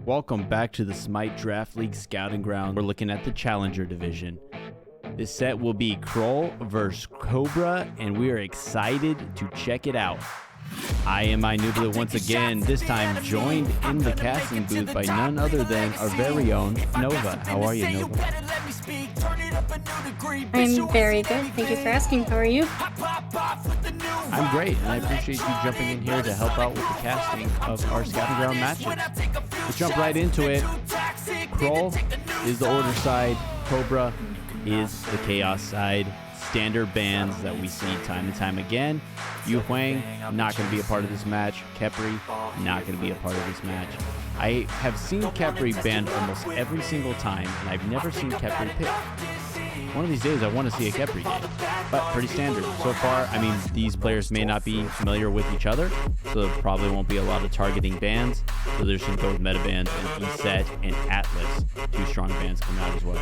Welcome back to the Smite Draft League Scouting Ground. We're looking at the Challenger Division. This set will be Krull versus Cobra, and we are excited to check it out. I am iNooblet once again, this time joined in the casting booth by none other than our very own Nova. How are you, Nova? I'm very good. Thank you for asking. How are you? I'm great, and I appreciate you jumping in here to help out with the casting of our Scouting Ground matches. Let's jump right into it. Krull is the Order side. Cobra is the Chaos side. Standard bans that we see time and time again. Yu Huang, not going to be a part of this match. Khepri, not going to be a part of this match. I have seen Khepri banned almost every single time, and I've never seen Khepri picked. One of these days, I want to see a Khepri game, but pretty standard. So far, I mean, these players may not be familiar with each other, so there probably won't be a lot of targeting bans. So there's some go with meta bans, and Eset and Atlas, two strong bans coming out as well.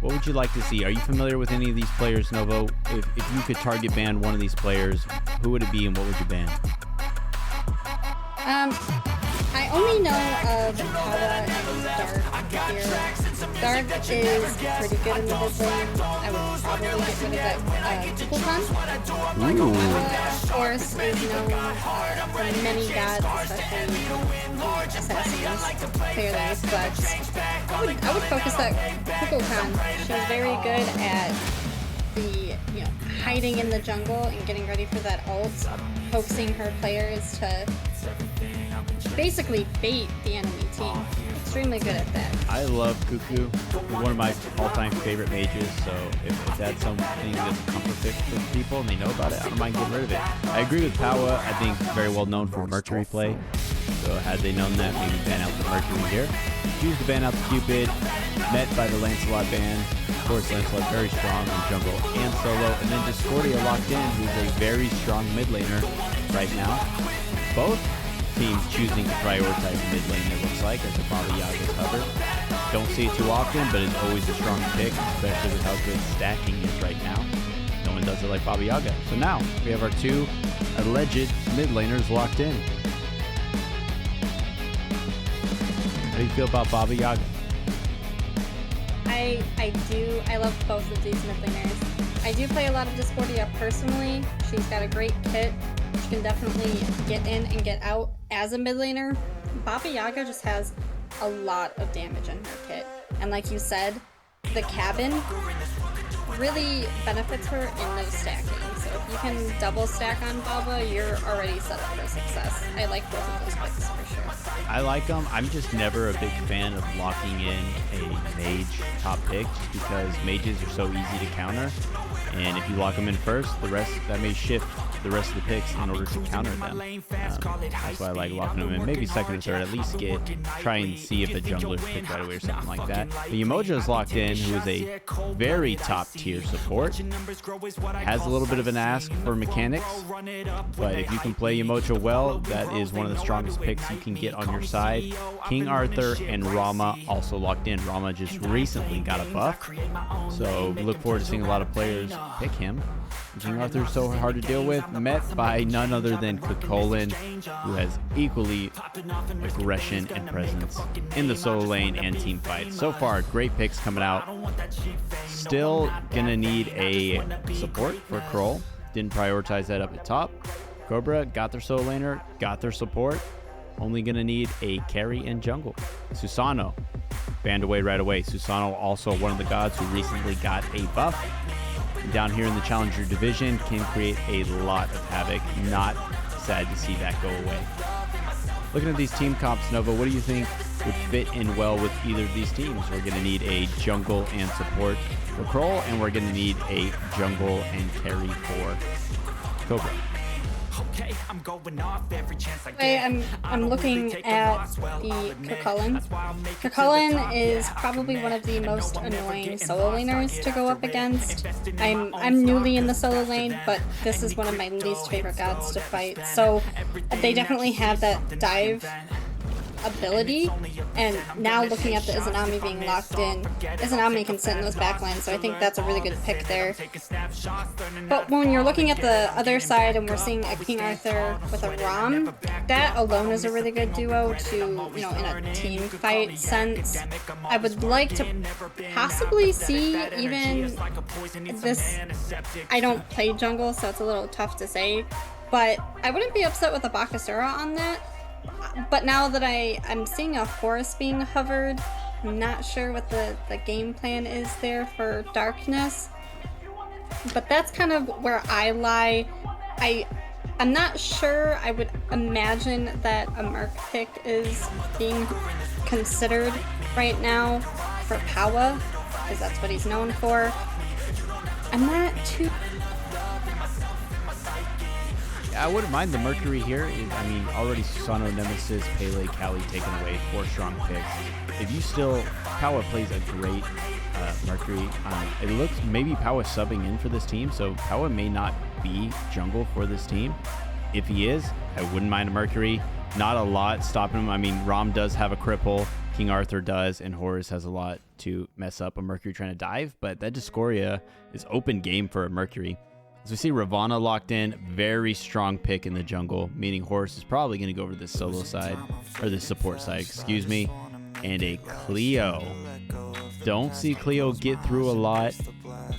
What would you like to see? Are you familiar with any of these players, Novo? If you could target ban one of these players, who would it be and what would you ban? I only know of POWAAAAHHHH and Dark here. Dark is pretty good in the mid lane. I would probably get rid of that Krull. Of course, is known for many gods, especially assassins, clearly, but I would focus that Krull. She was very good at the, hiding in the jungle and getting ready for that ult, coaxing her players to basically bait the enemy team. Extremely good at that. I love Cuckoo. He's one of my all-time favorite mages, so if that's something that's a comfort pick for people and they know about it, I don't mind getting rid of it. I agree with POWAAAAHHH. I think very well known for Mercury play. So had they known that, maybe ban out the Mercury here. Choose to ban out the Cupid, met by the Lancelot ban. Of course, Lancelot very strong in jungle and solo. And then Discordia locked in, who's a very strong mid laner right now. Both teams choosing to prioritize mid lane, it looks like, as the POWAAAAHHH is covered. Don't see it too often, but it's always a strong pick, especially with how good stacking is right now. No one does it like POWAAAAHHH. So now we have our two alleged mid laners locked in. How do you feel about POWAAAAHHH? I love both of these mid laners. I do play a lot of Discordia personally. She's got a great kit. She can definitely get in and get out as a mid laner. POWAAAAHHH just has a lot of damage in her kit. And like you said, the cabin really benefits her in those stacking. So if you can double stack on Baba, you're already set up for success. I like both of those picks for sure. I like them. I'm just never a big fan of locking in a mage top pick just because mages are so easy to counter. And if you lock them in first, the rest, that may shift the rest of the picks in order to counter them. That's why I like locking them in. Maybe second or third, at least try and see if a jungler's picked right away or something like that. But Umoja's locked in, who is a very top tier support. Has a little bit of an ask for mechanics, but if you can play Umoja well, that is one of the strongest picks you can get on your side. King Arthur and Rama also locked in. Rama just recently got a buff, so we look forward to seeing a lot of players pick him. King Arthur's so hard to deal with, met by none other than Krull, who has equally aggression and presence in the solo lane and team fights. So far, great picks coming out. Still gonna need a support for Krull. Didn't prioritize that up at top. Cobra got their solo laner, got their support. Only gonna need a carry in jungle. Susano banned away right away. Susano also one of the gods who recently got a buff. Down here in the Challenger Division, can create a lot of havoc. Not sad to see that go away. Looking at these team comps, Nova, what do you think would fit in well with either of these teams? We're going to need a jungle and support for Krull, and we're going to need a jungle and carry for Cobra. I'm looking at the Krull. Krull is probably one of the most annoying solo laners to go up against. I'm newly in the solo lane, but this is one of my least favorite gods to fight. So they definitely have that dive ability. And now looking at the Izanami being locked in, Izanami can sit in those backlines, so I think that's a really good pick there. But when you're looking at the other side and we're seeing a King Arthur with a Rom, that alone is a really good duo to, you know, in a team fight sense. I would like to possibly see even this. I don't play jungle, so it's a little tough to say, but I wouldn't be upset with a Bakasura on that. But now that I'm seeing a Horus being hovered, I'm not sure what the game plan is there for Darkness. But that's kind of where I lie. I'm not sure. I would imagine that a Merc pick is being considered right now for POWAAAAHHHH, because that's what he's known for. I'm not too... I wouldn't mind the Mercury here. I mean, already Susano, Nemesis, Pele, Kali taken away, 4 strong picks. If you still... POWAAAAHHH plays a great Mercury. It looks maybe POWAAAAHHH subbing in for this team, so POWAAAAHHH may not be jungle for this team. If he is, I wouldn't mind a Mercury. Not a lot stopping him. I mean, Rom does have a cripple, King Arthur does, and Horus has a lot to mess up a Mercury trying to dive, but that Discoria is open game for a Mercury. As we see Ravana locked in, very strong pick in the jungle, meaning Horus is probably going to go over to the solo side, or the support side, excuse me, and a Cleo. Don't see Cleo get through a lot.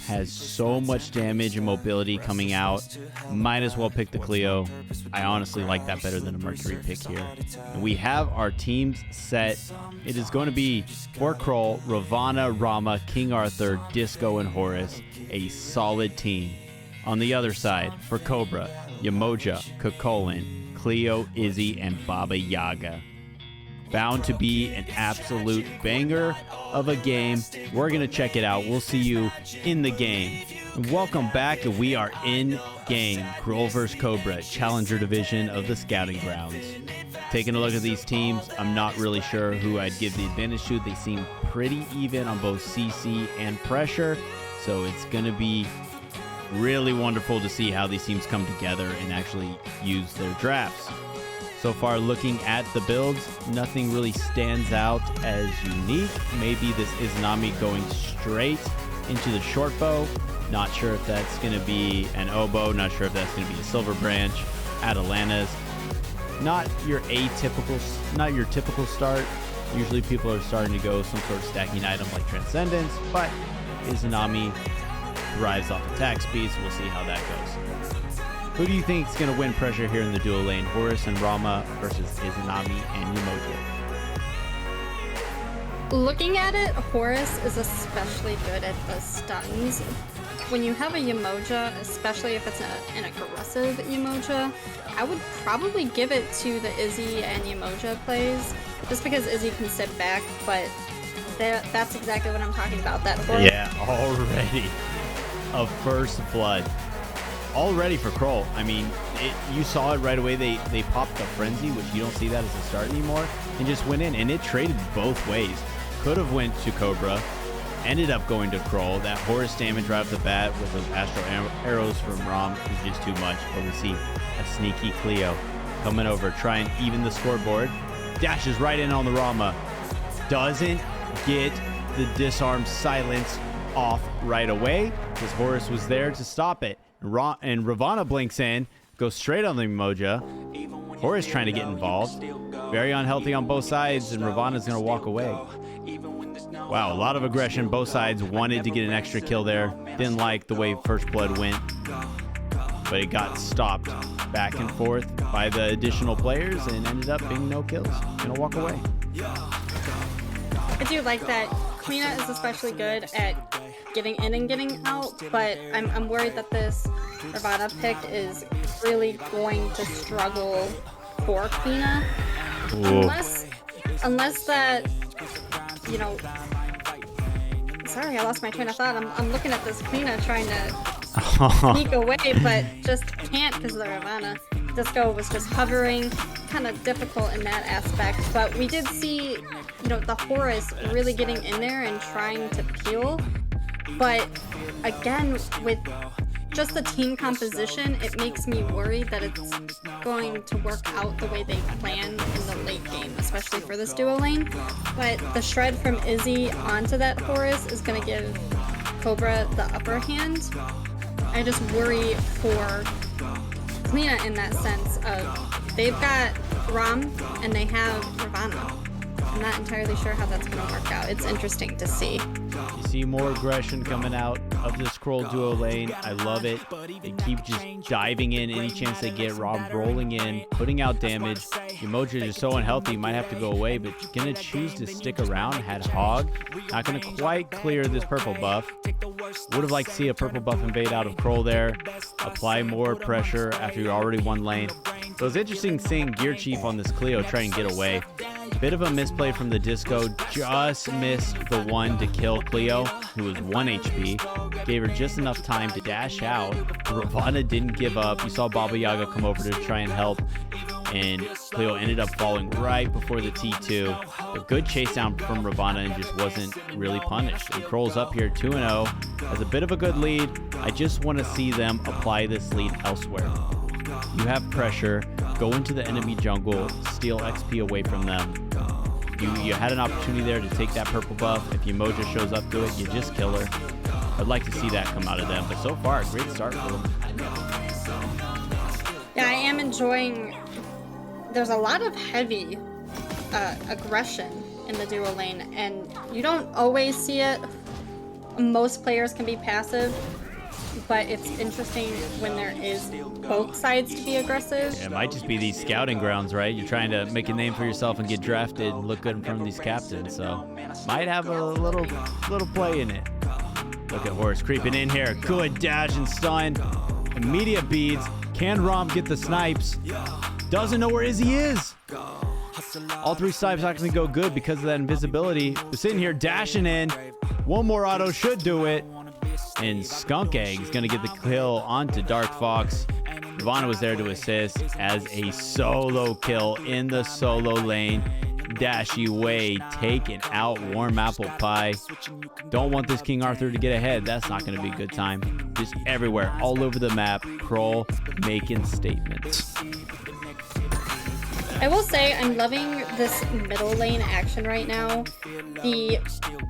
Has so much damage and mobility coming out. Might as well pick the Cleo. I honestly like that better than a Mercury pick here. And we have our teams set. It is going to be for Krull, Ravana, Rama, King Arthur, Disco, and Horus. A solid team. On the other side, for Cobra, Yamoja, Kukulkan, Cleo, Izzy, and Baba Yaga. Bound to be an absolute banger of a game. We're going to check it out. We'll see you in the game. Welcome back, and we are in game. Krull vs. Cobra, Challenger Division of the Scouting Grounds. Taking a look at these teams, I'm not really sure who I'd give the advantage to. They seem pretty even on both CC and pressure, so it's going to be really wonderful to see how these teams come together and actually use their drafts. So far, looking at the builds, nothing really stands out as unique. Maybe this Izanami going straight into the short bow. Not sure if that's going to be an oboe. Not sure if that's going to be a silver branch. Atalanta's. Not your typical start. Usually people are starting to go some sort of stacking item like Transcendence, but Izanami thrives off attack speed, so we'll see how that goes. Who do you think is going to win pressure here in the dual lane? Horus and Rama versus Izanami and Yamoja. Looking at it, Horus is especially good at the stuns. When you have a Yamoja, especially if it's an aggressive Yamoja, I would probably give it to the Izzy and Yamoja plays, just because Izzy can sit back, but that's exactly what I'm talking about. That Horus. Yeah, already a first blood. Already for Krull. I mean, you saw it right away. They popped the Frenzy, which you don't see that as a start anymore, and just went in, and it traded both ways. Could have went to Cobra, ended up going to Krull. That Horus damage right off the bat with those Astral Arrows from Rom is just too much, but we see a sneaky Cleo coming over, trying even the scoreboard. Dashes right in on the Rama. Doesn't get the disarm silence off right away, because Horus was there to stop it. And Ravana blinks in, goes straight on the Yamoja. Horus trying to get involved. Very unhealthy on both sides, and Ravana's going to walk away. Wow, a lot of aggression. Both sides wanted to get an extra kill there. Didn't like the way First Blood went, but it got stopped back and forth by the additional players and ended up being no kills. Going to walk away. I do like that. Quina is especially good at getting in and getting out, but I'm worried that this Ravana pick is really going to struggle for Quina. Unless that, you know... Sorry, I lost my train of thought. I'm looking at this Quina trying to sneak away, but just can't because of the Ravana. Disco was just hovering, kind of difficult in that aspect, but we did see, you know, the Horus really getting in there and trying to peel. But again, with just the team composition, it makes me worried that it's going to work out the way they planned in the late game, especially for this duo lane. But the shred from Izzy onto that Horus is going to give Cobra the upper hand. I just worry for Lena in that sense of they've got Rom and they have Ravana. I'm not entirely sure how that's going to work out. It's interesting to see. You see more aggression coming out of this Krull duo lane. I love it. They keep just diving in any chance they get. Rob rolling in, putting out damage. Emoji is so unhealthy, might have to go away, but gonna choose to stick around. Had Hog. Not gonna quite clear this purple buff. Would have liked to see a purple buff invade out of Krull there. Apply more pressure after you already won lane. So it's interesting seeing Gear Chief on this Cleo try and get away. Bit of a misplay from the Disco. Just missed the one to kill Cleo, who was 1 HP. Gave her just enough time to dash out. Ravana didn't give up. You saw Baba Yaga come over to try and help. And Cleo ended up falling right before the T2. A good chase down from Ravana and just wasn't really punished. And Krull's up here 2-0. Has a bit of a good lead. I just want to see them apply this lead elsewhere. You have pressure. Go into the enemy jungle. Steal XP away from them. You had an opportunity there to take that purple buff. If Umoja shows up to it, you just kill her. I'd like to see that come out of them. But so far, a great start for them. Yeah, I am enjoying... There's a lot of heavy aggression in the duo lane, and you don't always see it. Most players can be passive, but it's interesting when there is both sides to be aggressive. Yeah, it might just be these scouting grounds, right? You're trying to make a name for yourself and get drafted and look good in front of these captains, so might have a little play in it. Look at Horus creeping in here. Good dash and stun. Immediate beads. Can Rom get the snipes? Doesn't know where Izzy is. All three snipes not going to go good because of that invisibility. We're sitting here dashing in. One more auto should do it. And SkunkEggs going to get the kill onto Dark Fox. Ravana was there to assist as a solo kill in the solo lane. Dashiwae taking out Warmapplpie. Don't want this King Arthur to get ahead. That's not going to be a good time. Just everywhere, all over the map. Krull making statements. I will say I'm loving this middle lane action right now.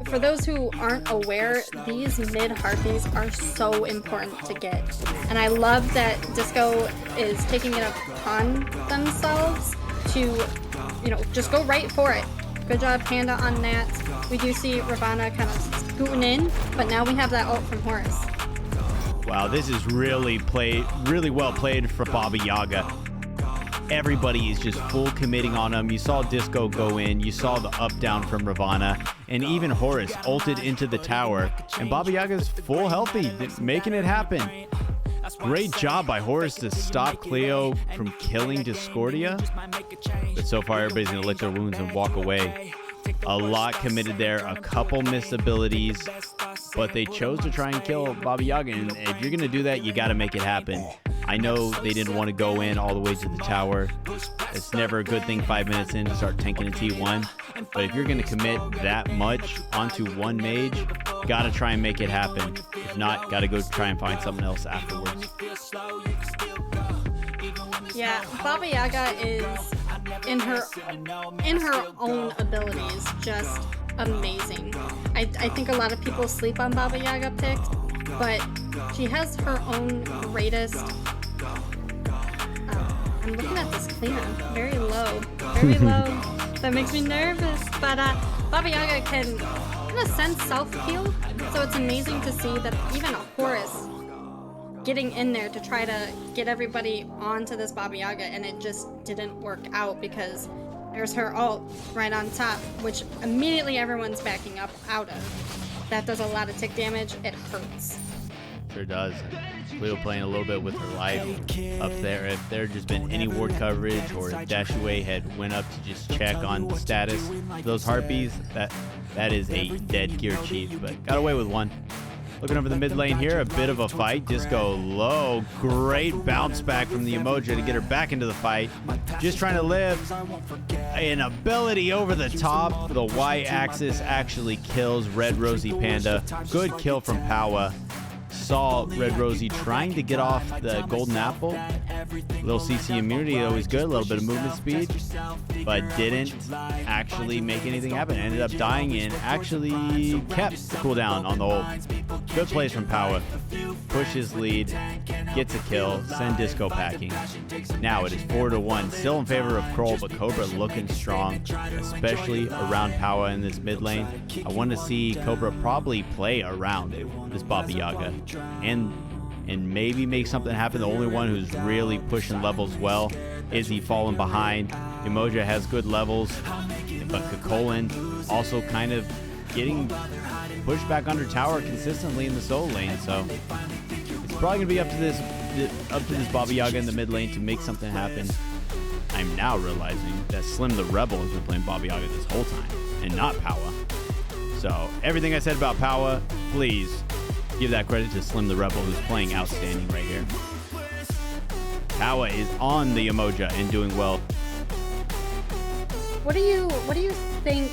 For those who aren't aware, these mid harpies are so important to get. And I love that Disco is taking it upon themselves to, just go right for it. Good job, Panda, on that. We do see Ravana kind of scooting in, but now we have that ult from Horus. Wow, this is really well played for Baba Yaga. Everybody is just full committing on him. You saw Disco go in. You saw the up down from Ravana. And even Horus ulted into the tower. And Baba Yaga's full healthy, making it happen. Great job by Horus to stop Cleo from killing Discordia. But so far, everybody's going to lick their wounds and walk away. A lot committed there. A couple missed abilities. But they chose to try and kill Baba Yaga. And if you're going to do that, you got to make it happen. I know they didn't want to go in all the way to the tower. It's never a good thing 5 minutes in to start tanking a T1. But if you're going to commit that much onto one mage, got to try and make it happen. If not, got to go try and find something else afterwards. Yeah, Baba Yaga is in her own abilities just amazing. I think a lot of people sleep on Baba Yaga picks, but she has her own greatest... I'm looking at this cleanup. Very low. Very low. That makes me nervous. But Baba Yaga can, in a sense, self-heal. So it's amazing to see that even a Horus getting in there to try to get everybody onto this Baba Yaga, and it just didn't work out because there's her ult right on top, which immediately everyone's backing up out of. That does a lot of tick damage. It hurts. Sure does. Cleo playing a little bit with her life up there. If there had just been any ward coverage or Dashiwae had went up to just check on status of those harpies, that is a dead Gear Chief, but got away with one. Looking over the mid lane here, a bit of a fight. Disco low. Great bounce back from the Emoji to get her back into the fight. Just trying to live. An ability over the top. The Y-axis actually kills RedRosiePanda. Good kill from POWAAAAHHHH. saw Red Rosie trying to get off the golden apple. Little CC immunity, always good, a little bit of movement speed, but didn't actually make anything happen. Ended up dying and actually kept the cooldown on the ult. Good plays from Powa. Pushes lead, gets a kill, send disco packing. Now it is 4-1, still in favor of Krull, but Cobra looking strong, especially around Powa in this mid lane. I want to see Cobra probably play around this Baba Yaga and maybe make something happen. The only one who's really pushing levels well is he falling behind. Emoja has good levels, but Krull also kind of getting pushed back under tower consistently in the solo lane. So it's probably gonna be up to this Baba Yaga in the mid lane to make something happen. I'm now realizing that Slim the Rebel has been playing Baba Yaga this whole time and not Powa. So everything I said about Powa, please give that credit to Slim the Rebel, who's playing outstanding right here. Powa is on the Emoja and doing well. What do you think?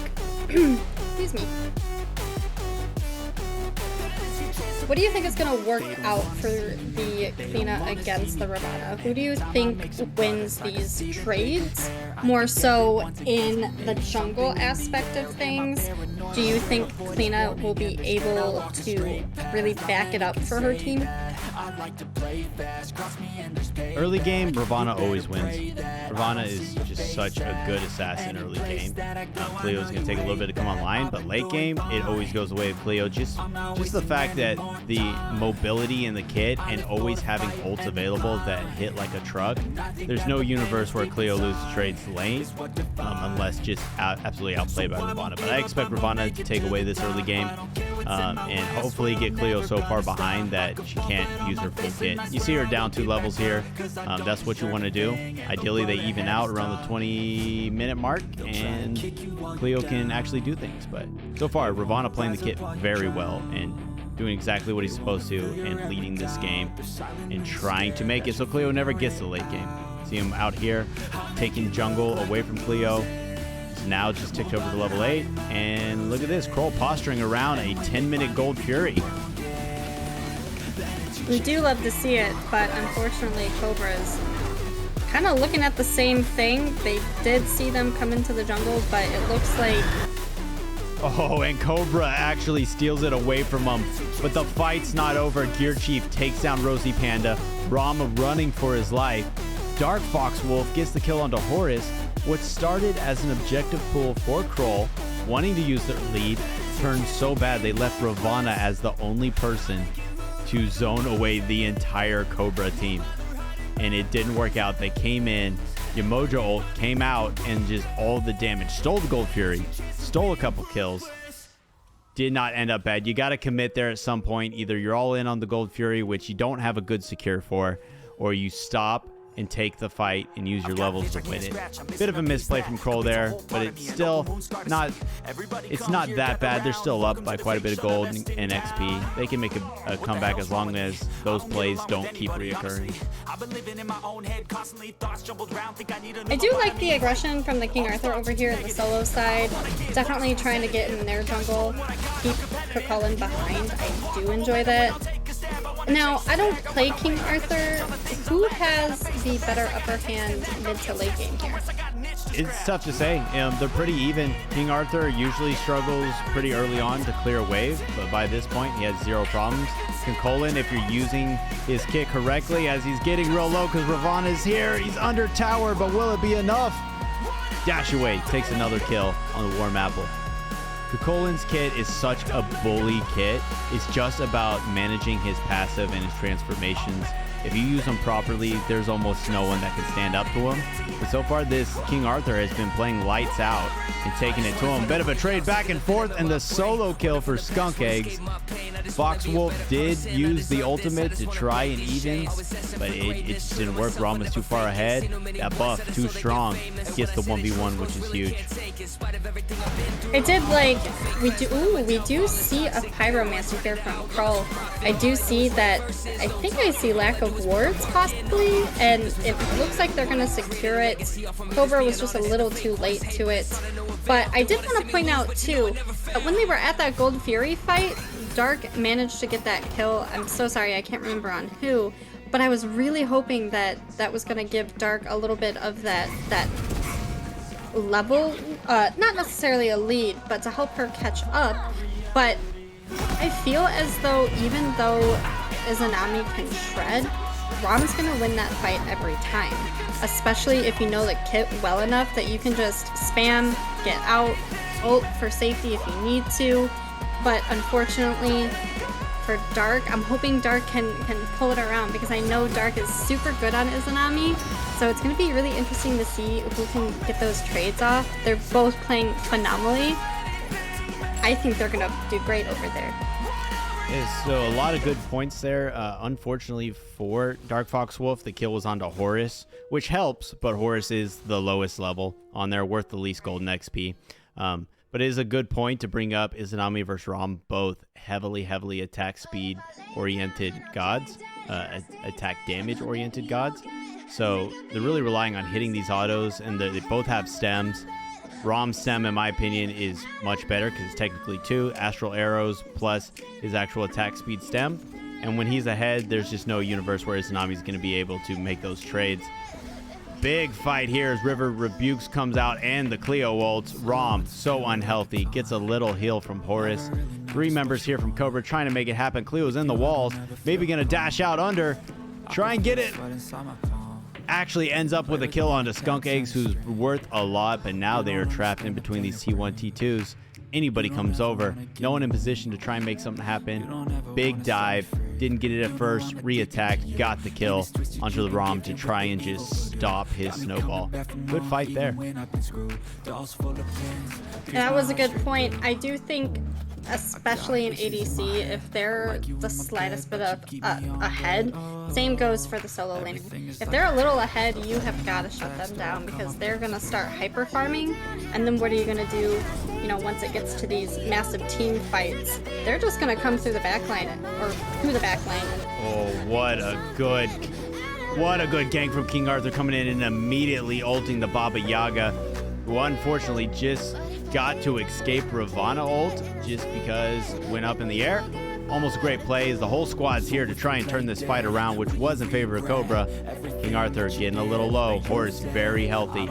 Excuse me. What do you think is going to work out for the Athena against the Ravana? Who do you think wins these trades? More so in the jungle aspect of things? Do you think Athena will be able to really back it up for her team? Early game, Ravana always wins. Ravana is just such a good assassin early game. Cleo's going to take a little bit to come online, but late game, it always goes away with Cleo. Just the fact that the mobility in the kit and always having ults available that hit like a truck. There's no universe where Cleo loses trades lane unless just absolutely outplayed by Ravana. But I expect Ravana to take away this early game and hopefully get Cleo so far behind that she can't use her full kit. You see her down 2 levels here. That's what you want to do. Ideally, they even out around the 20-minute mark and Cleo can actually do things. But so far, Ravana playing the kit very well and doing exactly what he's supposed to and leading this game and trying to make it so Cleo never gets to the late game. See him out here taking jungle away from Cleo. He's now just ticked over to level 8. And look at this, Krull posturing around a 10-minute Gold Fury. We do love to see it, but unfortunately Cobra's kind of looking at the same thing. They did see them come into the jungle, but it looks like... Oh, and Cobra actually steals it away from him. But the fight's not over. Gear Chief takes down RedRosiePanda. Rama running for his life. DarkeFoxWolf gets the kill onto Horus. What started as an objective pool for Krull, wanting to use their lead, turned so bad they left Ravana as the only person to zone away the entire Cobra team. And it didn't work out. They came in. Emoja ult came out and just all the damage. Stole the Gold Fury. Stole a couple kills. Did not end up bad. You got to commit there at some point. Either you're all in on the Gold Fury, which you don't have a good secure for, or you stop and take the fight and use your levels to win it. Bit of a misplay from Krull there, but it's still not that bad. They're still up by quite a bit of gold and XP. They can make a comeback as long as those plays don't keep reoccurring. I do like the aggression from the King Arthur over here at the solo side. Definitely trying to get in their jungle, keep Krull behind. I do enjoy that. Now, I don't play King Arthur. Who has the better upper hand mid to late game here? It's tough to say. They're pretty even. King Arthur usually struggles pretty early on to clear a wave, but by this point, he has 0 problems. Krull, if you're using his kit correctly, as he's getting real low because Ravana is here. He's under tower, but will it be enough? Dashiwae takes another kill on the Warmapple. Krull's kit is such a bully kit. It's just about managing his passive and his transformations. If you use them properly, there's almost no one that can stand up to him. But so far, this King Arthur has been playing lights out and taking it to him. Bit of a trade back and forth, and the solo kill for SkunkEggs. FoxWolf did use the ultimate to try and even, but it just didn't work. Rama's too far ahead. That buff too strong. Gets the 1v1, which is huge. I did like, we do see a Pyromancer here from Krull. I do see that, I think I see lack of wards possibly, and it looks like they're gonna secure it. Cobra was just a little too late to it. But I did want to point out too, that when they were at that Gold Fury fight, Dark managed to get that kill. I'm so sorry, I can't remember on who, but I was really hoping that that was going to give Dark a little bit of that level, not necessarily a lead, but to help her catch up. But I feel as though even though Izanami can shred, Rom's gonna win that fight every time, especially if you know the kit well enough that you can just spam, get out, ult for safety if you need to. But unfortunately for Dark, I'm hoping Dark can pull it around, because I know Dark is super good on Izanami, so it's going to be really interesting to see who can get those trades off. They're both playing phenomenally. I think they're going to do great over there. Yeah, so a lot of good points there. Unfortunately for DarkeFoxWolf, the kill was onto Horus, which helps, but Horus is the lowest level on there, worth the least golden XP. But it is a good point to bring up Izanami versus Rom, both heavily attack speed oriented gods, attack damage oriented gods. So they're really relying on hitting these autos, and they both have stems. Rom's stem, in my opinion, is much better because it's technically 2 astral arrows plus his actual attack speed stem. And when he's ahead, there's just no universe where Izanami's going to be able to make those trades. Big fight here as River Rebukes comes out and the Cleo ults. Rom, so unhealthy, gets a little heal from Horus. 3 members here from Cobra trying to make it happen. Cleo's in the walls, maybe going to dash out under, try and get it. Actually ends up with a kill onto SkunkEggs, who's worth a lot, but now they are trapped in between these T1, T2s. Anybody comes over, no one in position to try and make something happen. Big dive, didn't get it at first, re-attacked, got the kill onto the Rom to try and just stop his snowball. Good fight there. That was a good point. I do think, especially in ADC, if they're the slightest bit of ahead, same goes for the solo lane. If they're a little ahead, you have got to shut them down, because they're going to start hyper farming, and then what are you going to do, you know, once it gets to these massive team fights? They're just going to come through the backline, or through the backline. Oh, what a good gank from King Arthur, coming in and immediately ulting the Baba Yaga, who unfortunately just got to escape Ravana ult just because it went up in the air. Almost a great play as the whole squad's here to try and turn this fight around, which was in favor of Cobra. King Arthur getting a little low. Horus very healthy.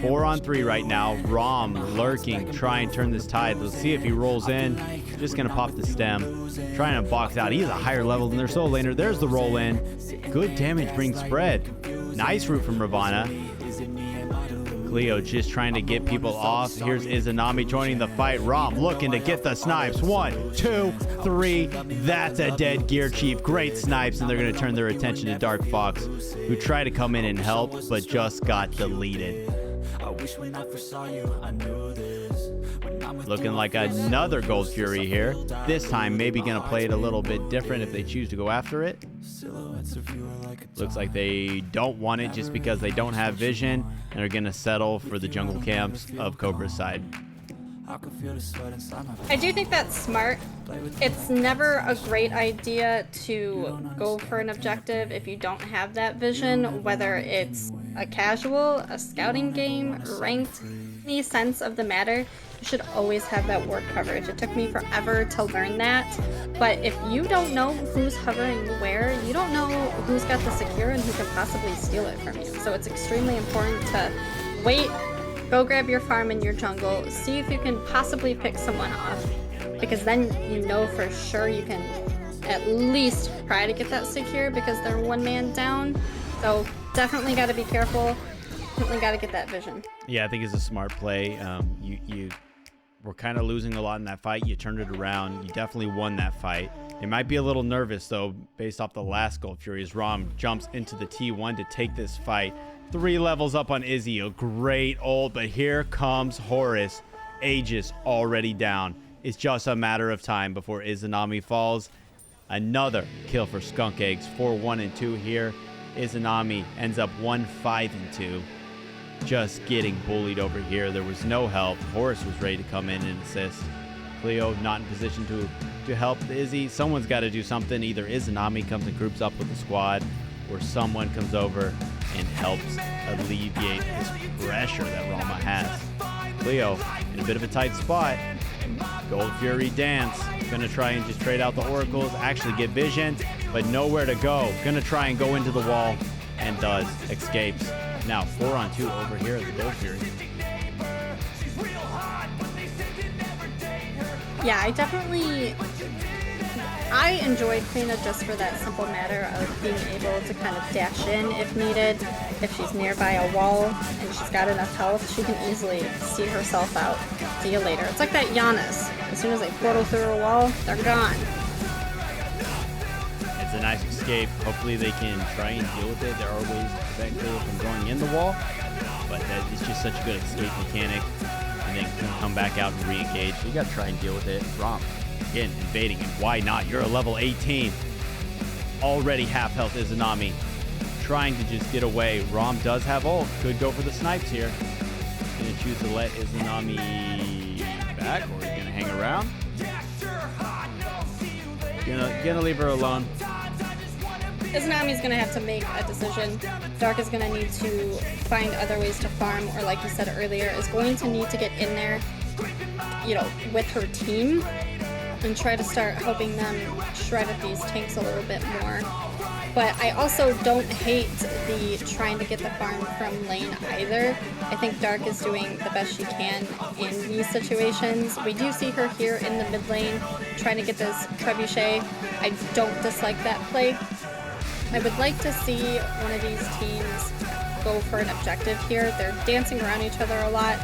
4 on 3 right now. Rom lurking, try and turn this tide. Let's see if he rolls in. Just gonna pop the stem, trying to box out. He's a higher level than their solo laner. There's the roll in. Good damage being spread. Nice root from Ravana. Cleo just trying to get people off. Here's Izanami joining the fight. Rom looking to get the snipes. 1, 2, 3. That's a dead Gear Chief. Great snipes, and they're going to turn their attention to Dark Fox, who tried to come in and help, but just got deleted. Looking like another Gold Fury here. This time, maybe going to play it a little bit different if they choose to go after it. Looks like they don't want it just because they don't have vision, and are going to settle for the jungle camps of Cobra's side. I do think that's smart. It's never a great idea to go for an objective if you don't have that vision, whether it's a casual, a scouting game, ranked, any sense of the matter. You should always have that ward coverage. It took me forever to learn that, but if you don't know who's hovering where, you don't know who's got the secure and who could possibly steal it from you. So it's extremely important to wait, go grab your farm in your jungle, see if you can possibly pick someone off, because then you know for sure you can at least try to get that secure because they're 1 man down. So definitely got to be careful. Definitely got to get that vision. Yeah, I think it's a smart play. You were kind of losing a lot in that fight. You turned it around. You definitely won that fight. They might be a little nervous, though, based off the last Gold Fury, as Rom jumps into the T1 to take this fight. 3 levels up on Izzy. A great ult, but here comes Horus. Aegis already down. It's just a matter of time before Izanami falls. Another kill for SkunkEggs. 4-1-2 here. Izanami ends up 1-5-2. Just getting bullied over here. There was no help. Horus was ready to come in and assist. Cleo not in position to help Izzy. Someone's got to do something. Either Izanami comes and groups up with the squad, or someone comes over and helps alleviate this pressure that Rama has. Cleo in a bit of a tight spot. Gold Fury dance. Gonna try and just trade out the oracles, actually get vision, but nowhere to go. Gonna try and go into the wall, and does. Escapes. Now 4-on-2 over here at the Bull Fury. Yeah, I enjoyed Quina just for that simple matter of being able to kind of dash in if needed. If she's nearby a wall and she's got enough health, she can easily see herself out. See you later. It's like that Giannis. As soon as they portal through a wall, they're gone. It's a nice escape. Hopefully they can try and deal with it. There are ways to prevent Krull from going in the wall, but it's just such a good escape mechanic. And then can come back out and re-engage. So you gotta try and deal with it. Rom, again, invading him. Why not? You're a level 18. Already half health Izanami. Trying to just get away. Rom does have ult. Could go for the snipes here. Gonna choose to let Izanami back, or he's gonna hang around. Gonna leave her alone. Izanami's gonna have to make a decision. Dark is gonna need to find other ways to farm, or like you said earlier, is going to need to get in there, you know, with her team and try to start helping them shred at these tanks a little bit more. But I also don't hate the trying to get the farm from lane either. I think Dark is doing the best she can in these situations. We do see her here in the mid lane trying to get this trebuchet. I don't dislike that play. I would like to see one of these teams go for an objective here. They're dancing around each other a lot.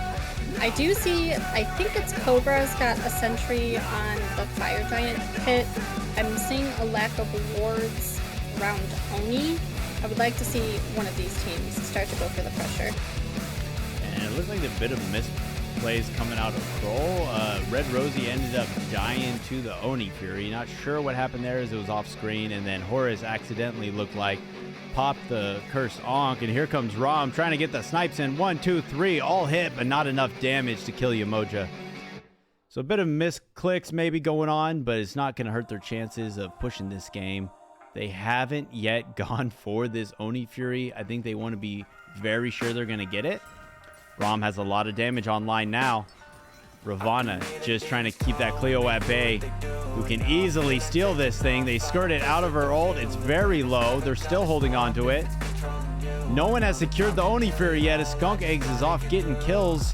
I do see, I think it's Cobra's got a sentry on the Fire Giant pit. I'm seeing a lack of wards around Oni. I would like to see one of these teams start to go for the pressure. And it looks like a bit of misplays coming out of Krull. Red Rosie ended up dying to the Oni Fury. Not sure what happened there as it was off screen, and then Horus accidentally looked like popped the cursed Ankh, and here comes Rom trying to get the snipes in. 1, 2, 3, all hit, but not enough damage to kill Yamoja. So a bit of misclicks maybe going on, but it's not going to hurt their chances of pushing this game. They haven't yet gone for this Oni Fury. I think they want to be very sure they're going to get it. Rom has a lot of damage online now. Ravana just trying to keep that Cleo at bay, who can easily steal this thing. They skirt it out of her ult. It's very low. They're still holding on to it. No one has secured the Oni Fury yet as SkunkEggs is off getting kills.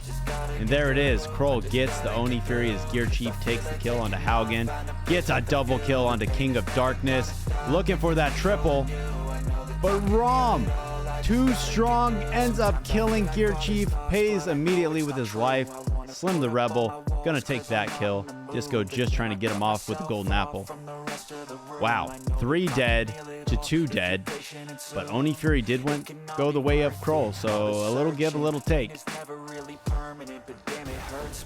And there it is. Krull gets the Oni Fury as Gear Chief takes the kill onto howdgen. Gets a double kill onto King of Darkness. Looking for that triple. But Rom, too strong, ends up killing Gear Chief. Pays immediately with his life. Slim the Rebel, gonna take that kill. Disco just trying to get him off with the golden apple. Wow, 3 dead to 2 dead. But Oni Fury did go the way of Krull, so a little give, a little take.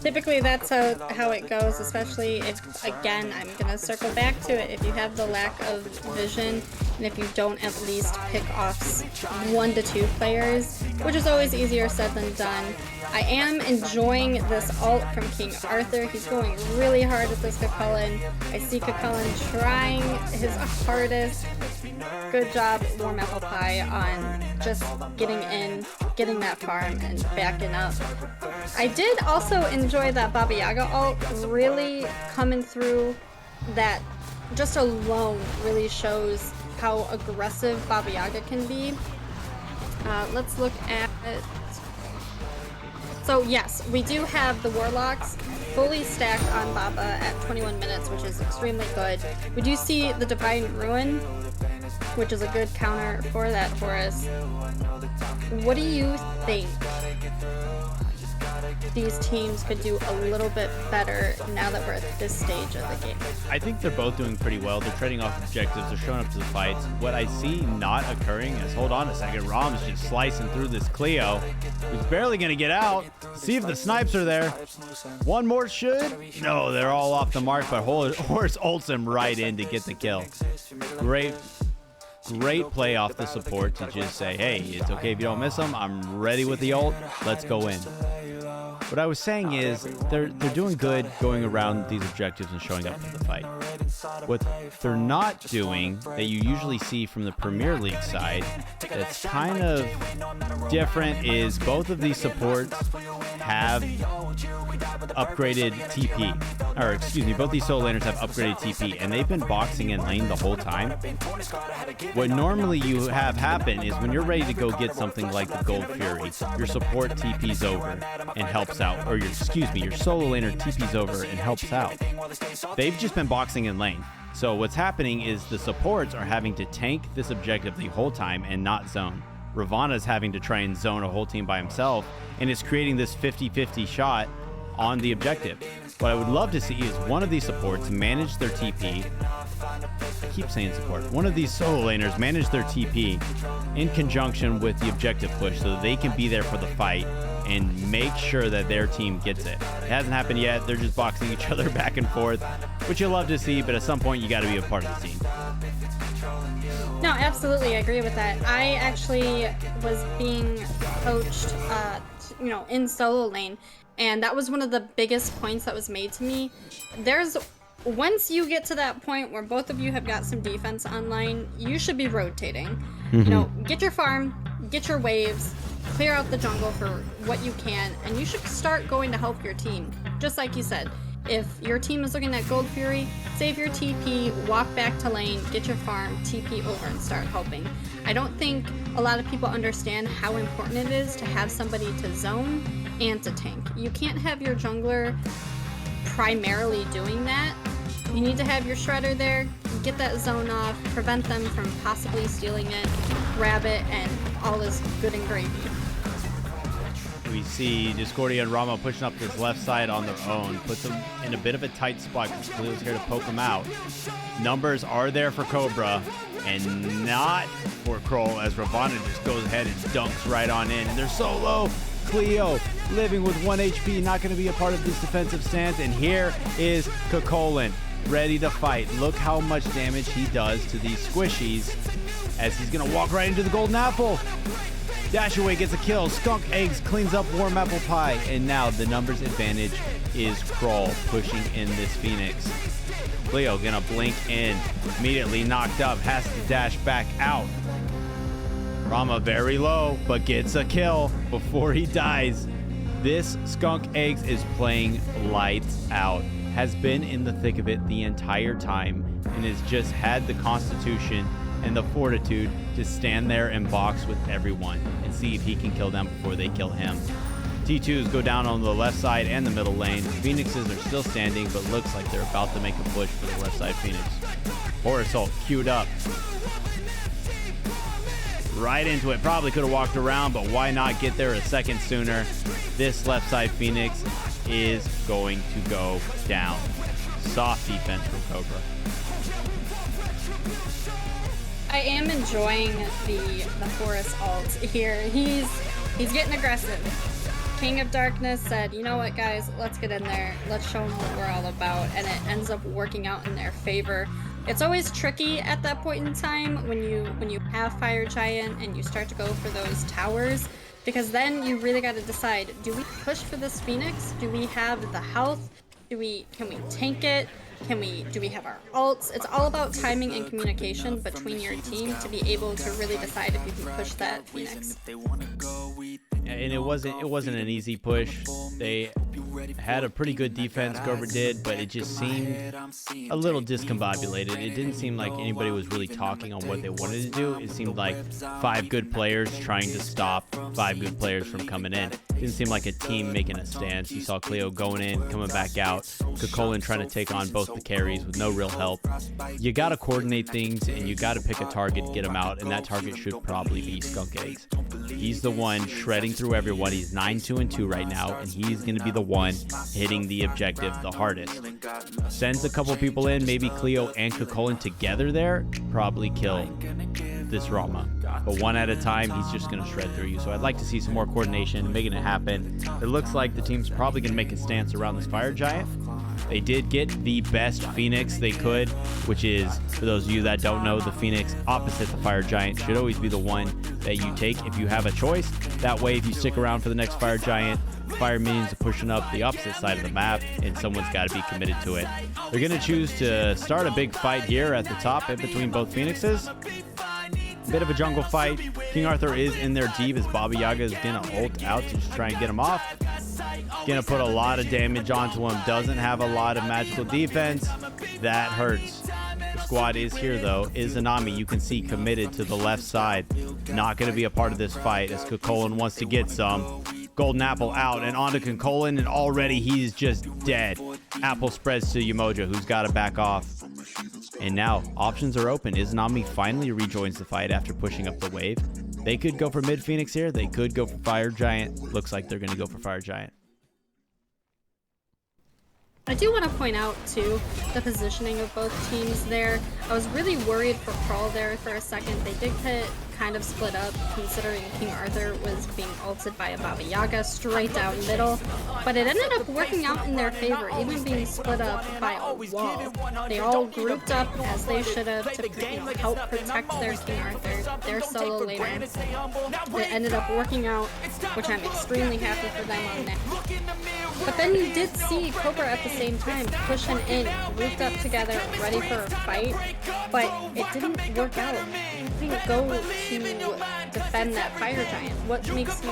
Typically that's how it goes, especially if, again, I'm going to circle back to it, if you have the lack of vision and if you don't at least pick off 1 to 2 players, which is always easier said than done. I am enjoying this ult from King Arthur. He's going really hard at this Cucullin. I see Cucullin trying his hardest. Good job, Warmapplpie, on just getting in, getting that farm, and backing up. I did also enjoy that Baba Yaga ult, really coming through. That just alone really shows how aggressive Baba Yaga can be. Let's look at it. So yes, we do have the Warlocks fully stacked on Baba at 21 minutes, which is extremely good. We do see the Divine Ruin, which is a good counter for that Horus. What do you think these teams could do a little bit better now that we're at this stage of the game? I think they're both doing pretty well. They're trading off objectives. They're showing up to the fights. What I see not occurring is, hold on a second, Rom's just slicing through this Cleo, who's barely going to get out. See if the snipes are there. One more should. No, they're all off the mark, but Horus ults him right in to get the kill. Great play off the support to just say, hey, it's okay if you don't miss them. I'm ready with the ult. Let's go in. What I was saying is they're doing good going around these objectives and showing up to the fight. What they're not doing that you usually see from the Premier League side that's kind of different is both of these supports have upgraded TP. Or excuse me, both these solo laners have upgraded TP, and they've been boxing in lane the whole time. What normally you have happen is when you're ready to go get something like the Gold Fury, your support TP's over and helps out, or your solo laner TP's over and helps out. They've just been boxing in lane. So what's happening is the supports are having to tank this objective the whole time and not zone. Ravana's having to try and zone a whole team by himself, and it's creating this 50-50 shot on the objective. What I would love to see is one of these supports manage their TP. I keep saying support. One of these solo laners manage their TP in conjunction with the objective push so that they can be there for the fight and make sure that their team gets it. It hasn't happened yet. They're just boxing each other back and forth, which you love to see, but at some point you got to be a part of the team. No, absolutely, I agree with that. I actually was being coached, in solo lane, and that was one of the biggest points that was made to me. Once you get to that point where both of you have got some defense online, you should be rotating. Mm-hmm. Get your farm, get your waves, clear out the jungle for what you can, and you should start going to help your team. Just like you said, if your team is looking at Gold Fury, save your TP, walk back to lane, get your farm, TP over, and start helping. I don't think a lot of people understand how important it is to have somebody to zone and to tank. You can't have your jungler primarily doing that. You need to have your Shredder there, get that zone off, prevent them from possibly stealing it, grab it, and all is good and gravy. We see Discordia and Rama pushing up this left side on their own, puts them in a bit of a tight spot because Khalil's here to poke them out. Numbers are there for Cobra and not for Krull as Ravana just goes ahead and dunks right on in. And they're so low. Cleo living with 1 HP, not going to be a part of this defensive stance. And here is Kakolin ready to fight. Look how much damage he does to these squishies as he's going to walk right into the golden apple. Dashiwae gets a kill. SkunkEggs cleans up Warmapplpie. And now the numbers advantage is Krull pushing in this Phoenix. Cleo gonna blink in. Immediately knocked up. Has to dash back out. Rama very low, but gets a kill before he dies. This SkunkEggs is playing lights out. Has been in the thick of it the entire time and has just had the constitution and the fortitude to stand there and box with everyone and see if he can kill them before they kill him. T2s go down on the left side and the middle lane. Phoenixes are still standing, but looks like they're about to make a push for the left side Phoenix. Horasult queued up. Right into it. Probably could have walked around, but why not get there a second sooner? This left side Phoenix is going to go down. Soft defense from Cobra. I am enjoying the Forest ult here. He's getting aggressive. King of Darkness said, you know what guys, let's get in there. Let's show them what we're all about. And it ends up working out in their favor. It's always tricky at that point in time when you have Fire Giant and you start to go for those towers, because then you really got to decide, do we push for this Phoenix? Do we have the health? Can we tank it? Do we have our ults? It's all about timing and communication between your team to be able to really decide if you can push that Phoenix. And it wasn't an easy push. They had a pretty good defense, Cobra did, but it just seemed a little discombobulated. It didn't seem like anybody was really talking on what they wanted to do. It seemed like 5 good players trying to stop 5 good players from coming in. It didn't seem like a team making a stance. You saw Cleo going in, coming back out. Kakolin trying to take on both the carries with no real help. You got to coordinate things, and you got to pick a target to get them out, and that target should probably be SkunkEggs. He's the one shredding through everyone. He's 9-2-2 right now, and he's going to be the one hitting the objective the hardest. Sends a couple people in, maybe Cleo and Kakolin together there, probably kill this Rama. but one at a time, he's just going to shred through you. So I'd like to see some more coordination and making it happen. It looks like the team's probably going to make a stance around this fire giant. They did get the best Phoenix they could, which is, for those of you that don't know, the Phoenix opposite the fire giant should always be the one that you take if you have a choice. That way, if you stick around for the next fire giant, fire minions are pushing up the opposite side of the map, and someone's got to be committed to it. They're going to choose to start a big fight here at the top in between both Phoenixes. Bit of a jungle fight. King Arthur is in there deep as Baba Yaga is going to ult out to just try and get him off. Going to put a lot of damage onto him. Doesn't have a lot of magical defense. That hurts. The squad is here, though. Izanami, you can see, committed to the left side. Not going to be a part of this fight as Kukulin wants to get some. Golden Apple out and onto Kukulin, and already he's just dead. Apple spreads to Umoja, who's got to back off. And now options are open. Izanami finally rejoins the fight after pushing up the wave. They could go for mid Phoenix here. They could go for fire giant. Looks like they're going to go for fire giant. I do want to point out, too, the positioning of both teams there. I was really worried for Krull there for a second. They did kind of split up, considering King Arthur was being ulted by a Baba Yaga straight down middle. But it ended up working out in their favor, even being split up by a wall. They all grouped up, as they should have, to help protect their King Arthur, their solo laner. It ended up working out, which I'm extremely happy for them on that. But then you did see Cobra at the same time pushing in, grouped up together, ready for a fight, but it didn't work out. It didn't go to defend that fire giant. What makes me,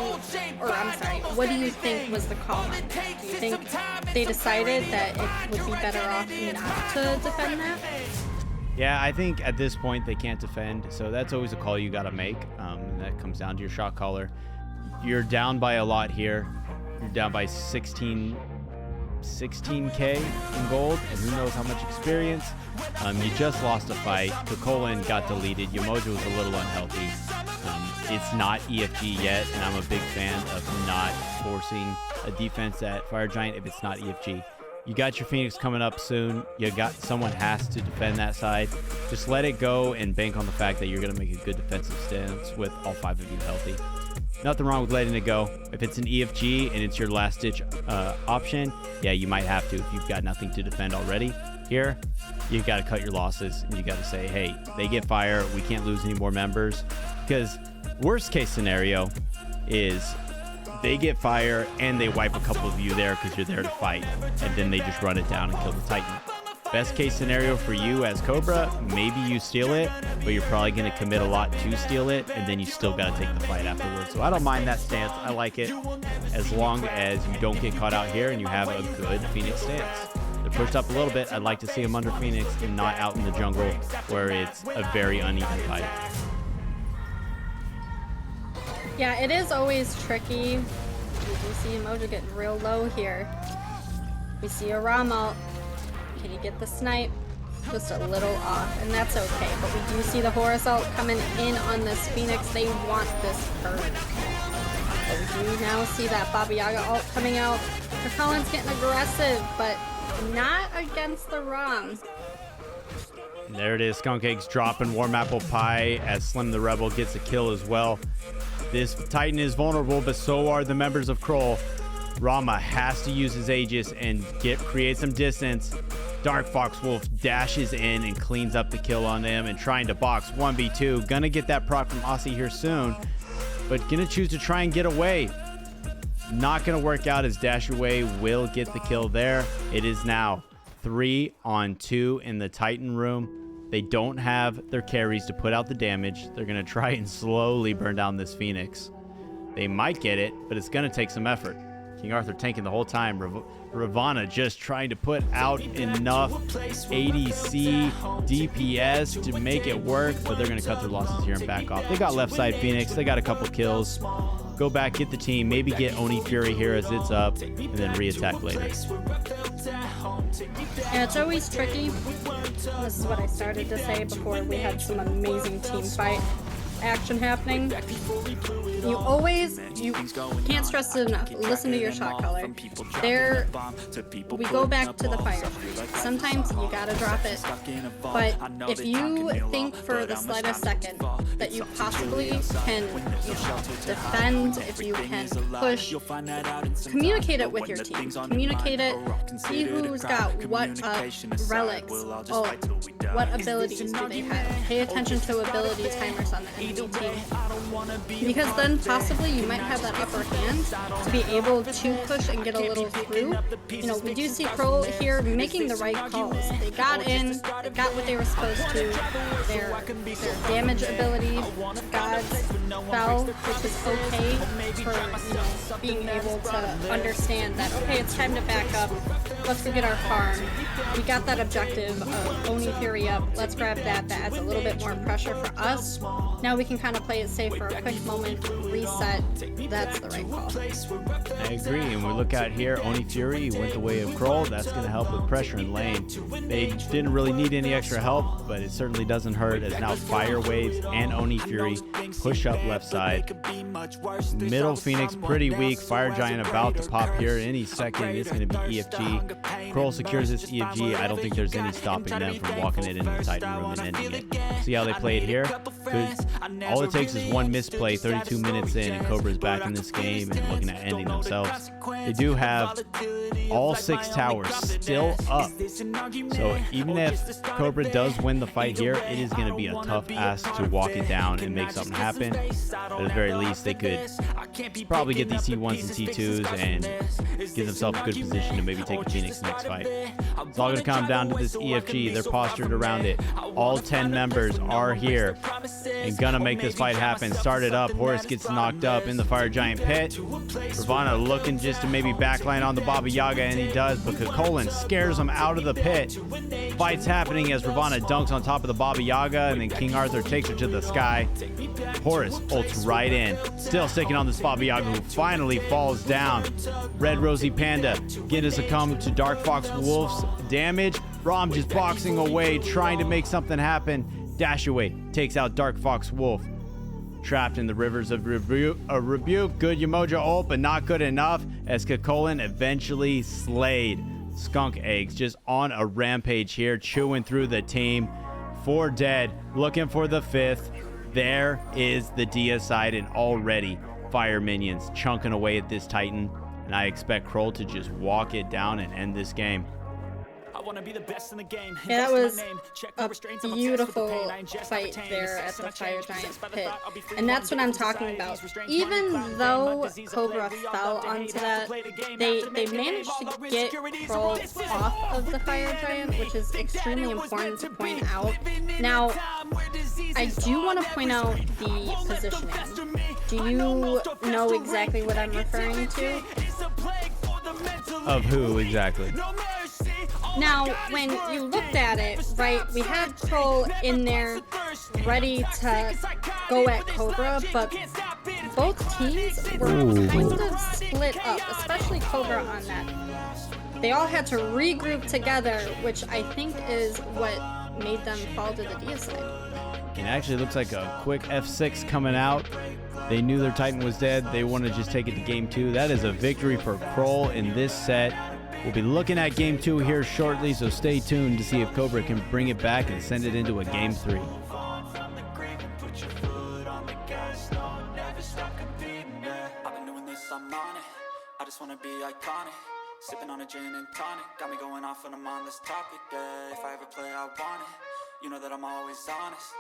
or I'm sorry, what do you think was the call on that? Do you think they decided that it would be better off not to defend that? Yeah, I think at this point they can't defend, so that's always a call you got to make. And that comes down to your shot caller. You're down by a lot here. You're down by 16k in gold, and who knows how much experience. You just lost a fight. Kukulin got deleted. Umoja was a little unhealthy. It's not EFG yet, and I'm a big fan of not forcing a defense at fire giant if it's not EFG. You got your Phoenix coming up soon. Someone has to defend that side. Just let it go and bank on the fact that you're going to make a good defensive stance with all 5 of you healthy. Nothing wrong with letting it go. If it's an EFG and it's your last ditch option, yeah, you might have to if you've got nothing to defend already. Here, you've got to cut your losses and you got to say, hey, they get fire. We can't lose any more members, because worst case scenario is they get fire and they wipe a couple of you there because you're there to fight, and then they just run it down and kill the Titan. Best case scenario for you as Cobra, maybe you steal it, but you're probably going to commit a lot to steal it, and then you still got to take the fight afterwards. So I don't mind that stance. I like it as long as you don't get caught out here and you have a good Phoenix stance. They're pushed up a little bit. I'd like to see them under Phoenix and not out in the jungle where it's a very uneven fight. Yeah, it is always tricky. You do see Umoja getting real low here. We see a Rama. Can you get the snipe? Just a little off, and that's okay. But we do see the Horus ult coming in on this Phoenix. They want this turn. But we do now see that Baba Yaga ult coming out. Colin's getting aggressive, but not against the ROM. There it is. SkunkEggs dropping Warmapplpie as Slim the Rebel gets a kill as well. This Titan is vulnerable, but so are the members of Krull. Rama has to use his Aegis and create some distance. DarkeFoxWolf dashes in and cleans up the kill on them and trying to box 1v2. Gonna get that proc from Aussie here soon, but gonna choose to try and get away. Not gonna work out as Dashiwae will get the kill there. It is now 3-on-2 in the Titan room. They don't have their carries to put out the damage. They're gonna try and slowly burn down this Phoenix. They might get it, but it's gonna take some effort. King Arthur tanking the whole time. Ravana just trying to put out enough ADC DPS to make it work, but they're going to cut their losses here and back off. They got left side Phoenix. They got a couple kills. Go back, get the team, maybe get Oni Fury here as it's up, and then re-attack later. Yeah, it's always tricky. This is what I started to say before we had some amazing team fight. action happening. You can't stress it enough. Listen to your shot caller. We go back to the fire. Sometimes you gotta drop it. But if you think for the slightest second that you possibly can defend, if you can push, communicate it with your team. Communicate it. See who's got what relics. Oh, what abilities do they have? Pay attention to ability timers on the enemy team. Because then possibly you might have that upper hand to be able to push and get a little through. You know, we do see Krull here making the right calls. They got in, they got what they were supposed to. Their damage ability fell, which is okay for, being able to understand that, okay, it's time to back up. Let's go get our farm. We got that objective of Oni Fury up. Let's grab that. That adds a little bit more pressure for us. Now we can kind of play it safe for a quick moment, reset. That's the right call. I agree, and we look out here, Oni Fury went the way of Krull. That's going to help with pressure in lane. They didn't really need any extra help, but it certainly doesn't hurt as now Fire Waves and Oni Fury push up left side. Middle Phoenix pretty weak. Fire Giant about to pop here any second. It's going to be EFG. Krull secures this EFG. I don't think there's any stopping them from walking it into the Titan room and ending it. See how they play it here? Good. All it takes is one misplay, 32 minutes in, and Cobra's back in this game and looking at ending themselves. They do have all 6 towers still up. So even if Cobra does win the fight here, it is going to be a tough ask to walk it down and make something happen. But at the very least, they could probably get these T1s and T2s and give themselves a good position to maybe take a Phoenix next fight. It's all going to come down to this EFG. They're postured around it. All 10 members are here and gonna make this fight happen. Started up. Horus gets knocked up in the Fire Giant pit. Ravana looking just to maybe backline on the Baba Yaga, and he does, but Kokolin scares him out of the pit. Fight's happening as Ravana dunks on top of the Baba Yaga, and then King Arthur takes her to the sky. Horus ults right in, still sticking on this Baba Yaga, who finally falls down. RedRosiePanda getting to succumb to DarkeFoxWolf's damage. Rom just boxing away, trying to make something happen. Dashiwae takes out DarkeFoxWolf. Trapped in the rivers of rebuke. Good Yamoja ult, but not good enough as Kokolin eventually slayed. SkunkEggs just on a rampage here, chewing through the team. 4 dead, looking for the 5th. There is the deicide, and already fire minions chunking away at this Titan. And I expect Krull to just walk it down and end this game. Yeah, that was a beautiful fight there at the Fire Giant pit. And that's what I'm talking about. Even though Cobra fell onto that, they managed to get Krull off of the Fire Giant, which is extremely important to point out. Now, I do want to point out the positioning. Do you know exactly what I'm referring to? Of who exactly? Now, when you looked at it, right, we had Krull in there ready to go at Cobra, but both teams were kind of split up, especially Cobra on that. They all had to regroup together, which I think is what made them fall to the deicide. It actually looks like a quick F6 coming out. They knew their Titan was dead. They want to just take it to game 2. That is a victory for Krull in this set. We'll be looking at game 2 here shortly, so stay tuned to see if Cobra can bring it back and send it into a game 3. I just wanna be iconic. Sipping on a gin and tonic. Got me going off when I'm on this topic. If I ever play, I want it. You know that I'm always honest.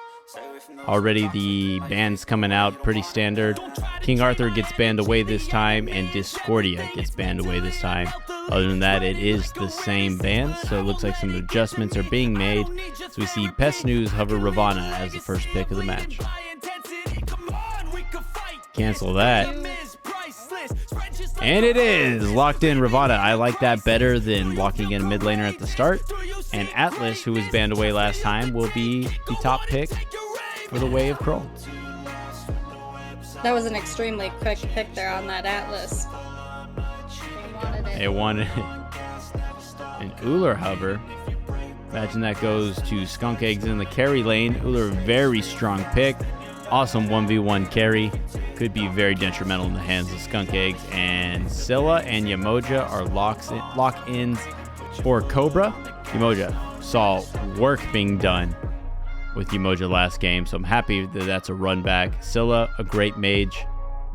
Already the bans coming out pretty standard. King Arthur gets banned away this time, and Discordia gets banned away this time. Other than that, it is the same bans, so it looks like some adjustments are being made. So we see Pest News hover Ravana as the first pick of the match. Cancel that. And it is locked in Ravana. I like that better than locking in a mid laner at the start. And Atlas, who was banned away last time, will be the top pick for the way of Krull. That was an extremely quick pick there on that Atlas. They wanted an Ullr hover. Imagine that goes to SkunkEggs in the carry lane. Ullr, very strong pick. awesome 1v1 carry. Could be very detrimental in the hands of SkunkEggs. And Scylla and Yemoja are lock-ins for Cobra. Yemoja saw work being done with Yemoja last game, so I'm happy that that's a run back. Scylla, a great mage,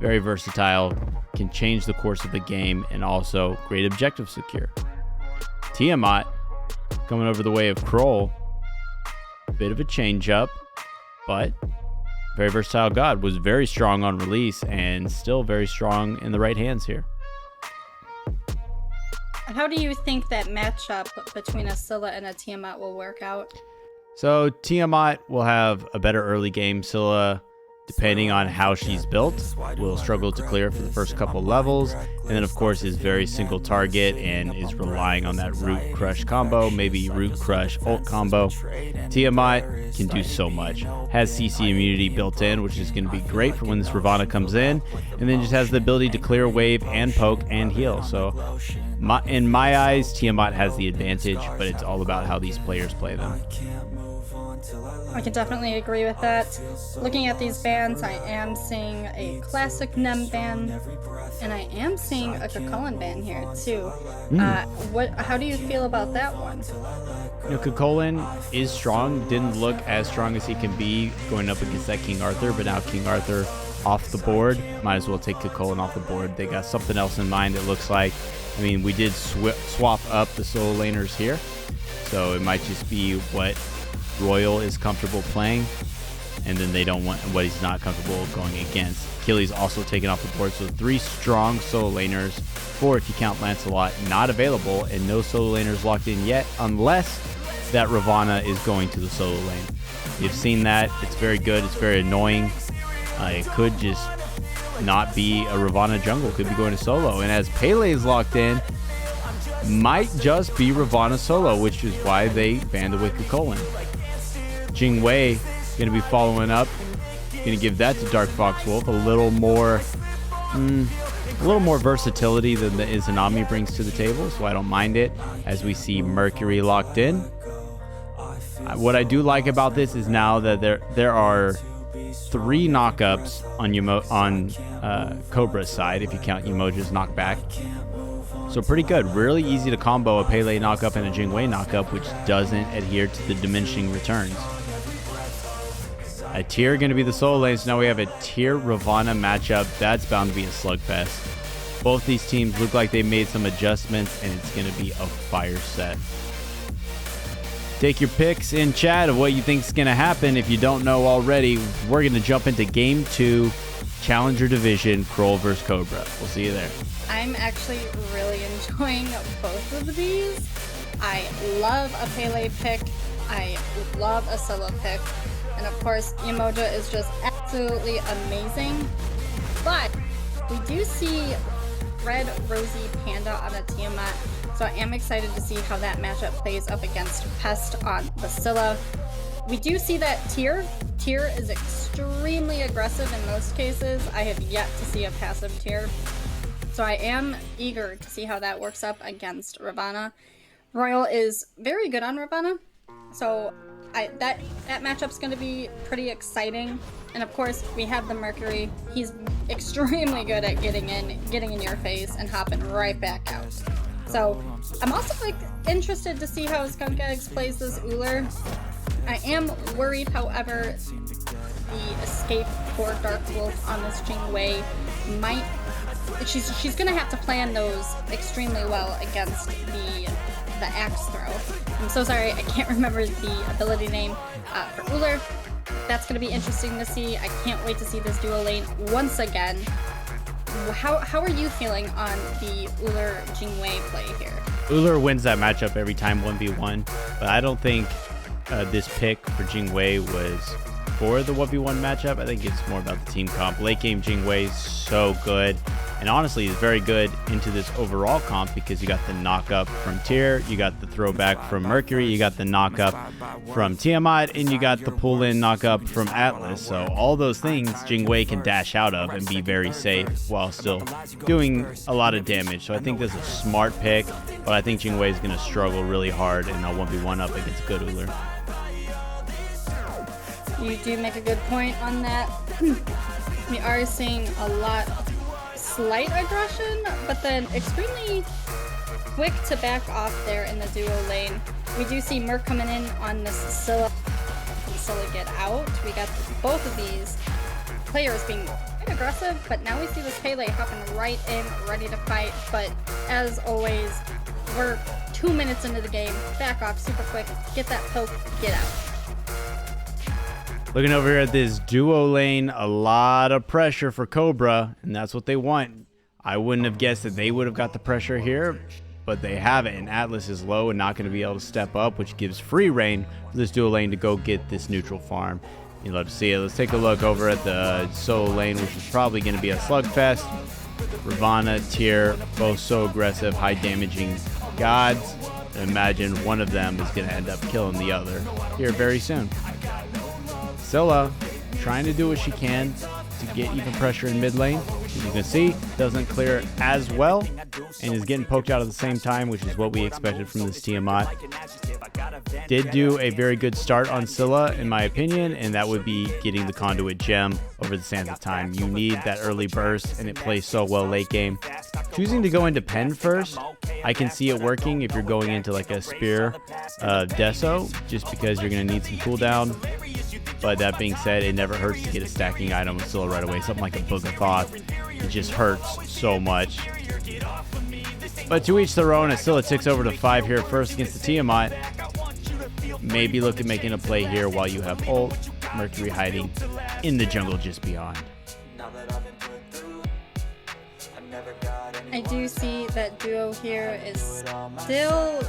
very versatile, can change the course of the game, and also great objective secure. Tiamat coming over the way of Krull, bit of a change up, but very versatile god, was very strong on release and still very strong in the right hands here. How do you think that matchup between a Scylla and a Tiamat will work out? So Tiamat will have a better early game. Scylla, depending on how she's built, will struggle to clear for the first couple levels, and then of course is very single target and is relying on that root crush combo, maybe root crush ult combo. Tiamat can do so much, has CC immunity built in, which is going to be great for when this Ravana comes in, and then just has the ability to clear wave and poke and heal. So in my eyes, Tiamat has the advantage, but it's all about how these players play them. I can definitely agree with that. Looking at these bans, I am seeing a classic Nem ban, and I am seeing a Kukulkan ban here too. How do you feel about that one? You know, Kukulkan is strong. Didn't look as strong as he can be going up against that King Arthur, but now King Arthur off the board. Might as well take Kukulkan off the board. They got something else in mind, it looks like. I mean, we did swap up the solo laners here, so it might just be what Royal is comfortable playing, and then they don't want what he's not comfortable going against. Achilles also taken off the board, so 3 strong solo laners, 4 if you count Lancelot, not available, and no solo laners locked in yet, unless that Ravana is going to the solo lane. You've seen that. It's very good. It's very annoying. It could just not be a Ravana jungle. Could be going to solo, and as Pele is locked in, might just be Ravana solo, which is why they banned away Kukulkan. Jingwei going to be following up. Going to give that to DarkeFoxWolf. A little more versatility than the Izanami brings to the table, so I don't mind it. As we see Mercury locked in. What I do like about this is now that there are 3 knockups on Cobra's side, if you count Yemoja's knockback. So pretty good. Really easy to combo a Pele knockup and a Jingwei knockup, which doesn't adhere to the diminishing returns. A tier going to be the solo lane, so now we have a tier Ravana matchup. That's bound to be a slugfest. Both these teams look like they made some adjustments, and it's going to be a fire set. Take your picks in chat of what you think is going to happen. If you don't know already, we're going to jump into Game 2, Challenger Division, Krull vs. Cobra. We'll see you there. I'm actually really enjoying both of these. I love a Pele pick. I love a solo pick. And of course, Yemoja is just absolutely amazing. But we do see RedRosiePanda on a Tiamat, so I am excited to see how that matchup plays up against Pest on the Scylla. We do see that Tyr is extremely aggressive in most cases. I have yet to see a passive Tyr, so I am eager to see how that works up against Ravana. Royal is very good on Ravana, so that matchup's going to be pretty exciting. And of course, we have the Mercury. He's extremely good at getting in your face and hopping right back out. So I'm also interested to see how SkunkEggs plays this Uller. I am worried, however, the escape for Dark Wolf on this Jingwei might. She's gonna have to plan those extremely well against the axe throw. I'm so sorry, I can't remember the ability name for Uller. That's going to be interesting to see. I can't wait to see this duo lane once again. How are you feeling on the Uller Jingwei play here? Uller wins that matchup every time 1v1, but I don't think this pick for Jingwei was for the 1v1 matchup. I think it's more about the team comp. Late game Jingwei is so good, and honestly is very good into this overall comp because you got the knockup from Tyr, you got the throwback from Mercury, you got the knockup from Tiamat, and you got the pull-in knockup from Atlas. So all those things Jingwei can dash out of and be very safe while still doing a lot of damage. So I think this is a smart pick, but I think Jingwei is going to struggle really hard in a 1v1 up against good Uller. You do make a good point on that. We are seeing a lot slight aggression, but then extremely quick to back off there in the duo lane. We do see Merc coming in on this Scylla. Scylla get out. We got both of these players being quite aggressive, but now we see this Pele hopping right in, ready to fight. But as always, we're 2 minutes into the game. Back off super quick, get that poke, get out. Looking over here at this duo lane, a lot of pressure for Cobra, and that's what they want. I wouldn't have guessed that they would have got the pressure here, but they have it, and Atlas is low and not going to be able to step up, which gives free reign for this duo lane to go get this neutral farm. You'd love to see it. Let's take a look over at the solo lane, which is probably going to be a slugfest. Ravana, Tyr, both so aggressive, high damaging gods. I imagine one of them is going to end up killing the other here very soon. Scylla trying to do what she can to get even pressure in mid lane. As you can see, doesn't clear it as well and is getting poked out at the same time, which is what we expected from this Tiamat. Did do a very good start on Scylla, in my opinion, and that would be getting the Conduit gem over the sands of time. You need that early burst, and it plays so well late game. Choosing to go into pen first, I can see it working if you're going into like a spear deso, just because you're going to need some cooldown. But that being said, it never hurts to get a stacking item with Scylla right away. Something like a Book of Thoth. It just hurts so much. But to each their own, as Scylla ticks over to 5 here first against the Tiamat. Maybe look at making a play here while you have ult. Mercury hiding in the jungle just beyond. I do see that duo here is still...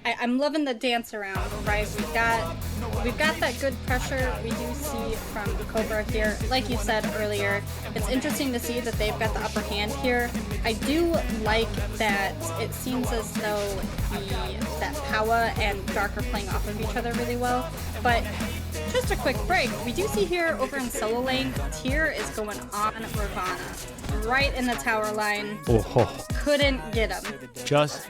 I'm loving the dance around, right? We've got that good pressure we do see from Cobra here. Like you said earlier, it's interesting to see that they've got the upper hand here. I do like that it seems as though that POWAAAAHHHH and Dark are playing off of each other really well. But just a quick break, we do see here over in solo lane, Tyr is going on Ravana. Right in the tower line. Oh. Couldn't get him. Just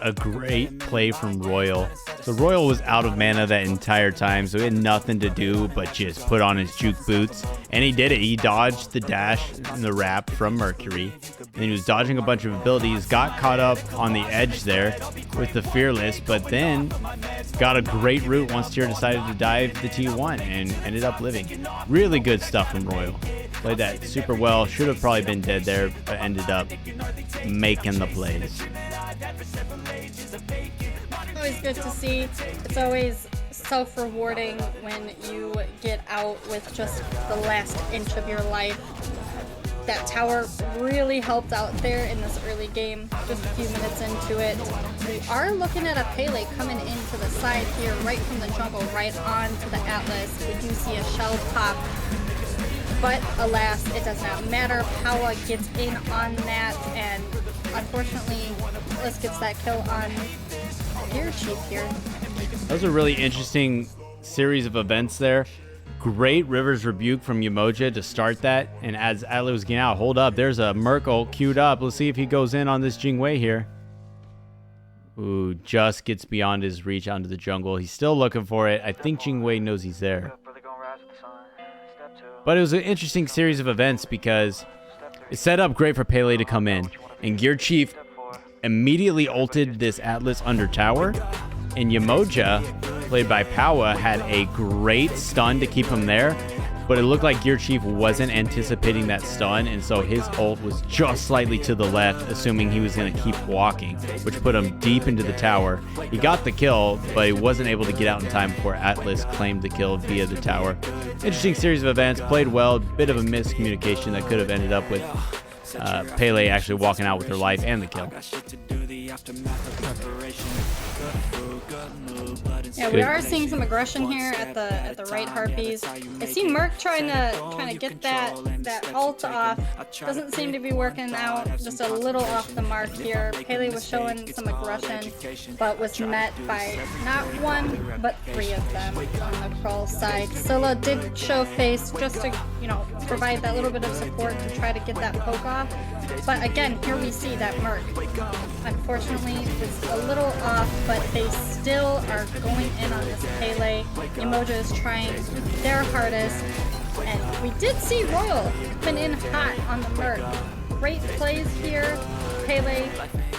a great play from Royal. So Royal was out of mana that entire time, so he had nothing to do but just put on his juke boots. And he did it. He dodged the dash and the wrap from Mercury. And he was dodging a bunch of abilities, got caught up on the edge there with the Fearless, but then got a great route once Tyr decided to dive the T1 and ended up living. Really good stuff from Royal. Played that super well. Should have probably been dead there, but ended up making the plays. Always good to see. It's always self-rewarding when you get out with just the last inch of your life. That tower really helped out there in this early game, just a few minutes into it. We are looking at a Pele coming into the side here, right from the jungle, right onto the Atlas. We do see a shell pop, but alas, it does not matter. POWAAAAHHH gets in on that, and unfortunately, Atlas gets that kill on Gear Chief here. That was a really interesting series of events there. Great River's Rebuke from Yamoja to start that, and as Atlas was getting out, hold up, there's a Merkle queued up. Let's see if he goes in on this Jingwei here. Ooh, just gets beyond his reach onto the jungle. He's still looking for it. I think Jingwei knows he's there. But it was an interesting series of events because it set up great for Pele to come in, and Gear Chief immediately ulted this Atlas under tower, and Yamoja, played by POWAAAAHHH, had a great stun to keep him there, but it looked like Gear Chief wasn't anticipating that stun, and so his ult was just slightly to the left, assuming he was going to keep walking, which put him deep into the tower. He got the kill, but he wasn't able to get out in time before Atlas claimed the kill via the tower. Interesting series of events, played well, bit of a miscommunication that could have ended up with Pele actually walking out with her life and the kill. Yeah, we are seeing some aggression here at the right Harpies. I see Merc trying to get that ult off. Doesn't seem to be working out. Just a little off the mark here. Pele was showing some aggression, but was met by not one but 3 of them on the Krull side. Scylla did show face just to provide that little bit of support to try to get that poke off. But again, here we see that Merc, unfortunately, was a little off, but they still are going in on this Pele. Umoja is trying their hardest, and we did see Royal coming in hot on the Merc. Great plays here. Pele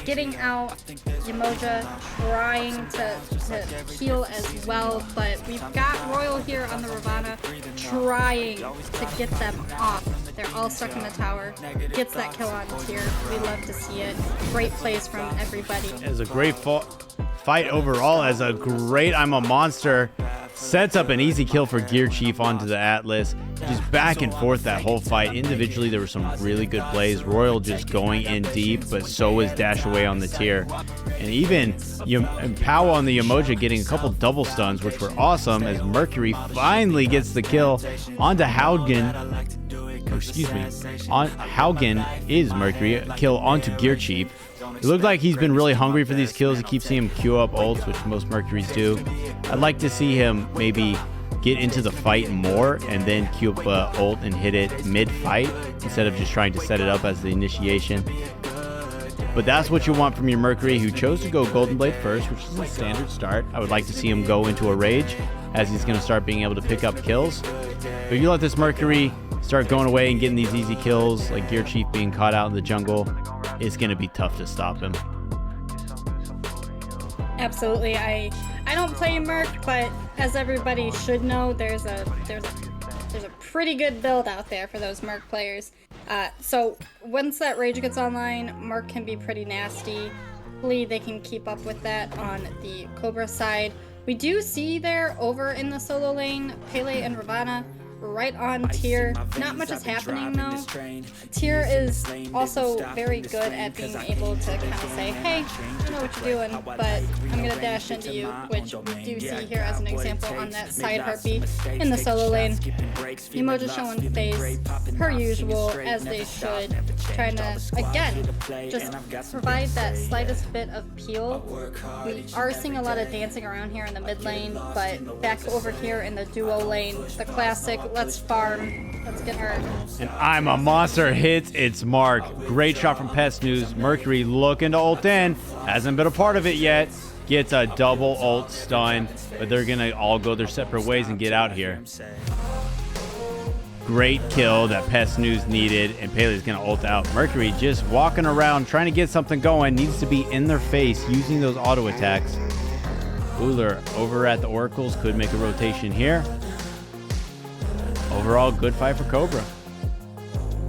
getting out, Umoja trying to heal as well, but we've got Royal here on the Ravana trying to get them off. They're all stuck in the tower. Gets that kill on Tyr. We love to see it. Great plays from everybody. It was a great fight overall, as a great I'm a Monster sets up an easy kill for Gear Chief onto the Atlas. Just back and forth that whole fight. Individually, there were some really good plays. Royal just going in deep, but so was Dashiwae on the Tyr. And even POWAAAAHHHH on the Umoja getting a couple double stuns, which were awesome, as Mercury finally gets the kill onto howdgen. Excuse me, on howdgen is Mercury, a kill onto Gear Chief. It looked like he's been really hungry for these kills. You keep seeing him queue up ults, which most Mercuries do. I'd like to see him maybe get into the fight more and then queue up ult and hit it mid-fight instead of just trying to set it up as the initiation. But that's what you want from your Mercury, who chose to go Golden Blade first, which is a standard start. I would like to see him go into a Rage, as he's going to start being able to pick up kills. But if you let this Mercury start going away and getting these easy kills, like Gear Chief being caught out in the jungle, it's going to be tough to stop him. Absolutely. I don't play Merc, but as everybody should know, there's a pretty good build out there for those Merc players. So once that Rage gets online, Merc can be pretty nasty. Hopefully they can keep up with that on the Cobra side. We do see there over in the solo lane, Pele and Ravana right on Tyr. Not much is happening though. Tyr is also very good at being able to kind of say, hey, I know what you're doing, but I'm gonna dash into you, which we do see here as an example on that side heartbeat in the solo lane. Umoja showing face, per usual, as they should, trying to, again, just provide that slightest bit of peel. We are seeing a lot of dancing around here in the mid lane, but back over here in the duo lane, the classic, let's farm, let's get her. And I'm a Monster hits its mark. Great shot from Pest News. Mercury looking to ult in. Hasn't been a part of it yet. Gets a double ult stun, but they're going to all go their separate ways and get out here. Great kill that Pest News needed, and Pele's going to ult out. Mercury just walking around, trying to get something going. Needs to be in their face, using those auto attacks. Uller over at the Oracles could make a rotation here. Overall, good fight for Cobra.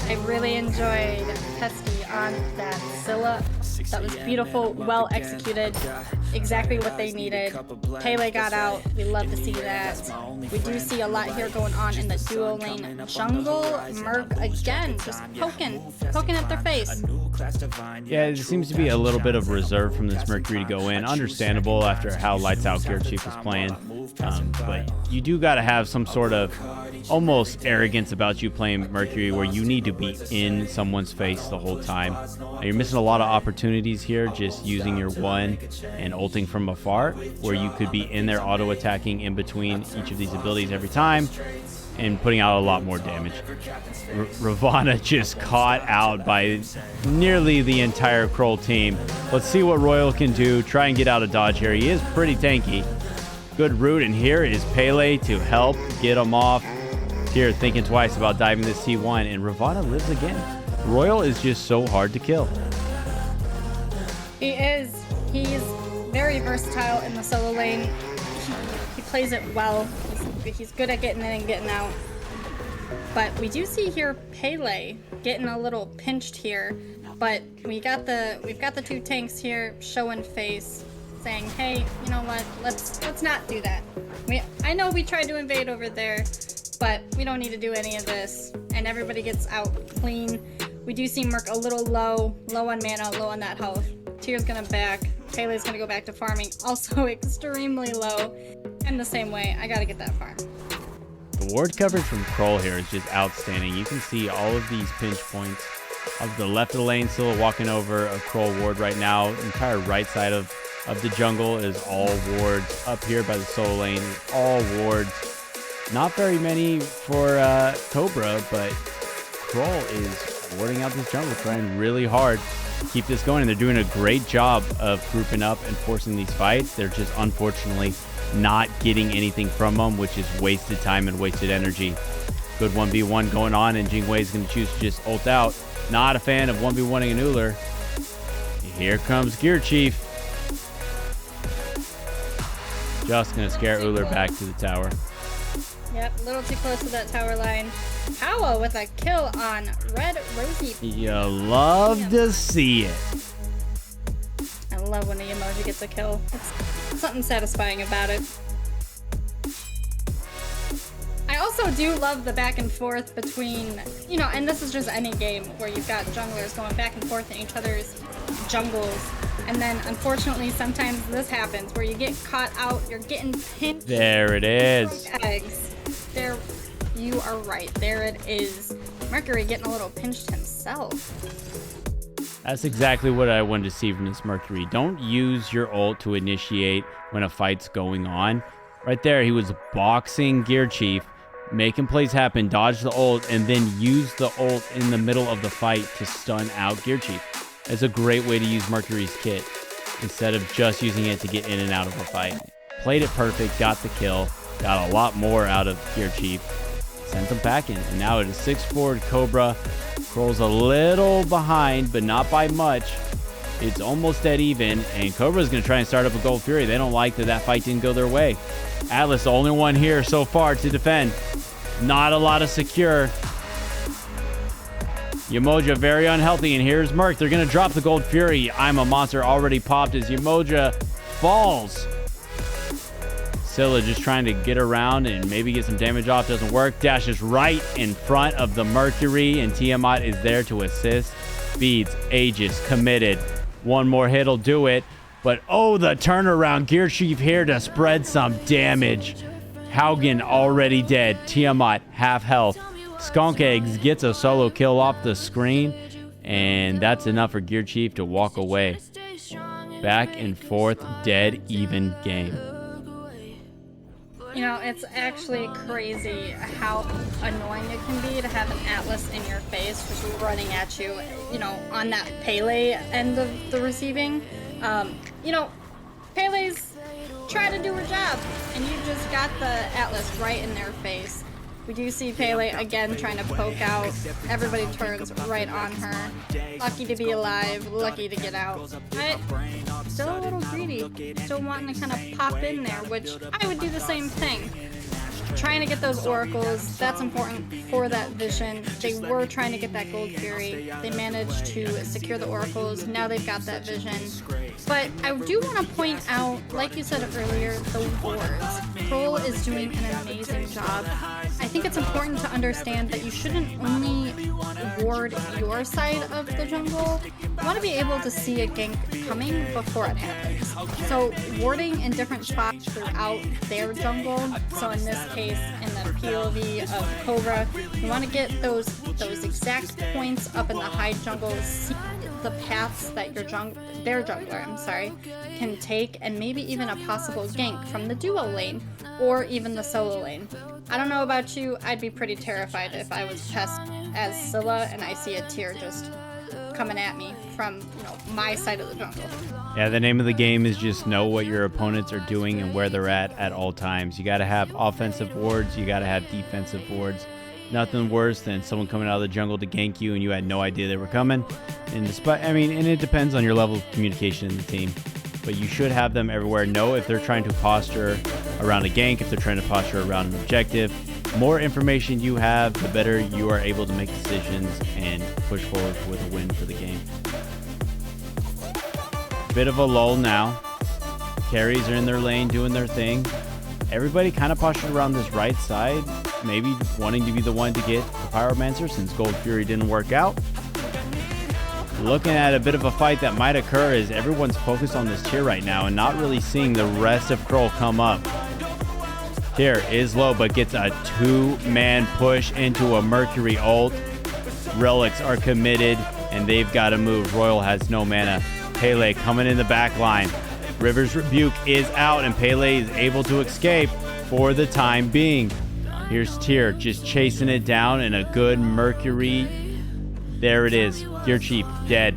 I really enjoyed Pesty on that Scylla. That was beautiful, well executed, exactly what they needed. Pele got out, we love to see that. We do see a lot here going on in the duo lane jungle. Merc again, just poking at their face. Yeah, it seems to be a little bit of reserve from this Mercury to go in. Understandable after how lights out Gear Chief was playing. But you do got to have some sort of almost arrogance about you playing Mercury, where you need to be in someone's face the whole time. You're missing a lot of opportunities here just using your one and ulting from afar, where you could be in there auto attacking in between each of these abilities every time and putting out a lot more damage. Ravana just caught out by nearly the entire Krull team. Let's see what Royal can do. Try and get out of dodge here. He is pretty tanky. Good route, and here is Pele to help get him off. Here thinking twice about diving this T1, and Ravana lives again. Royal is just so hard to kill. He is. He's very versatile in the solo lane. He plays it well. He's good at getting in and getting out. But we do see here Pele getting a little pinched here. But we've got the two tanks here showing face, saying, hey, you know what? Let's not do that. I know we tried to invade over there, but we don't need to do any of this. And everybody gets out clean. We do see Merc a little low on mana, low on that health. Tyr's gonna back. Pele's gonna go back to farming, also extremely low. And the same way, I gotta get that farm. The ward coverage from Krull here is just outstanding. You can see all of these pinch points of the left of the lane, still walking over a Krull ward right now. The entire right side of the jungle is all wards. Up here by the solo lane, all wards. Not very many for Cobra, but Krull is warding out this jungle, trying really hard to keep this going. And they're doing a great job of grouping up and forcing these fights. They're just unfortunately not getting anything from them, which is wasted time and wasted energy. Good 1v1 going on, and Jingwei is going to choose to just ult out. Not a fan of 1v1ing an Uller. Here comes Gear Chief. Just going to scare Uller back to the tower. Yep, a little too close to that tower line. Powa with a kill on Red Rosie. You love to see it. I love when the emoji gets a kill. It's something satisfying about it. I also do love the back and forth between, you know, and this is just any game where you've got junglers going back and forth in each other's jungles. And then, unfortunately, sometimes this happens where you get caught out, you're getting pinched. There it is. Eggs. There, you are right. There it is. Mercury getting a little pinched himself. That's exactly what I wanted to see from this Mercury. Don't use your ult to initiate when a fight's going on. Right there, he was boxing Gear Chief, making plays happen, dodge the ult, and then use the ult in the middle of the fight to stun out Gear Chief. It's a great way to use Mercury's kit instead of just using it to get in and out of a fight. Played it perfect, got the kill, got a lot more out of Gear Chief, sent them packing, and now it is 6-4 Cobra. Krull's a little behind, but not by much. It's almost dead even, and Cobra's going to try and start up a Gold Fury. They don't like that fight didn't go their way. Atlas, the only one here so far to defend. Not a lot of secure. Yamoja very unhealthy, and here's Merc. They're going to drop the Gold Fury. I'm a Monster already popped as Yamoja falls. Scylla just trying to get around and maybe get some damage off. Doesn't work. Dashes right in front of the Mercury, and Tiamat is there to assist. Feeds, Aegis, committed. One more hit will do it. But oh, the turnaround. Gear Chief here to spread some damage. Howdgen already dead. Tiamat half health. SkunkEggs gets a solo kill off the screen, and that's enough for Gear Chief to walk away. Back and forth, dead even game. You know, it's actually crazy how annoying it can be to have an Atlas in your face just running at you, you know, on that Pele end of the receiving. You know, Pele's trying to do her job, and you just got the Atlas right in their face. We do see Pele again trying to poke out. Everybody turns right on her. Lucky to be alive, lucky to get out. But still a little greedy. Still wanting to kind of pop in there, which I would do the same thing. Trying to get those oracles, that's important for that vision. They were trying to get that Gold Fury. They managed to secure the oracles. Now they've got that vision. But I do want to point out, like you said earlier, the wards. Krull is doing an amazing job. I think it's important to understand that you shouldn't only ward your side of the jungle. You want to be able to see a gank coming before it happens. So warding in different spots throughout their jungle. So in this case, in the POV of Cobra, you want to get those exact points up in the high jungle, see the paths that their jungler, can take, and maybe even a possible gank from the duo lane or even the solo lane. I don't know about you, I'd be pretty terrified if I was Pest as Scylla and I see a tier just coming at me from, you know, my side of the jungle. Yeah, the name of the game is just know what your opponents are doing and where they're at all times. You got to have offensive wards, you got to have defensive wards. Nothing worse than someone coming out of the jungle to gank you and you had no idea they were coming. And and it depends on your level of communication in the team. But you should have them everywhere. Know if they're trying to posture around a gank, if they're trying to posture around an objective. More information you have, the better you are able to make decisions and push forward with a win for the game. Bit of a lull now. Carries are in their lane doing their thing. Everybody kind of postured around this right side, maybe wanting to be the one to get the Pyromancer since Gold Fury didn't work out. Looking at a bit of a fight that might occur as everyone's focused on this tier right now and not really seeing the rest of Krull come up. Tier is low, but gets a two-man push into a Mercury ult. Relics are committed, and they've got to move. Royal has no mana. Pele coming in the back line. River's Rebuke is out, and Pele is able to escape for the time being. Here's Tier just chasing it down, and a good Mercury There it is. Gear Chief, dead.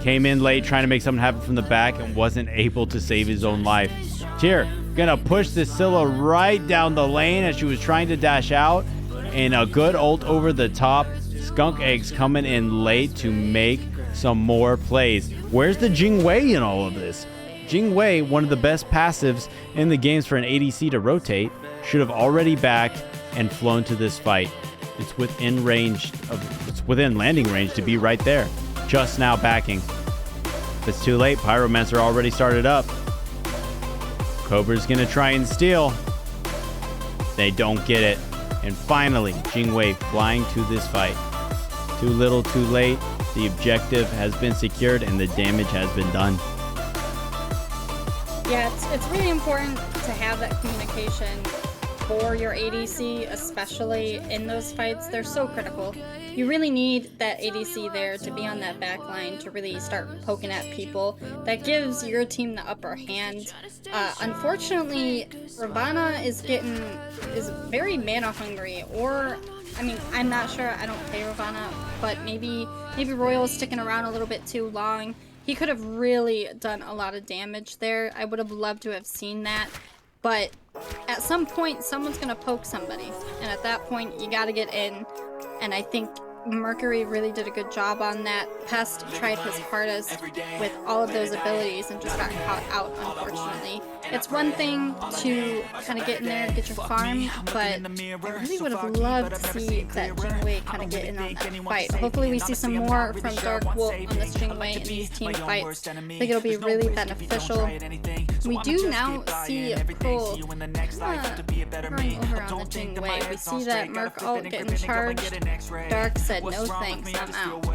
Came in late trying to make something happen from the back and wasn't able to save his own life. Tyr gonna push this Scylla right down the lane as she was trying to dash out. And a good ult over the top. SkunkEggs coming in late to make some more plays. Where's the Jingwei in all of this? Jingwei, one of the best passives in the games for an ADC to rotate, should have already backed and flown to this fight. It's within landing range to be right there. Just now backing. If it's too late, Pyromancer already started up. Cobra's gonna try and steal. They don't get it. And finally, Jingwei flying to this fight. Too little, too late. The objective has been secured and the damage has been done. Yeah, it's really important to have that communication for your ADC, especially in those fights. They're so critical. You really need that ADC there to be on that back line to really start poking at people. That gives your team the upper hand. Unfortunately, Ravana is very mana hungry, or I mean, I'm not sure. I don't play Ravana, but maybe Royal is sticking around a little bit too long. He could have really done a lot of damage there. I would have loved to have seen that. But at some point, someone's going to poke somebody. And at that point, you got to get in. And I think Mercury really did a good job on that. Pest tried his hardest with all of those abilities and just got caught out, unfortunately. It's one thing to kind of get in there and get your farm, but I really would have loved to see that Jingwei kind of get in on that fight. Hopefully we see some more from DarkeFoxWolf on this Jingwei in these team fights. I think it'll be really beneficial. We do now see Krull running over on the Jingwei. We see that Merc ult getting charged. Dark said no thanks, I'm out.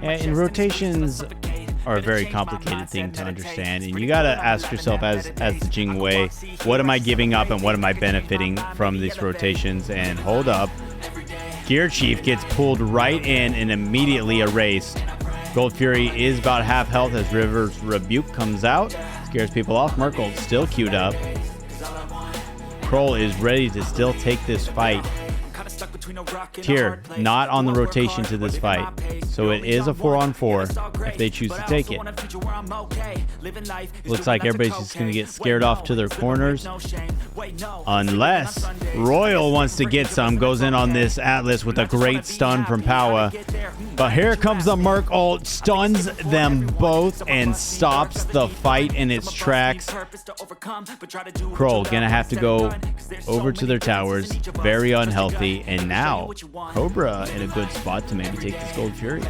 Yeah, and rotations are a very complicated thing to understand, and you gotta ask yourself as the Jingwei, what am I giving up and what am I benefiting from these rotations? And hold up, Gear Chief gets pulled right in and immediately erased. Gold Fury is about half health as River's Rebuke comes out, scares people off. Merkle still queued up. Krull is ready to still take this fight. Tyr not on the rotation to this fight, so it is a 4-on-4 if they choose to take it. Looks like everybody's just going to get scared off to their corners, unless Royal wants to get some. Goes in on this Atlas with a great stun from POWAAAAHHHH. But here comes the Merc ult, stuns them both and stops the fight in its tracks. Krull gonna have to go over to their towers, very unhealthy, and now Cobra in a good spot to maybe take this Gold Fury.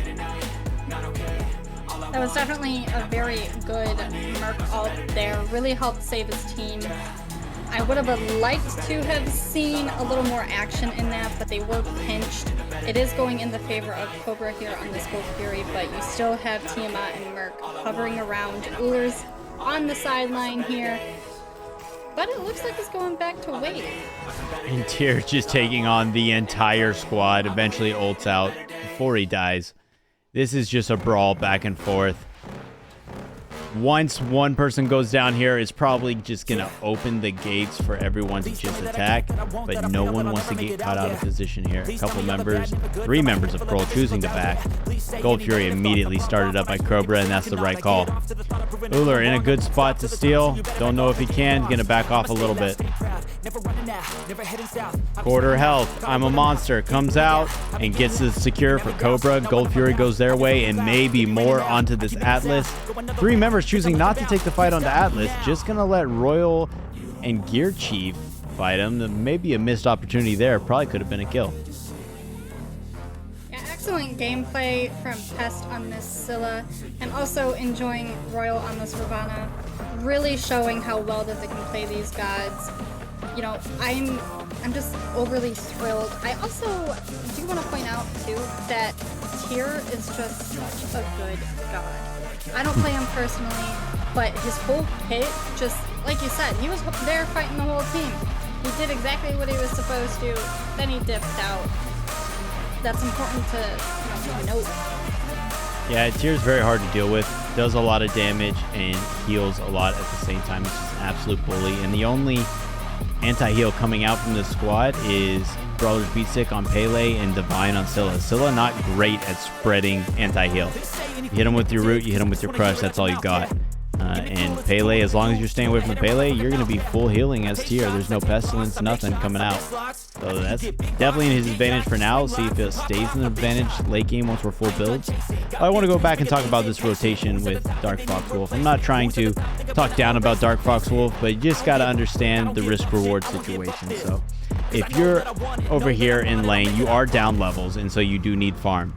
That was definitely a very good Merc ult there. Really helped save his team. I would have liked to have seen a little more action in that, but they were pinched. It is going in the favor of Cobra here on this Gold Fury, but you still have Tiamat and Merc hovering around. Ullr's on the sideline here, but it looks like he's going back to wait. And Tyr just taking on the entire squad, eventually ults out before he dies. This is just a brawl back and forth. Once one person goes down here, it's probably just going to open the gates for everyone to just attack, but no one wants to get caught out of position here. A couple members, 3 members of Krull choosing to back. Gold Fury immediately started up by Cobra, and that's the right call. Ullr in a good spot to steal. Don't know if he can. Going to back off a little bit. Quarter health. I'm a monster. Comes out and gets the secure for Cobra. Gold Fury goes their way and maybe more onto this Atlas. 3 members choosing not to take the fight onto Atlas. Just going to let Royal and Gear Chief fight him. Maybe a missed opportunity there. Probably could have been a kill. Yeah, excellent gameplay from Pest on this Scylla, and also enjoying Royal on this Ravana. Really showing how well that they can play these gods. You know, I'm just overly thrilled. I also do want to point out too that Tyr is just such a good god. I don't play him personally, but his whole kit, just like you said, he was there fighting the whole team. He did exactly what he was supposed to, then he dipped out. That's important to note. Yeah, Tyr's very hard to deal with. Does a lot of damage and heals a lot at the same time. He's just an absolute bully. And the only anti-heal coming out from this squad is Brawler's Beat Stick on Pele and Divine on Scylla. Scylla not great at spreading anti-heal. You hit him with your root, you hit him with your crush, that's all you got. And Pele, as long as you're staying away from the Pele, you're going to be full healing S tier. There's no pestilence, nothing coming out. So that's definitely in his advantage for now. We'll see if it stays in the advantage late game once we're full builds. I want to go back and talk about this rotation with DarkeFoxWolf. I'm not trying to talk down about DarkeFoxWolf, but you just got to understand the risk-reward situation. So if you're over here in lane, you are down levels, and so you do need farm.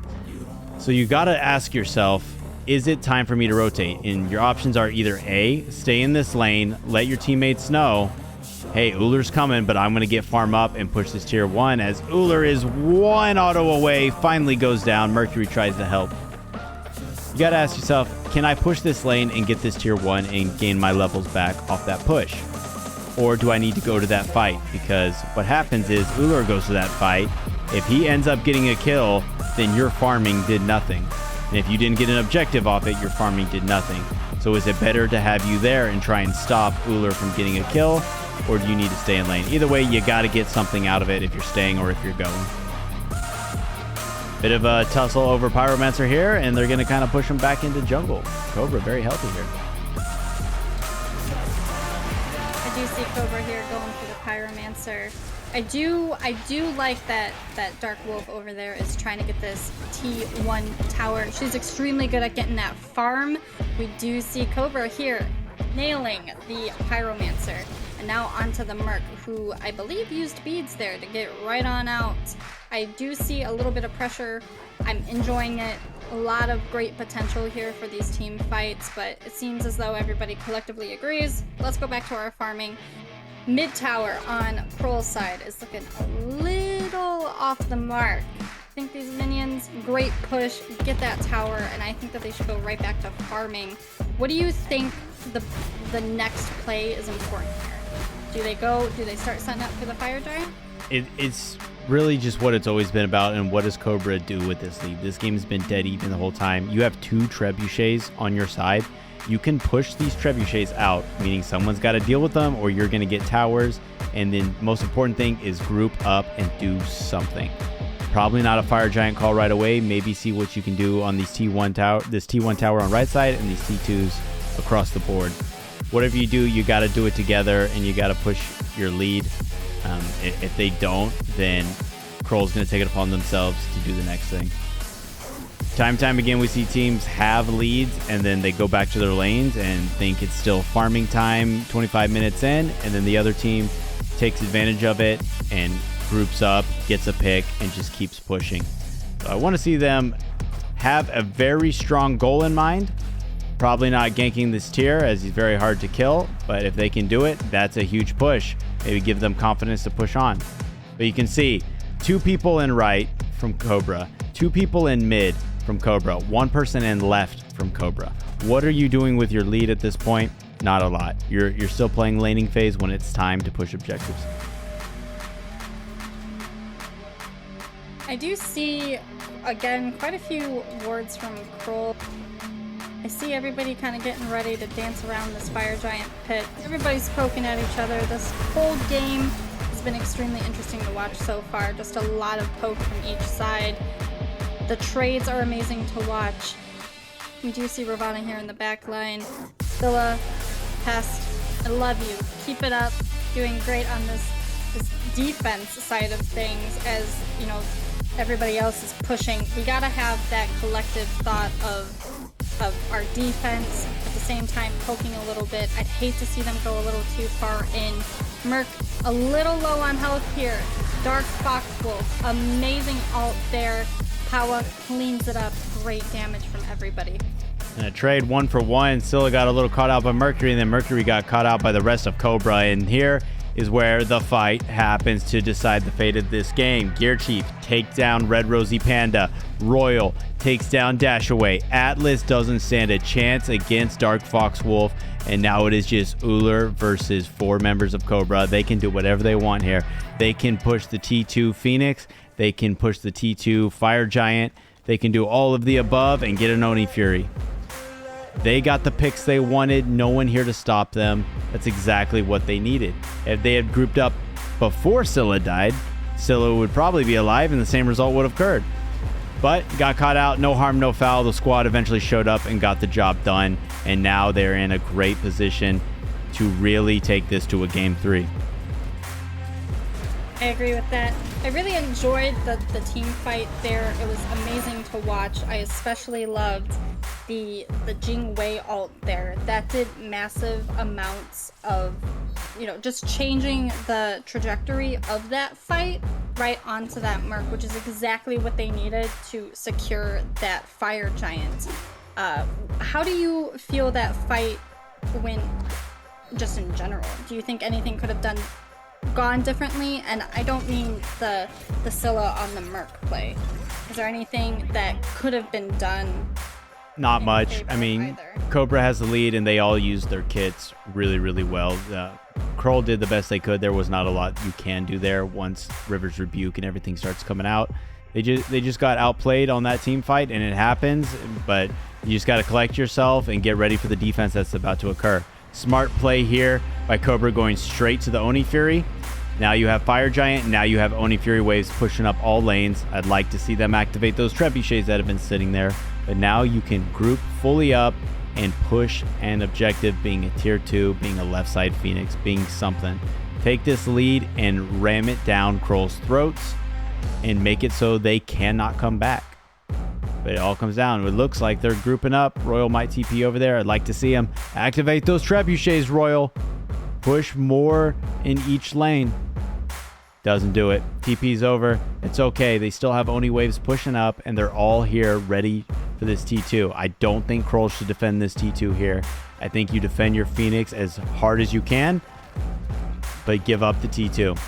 So you got to ask yourself, is it time for me to rotate? And your options are either A, stay in this lane, let your teammates know, hey, Ullr's coming, but I'm going to get farm up and push this tier 1 as Ullr is 1 auto away, finally goes down. Mercury tries to help. You got to ask yourself, can I push this lane and get this tier 1 and gain my levels back off that push? Or do I need to go to that fight? Because what happens is Ullr goes to that fight. If he ends up getting a kill, then your farming did nothing. And if you didn't get an objective off it, your farming did nothing. So is it better to have you there and try and stop Ullr from getting a kill? Or do you need to stay in lane? Either way, you got to get something out of it if you're staying or if you're going. Bit of a tussle over Pyromancer here, and they're going to kind of push him back into jungle. Cobra very healthy here. I do see Cobra here going for the Pyromancer. I do like that Dark Wolf over there is trying to get this T1 tower. She's extremely good at getting that farm. We do see Cobra here nailing the Pyromancer. And now onto the Merc, who I believe used beads there to get right on out. I do see a little bit of pressure. I'm enjoying it. A lot of great potential here for these team fights, but it seems as though everybody collectively agrees. Let's go back to our farming. Mid tower on Krull's side is looking a little off the mark. I think these minions, great push, get that tower, and I think that they should go right back to farming. What do you think the next play is important here? Do they start setting up for the Fire Giant? It's really just what it's always been about, and what does Cobra do with this lead? This game has been dead even the whole time. You have 2 trebuchets on your side. You can push these trebuchets out, meaning someone's got to deal with them or you're going to get towers. And then most important thing is group up and do something. Probably not a Fire Giant call right away. Maybe see what you can do on these T1 tower, this T1 tower on right side and these T2s across the board. Whatever you do, you got to do it together and you got to push your lead. If they don't, then Krull's going to take it upon themselves to do the next thing. Time and time again, we see teams have leads and then they go back to their lanes and think it's still farming time 25 minutes in, and then the other team takes advantage of it and groups up, gets a pick, and just keeps pushing. So I want to see them have a very strong goal in mind. Probably not ganking this tier as he's very hard to kill, but if they can do it, that's a huge push. Maybe give them confidence to push on. But you can see 2 people in right from Cobra, 2 people in mid from Cobra, 1 person in left from Cobra. What are you doing with your lead at this point? Not a lot. You're still playing laning phase when it's time to push objectives. I do see, again, quite a few wards from Krull. I see everybody kind of getting ready to dance around this Fire Giant pit. Everybody's poking at each other. This whole game has been extremely interesting to watch so far. Just a lot of poke from each side. The trades are amazing to watch. We do see Ravana here in the back line. Scylla, Pest, I love you. Keep it up. Doing great on this defense side of things as, you know, everybody else is pushing. We gotta have that collective thought of our defense, at the same time poking a little bit. I'd hate to see them go a little too far in. Merc a little low on health here. DarkeFoxWolf, amazing ult there. Powa cleans it up. Great damage from everybody. And a trade 1 for 1. Scylla got a little caught out by Mercury, and then Mercury got caught out by the rest of Cobra. And here is where the fight happens to decide the fate of this game. Gear Chief takes down RedRosiePanda. Royal takes down Dashiwae. Atlas doesn't stand a chance against DarkeFoxWolf. And now it is just Ullr versus 4 members of Cobra. They can do whatever they want here. They can push the T2 Phoenix. They can push the T2 Fire Giant. They can do all of the above and get an Oni Fury. They got the picks they wanted. No one here to stop them. That's exactly what they needed. If they had grouped up before Scylla died, Scylla would probably be alive and the same result would have occurred. But got caught out. No harm, no foul. The squad eventually showed up and got the job done. And now they're in a great position to really take this to a game 3. I agree with that. I really enjoyed the team fight there. It was amazing to watch. I especially loved the Jingwei ult there. That did massive amounts of, just changing the trajectory of that fight right onto that Merc, which is exactly what they needed to secure that fire giant. How do you feel that fight went just in general? Do you think anything could have gone differently? And I don't mean the Scylla on the Merc play. Is there anything that could have been done? Not much. I mean, Cobra has the lead and they all used their kits really, really well. Krull did the best they could. There was not a lot you can do there once River's Rebuke and everything starts coming out. They just got outplayed on that team fight, and it happens, but you just got to collect yourself and get ready for the defense that's about to occur. Smart play here by Cobra going straight to the Oni Fury. Now you have Fire Giant. Now you have Oni Fury waves pushing up all lanes. I'd like to see them activate those trebuchets that have been sitting there. But now you can group fully up and push an objective, being a tier 2, being a left side Phoenix, being something. Take this lead and ram it down Krull's throats and make it so they cannot come back. But it all comes down. It looks like they're grouping up. Royal might TP over there. I'd like to see him activate those trebuchets, Royal. Push more in each lane. Doesn't do it. TP's over. It's okay. They still have Oni waves pushing up, and they're all here ready for this T2. I don't think Krull should defend this T2 here. I think you defend your Phoenix as hard as you can, but give up the T2.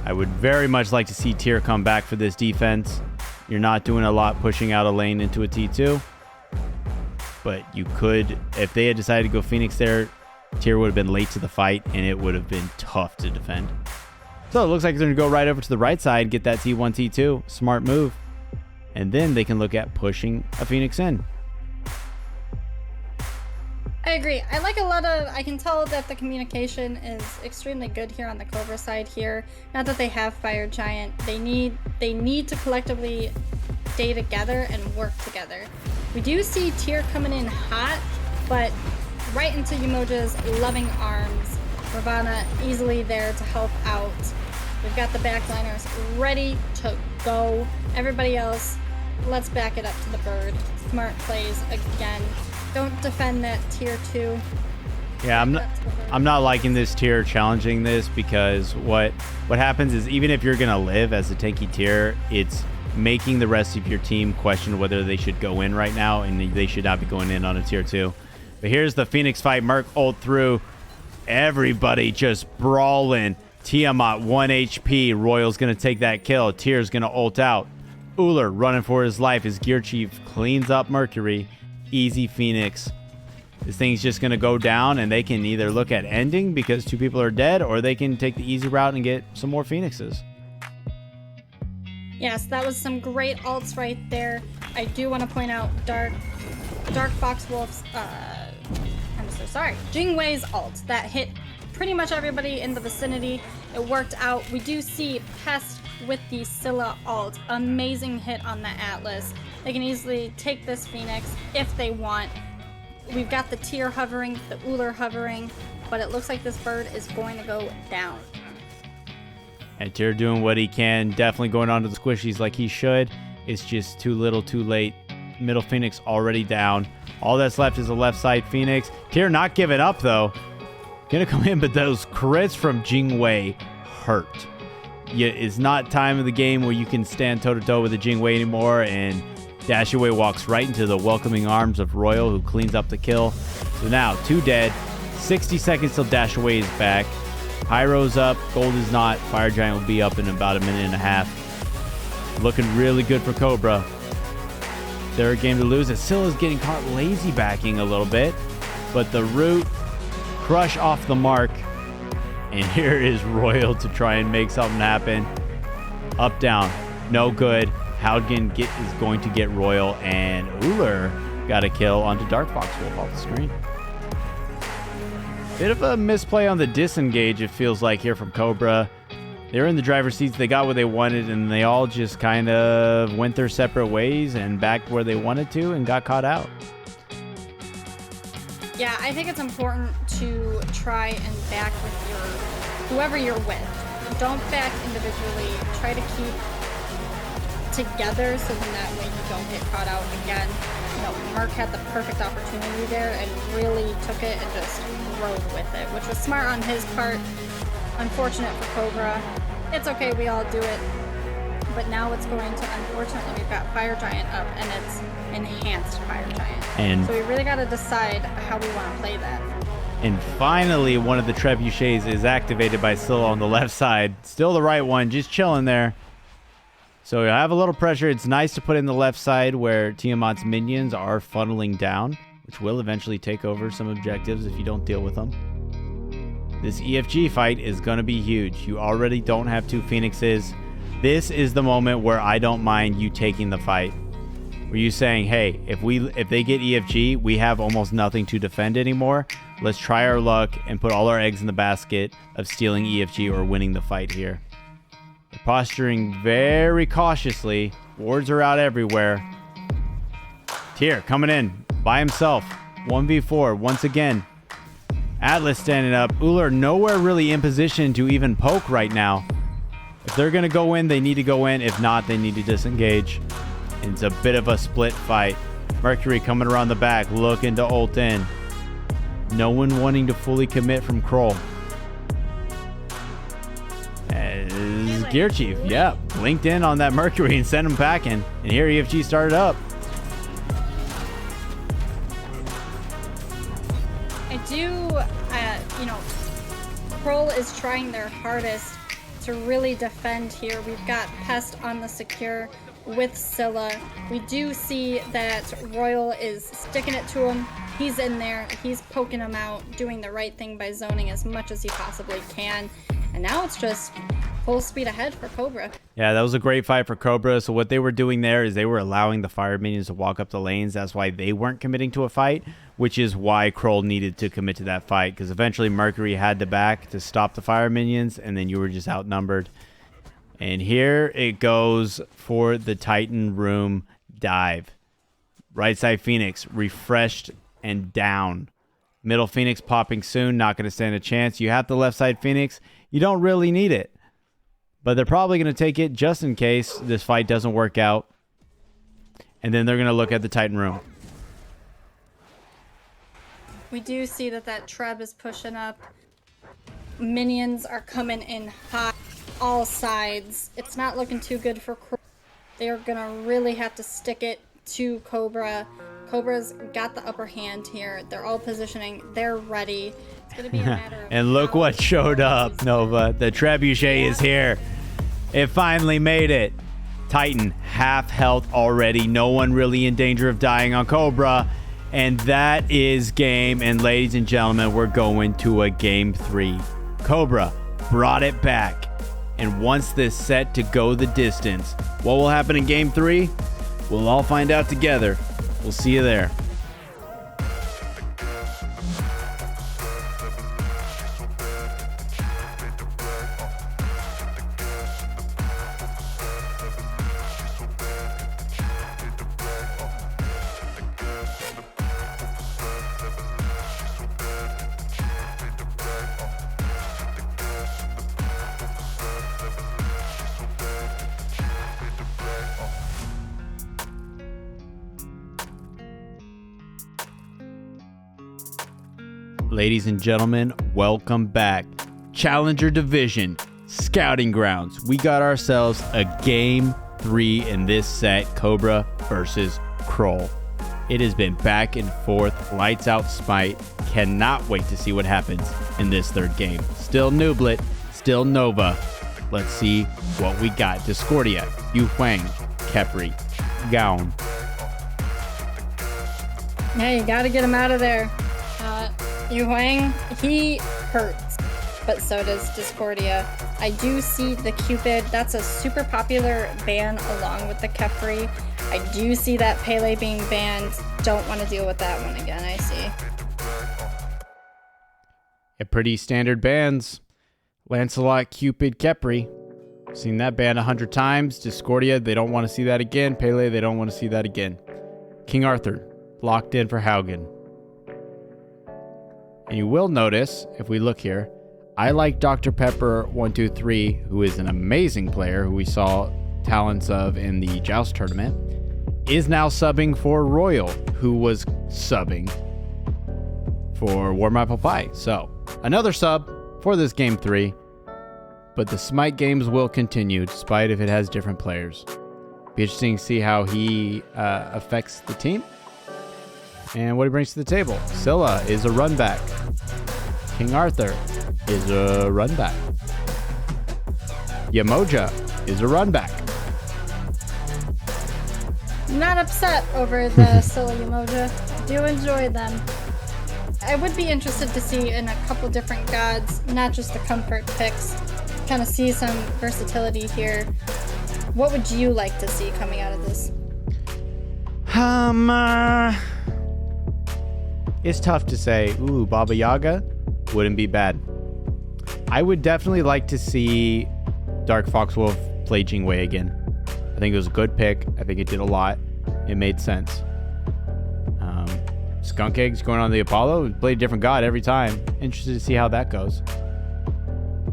I would very much like to see Tyr come back for this defense. You're not doing a lot pushing out a lane into a T2, but you could, if they had decided to go Phoenix there, Tyr would have been late to the fight, and it would have been tough to defend. So it looks like they're going to go right over to the right side, get that T1, T2. Smart move. And then they can look at pushing a Phoenix in. I agree. I can tell that the communication is extremely good here on the Cobra side here. Not that they have Fire Giant. They need to collectively stay together and work together. We do see Tyr coming in hot, but right into Umoja's loving arms. Ravana easily there to help out. We've got the backliners ready to go. Everybody else, let's back it up to the bird. Smart plays again. Don't defend that tier 2. Yeah, I'm not liking this tier challenging this, because what happens is, even if you're gonna live as a tanky tier, it's making the rest of your team question whether they should go in right now, and they should not be going in on a tier 2. But here's the Phoenix fight. Merc ult through. Everybody just brawling. Tiamat 1 HP. Royal's gonna take that kill. Tyr's gonna ult out. Uller running for his life. His gear chief cleans up Mercury. Easy Phoenix. This thing's just gonna go down, and they can either look at ending because 2 people are dead, or they can take the easy route and get some more Phoenixes. Yes, that was some great ults right there. I do want to point out DarkeFoxWolf's I'm so sorry, Jingwei's ult that hit pretty much everybody in the vicinity. It worked out. We do see Pest with the Scylla ult. Amazing hit on the Atlas. They can easily take this Phoenix if they want. We've got the Tyr hovering, the Uller hovering, but it looks like this bird is going to go down. And Tyr doing what he can, definitely going onto the squishies like he should. It's just too little, too late. Middle Phoenix already down. All that's left is a left side Phoenix. Tyr not giving up though. Gonna come in, but those crits from Jingwei hurt. It's not time of the game where you can stand toe-to-toe with the Jingwei anymore, and Dashiwae walks right into the welcoming arms of Royal, who cleans up the kill. So now, 2 dead. 60 seconds till Dashiwae is back. Pyro's up. Gold is not. Fire Giant will be up in about a minute and a half. Looking really good for Cobra. Third game to lose. Scylla's getting caught lazy backing a little bit, but the root crush off the mark. And here is Royal to try and make something happen. Up, down. No good. Howdgen is going to get Royal, and Uller got a kill onto DarkeFoxWolf off the screen. Bit of a misplay on the disengage, it feels like, here from Cobra. They were in the driver's seats, they got what they wanted, and they all just kind of went their separate ways and back where they wanted to and got caught out. Yeah, I think it's important to try and back with whoever you're with. Don't back individually. Try to keep together so then that way you don't get caught out again. You know, Merc had the perfect opportunity there and really took it and just rode with it, which was smart on his part. Unfortunate for Cobra. It's okay, we all do it. But now it's going to, unfortunately, we've got Fire Giant up, and it's enhanced Fire Giant. And so we really got to decide how we want to play that. And finally, one of the trebuchets is activated by Scylla on the left side. Still the right one, just chilling there. So you have a little pressure. It's nice to put in the left side where Tiamat's minions are funneling down, which will eventually take over some objectives if you don't deal with them. This EFG fight is going to be huge. You already don't have two Phoenixes. This is the moment where I don't mind you taking the fight. Were you saying, hey, if they get EFG, we have almost nothing to defend anymore. Let's try our luck and put all our eggs in the basket of stealing EFG or winning the fight here. They're posturing very cautiously. Wards are out everywhere. Tyr coming in by himself. 1v4 once again. Atlas standing up. Ullr nowhere really in position to even poke right now. If they're going to go in, they need to go in. If not, they need to disengage. It's a bit of a split fight. Mercury coming around the back, looking to ult in. No one wanting to fully commit from Krull. As Gear Chief, yeah, blinked in on that Mercury and sent him packing. And here EFG started up. I do, you know, Krull is trying their hardest to really defend here. We've got Pest on the secure with Scylla. We do see that Royal is sticking it to him. He's in there. He's poking him out, doing the right thing by zoning as much as he possibly can. And now it's just full speed ahead for Cobra. Yeah, that was a great fight for Cobra. So what they were doing there is they were allowing the fire minions to walk up the lanes. That's why they weren't committing to a fight, which is why Krull needed to commit to that fight, because eventually Mercury had to back to stop the fire minions, and then you were just outnumbered. And here it goes for the Titan room dive. Right side Phoenix refreshed and down. Middle Phoenix popping soon, not going to stand a chance. You have the left side Phoenix. You don't really need it. But they're probably going to take it just in case this fight doesn't work out. And then they're going to look at the Titan room. We do see that Treb is pushing up. Minions are coming in hot, all sides. It's not looking too good for Krull. They're going to really have to stick it to Cobra. Cobra's got the upper hand here. They're all positioning. They're ready. It's going to be a matter of... And look what showed up, Nova. The trebuchet is here. It finally made it. Titan, half health already. No one really in danger of dying on Cobra. And that is game. And ladies and gentlemen, we're going to a game 3. Cobra brought it back and wants this set to go the distance. What will happen in game 3? We'll all find out together. We'll see you there. Ladies and gentlemen, welcome back. Challenger Division, Scouting Grounds. We got ourselves a game 3 in this set, Cobra versus Krull. It has been back and forth, lights out Smite. Cannot wait to see what happens in this third game. Still Nooblet, still Nova. Let's see what we got. Discordia, Yu Huang, Kepri, Gaon. Yeah, you gotta get him out of there. Yu Huang, he hurts. but so does Discordia. I do see the Cupid. That's a super popular ban along with the Kefri. I do see that Pele being banned. Don't want to deal with that one again, I see. Yeah, pretty standard bans. Lancelot, Cupid, Kepri. Seen that ban 100 times. Discordia, they don't want to see that again. Pele, they don't want to see that again. King Arthur, locked in for howdgen. And you will notice, if we look here, I like Dr. Pepper 123, who is an amazing player, who we saw talents of in the Joust tournament, is now subbing for Royal, who was subbing for Warmapplpie. So, another sub for this game 3, but the Smite games will continue, despite if it has different players. Be interesting to see how he affects the team and what he brings to the table. Scylla is a run back. King Arthur is a run back. Yamoja is a run back. Not upset over the Scylla Yamoja. Do enjoy them. I would be interested to see in a couple different gods, not just the comfort picks. Kind of see some versatility here. What would you like to see coming out of this? It's tough to say. Ooh, Baba Yaga wouldn't be bad. I would definitely like to see DarkeFoxWolf play Jingwei again. I think it was a good pick. I think it did a lot. It made sense. SkunkEggs going on the Apollo, played a different god every time. Interested to see how that goes.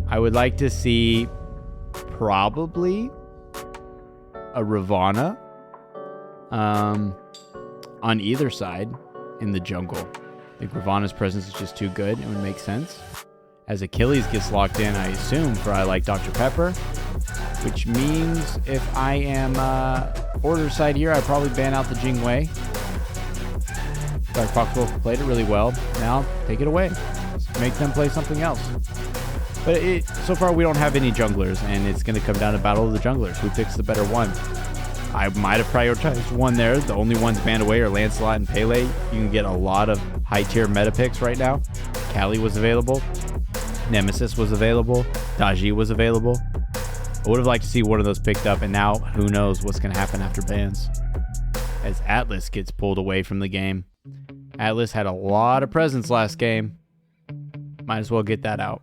I would like to see probably a Ravana on either side in the jungle. I think Ravana's presence is just too good. It would make sense. As Achilles gets locked in, I assume, for I like Dr. Pepper, which means if I am order side here, I probably ban out the Jingwei. DarkeFoxWolf played it really well. Now, take it away. Make them play something else. But so far, we don't have any junglers, and it's going to come down to battle of the junglers. Who picks the better one? I might have prioritized one there. The only ones banned away are Lancelot and Pele. You can get a lot of high-tier meta picks right now. Kali was available. Nemesis was available. Daji was available. I would have liked to see one of those picked up, and now who knows what's going to happen after bans. As Atlas gets pulled away from the game. Atlas had a lot of presence last game. Might as well get that out.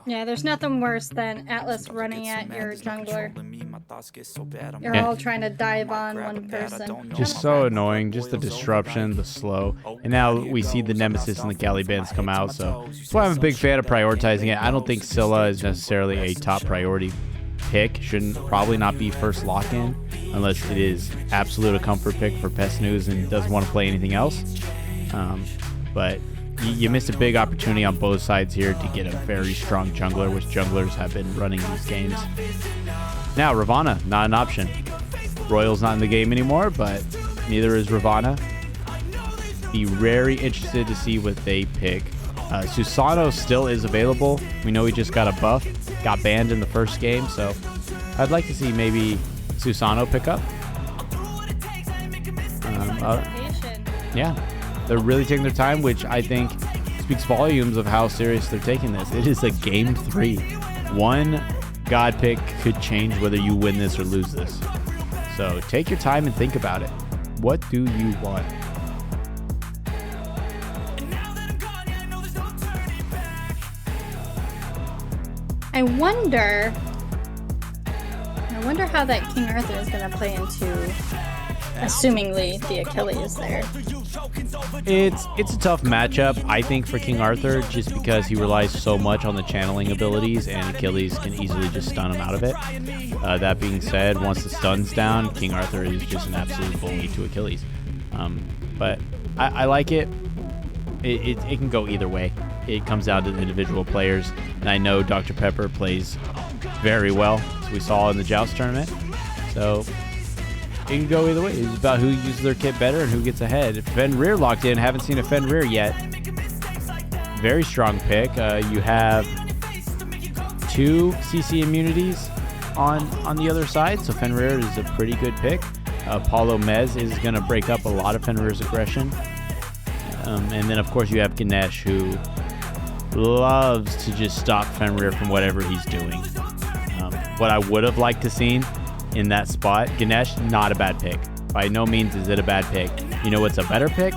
Yeah, there's nothing worse than Atlas running at your jungler. You're all trying to dive on one person. Just so annoying, just the disruption, the slow. And now we see the Nemesis and the Kali bans come out, so that's why I'm a big fan of prioritizing it. I don't think Scylla is necessarily a top priority pick. Shouldn't probably not be first lock-in unless it is absolute a comfort pick for Pest News and doesn't want to play anything else. But you missed a big opportunity on both sides here to get a very strong jungler, which junglers have been running these games. Now, Ravana, not an option. Royal's not in the game anymore, but neither is Ravana. Be very interested to see what they pick. Susano still is available. We know he just got a buff. Got banned in the first game, so I'd like to see maybe Susano pick up. Yeah. They're really taking their time, which I think speaks volumes of how serious they're taking this. It is a game 3. One god pick could change whether you win this or lose this. So take your time and think about it. What do you want? I wonder how that King Arthur is going to play into, assumingly, the Achilles there. It's a tough matchup, I think, for King Arthur, just because he relies so much on the channeling abilities, and Achilles can easily just stun him out of it. That being said, once the stun's down, King Arthur is just an absolute bully to Achilles. But I like it. It can go either way. It comes down to the individual players, and I know Dr. Pepper plays very well, as we saw in the Joust tournament. So it can go either way. It's about who uses their kit better and who gets ahead. If Fenrir locked in, haven't seen a Fenrir yet. Very strong pick. You have 2 CC immunities on the other side, so Fenrir is a pretty good pick. Paulo Mez is going to break up a lot of Fenrir's aggression. And then, of course, you have Ganesh, who loves to just stop Fenrir from whatever he's doing. What I would have liked to seen in that spot, Ganesh, not a bad pick. By no means is it a bad pick. You know what's a better pick?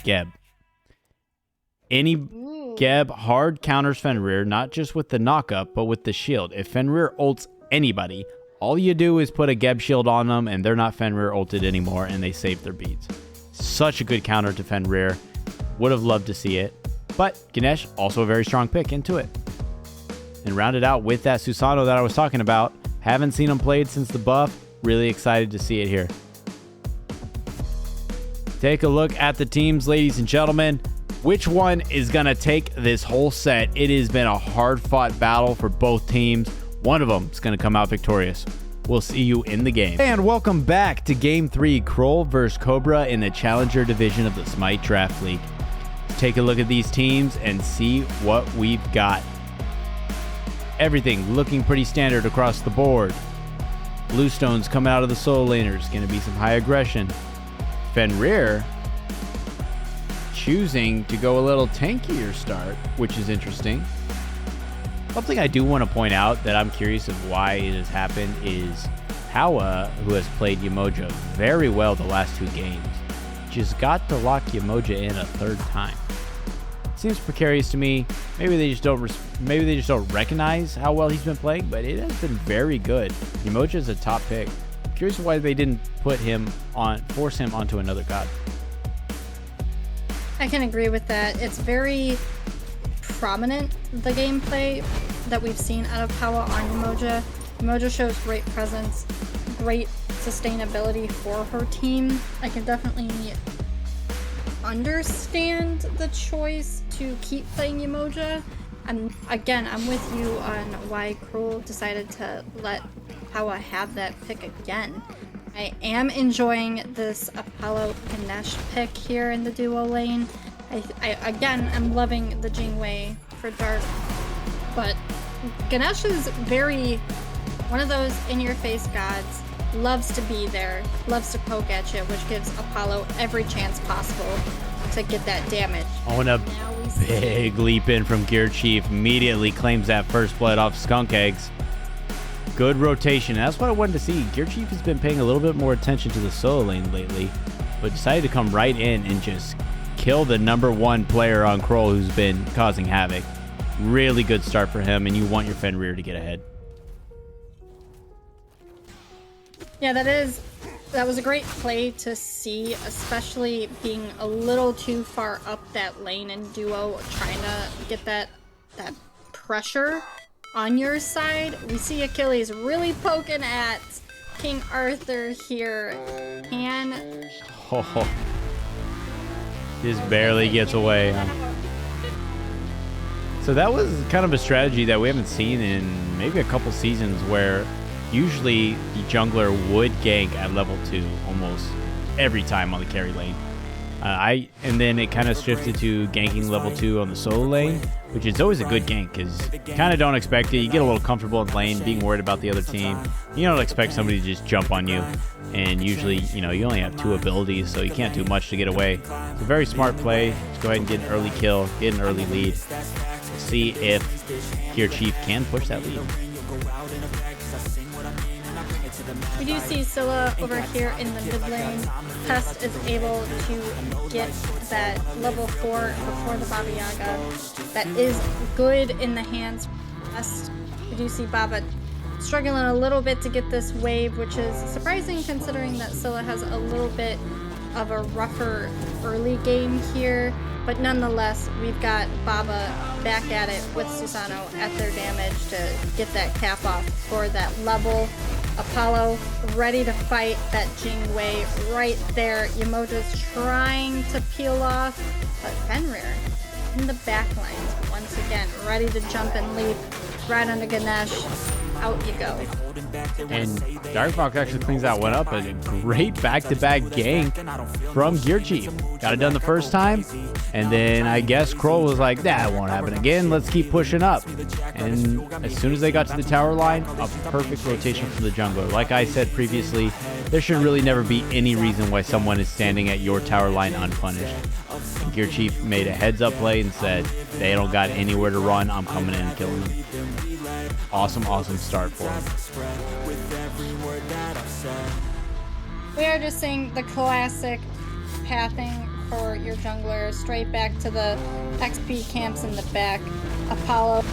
Geb. Any Geb hard counters Fenrir, not just with the knock-up, but with the shield. If Fenrir ults anybody, all you do is put a Geb shield on them, and they're not Fenrir ulted anymore, and they save their beads. Such a good counter to Fenrir. Would have loved to see it. But Ganesh, also a very strong pick into it. And rounded out with that Susanoo that I was talking about. Haven't seen him played since the buff. Really excited to see it here. Take a look at the teams, ladies and gentlemen. Which one is going to take this whole set? It has been a hard-fought battle for both teams. One of them is going to come out victorious. We'll see you in the game. And welcome back to Game 3, Krull vs. Cobra in the Challenger Division of the Smite Draft League. Take a look at these teams and see what we've got. Everything looking pretty standard across the board. Bluestones coming out of the solo laners. Going to be some high aggression. Fenrir choosing to go a little tankier start, which is interesting. Something I do want to point out that I'm curious of why it has happened is POWAAAAHHHH, who has played Yemoja very well the last 2 games, just got to lock Yemoja in a 3rd time. Seems precarious to me. Maybe they just don't recognize how well he's been playing, but it has been very good. Yemoja is a top pick. Curious why they didn't force him onto another god. I can agree with that. It's very prominent, the gameplay that we've seen out of POWAAAAHHH on Yemoja. Yemoja shows great presence, great sustainability for her team. I can definitely understand the choice to keep playing Yemoja. And again, I'm with you on why Krull decided to let POWAAAAHHH have that pick again. I am enjoying this Apollo Ganesh pick here in the duo lane. Again, I'm loving the Jingwei for Dark, but Ganesh is one of those in-your-face gods, loves to be there, loves to poke at you, which gives Apollo every chance possible to get that damage. Oh, and a big leap in from Gear Chief, immediately claims that first blood off SkunkEggs. Good rotation. That's what I wanted to see. Gear Chief has been paying a little bit more attention to the solo lane lately, but decided to come right in and just kill the #1 player on Krull who's been causing havoc. Really good start for him, and you want your Fenrir to get ahead. Yeah, that was a great play to see, especially being a little too far up that lane in duo, trying to get that pressure on your side. We see Achilles really poking at King Arthur here. Just barely gets away. So that was kind of a strategy that we haven't seen in maybe a couple seasons, where usually the jungler would gank at level 2 almost every time on the carry lane. And then it kind of shifted to ganking level 2 on the solo lane, which is always a good gank because you kind of don't expect it. You get a little comfortable in lane, being worried about the other team. You don't expect somebody to just jump on you. And usually, you only have 2 abilities, so you can't do much to get away. It's a very smart play. Just go ahead and get an early kill, get an early lead. See if Gear Chief can push that lead. We do see Scylla over here in the mid lane. Pest is able to get that level 4 before the Baba Yaga. That is good in the hands of Pest. We do see Baba struggling a little bit to get this wave, which is surprising considering that Scylla has a little bit of a rougher early game here. But nonetheless, we've got Baba back at it with Susanoo at their damage to get that cap off for that level. Apollo ready to fight that Jingwei right there. Yemoja's trying to peel off, but Fenrir in the back lines once again, ready to jump and leap right under Ganesh. Out you go. And DarkeFox actually cleans that one up. A great back-to-back gank from Gear Chief. Got it done the first time, and then I guess Krull was like, that won't happen again. Let's keep pushing up. And as soon as they got to the tower line, a perfect rotation from the jungler. Like I said previously, there should really never be any reason why someone is standing at your tower line unpunished. And Gear Chief made a heads up play and said, they don't got anywhere to run, I'm coming in and killing them. Awesome, awesome start for him. We are just seeing the classic pathing for your jungler, straight back to the XP camps in the back. Apollo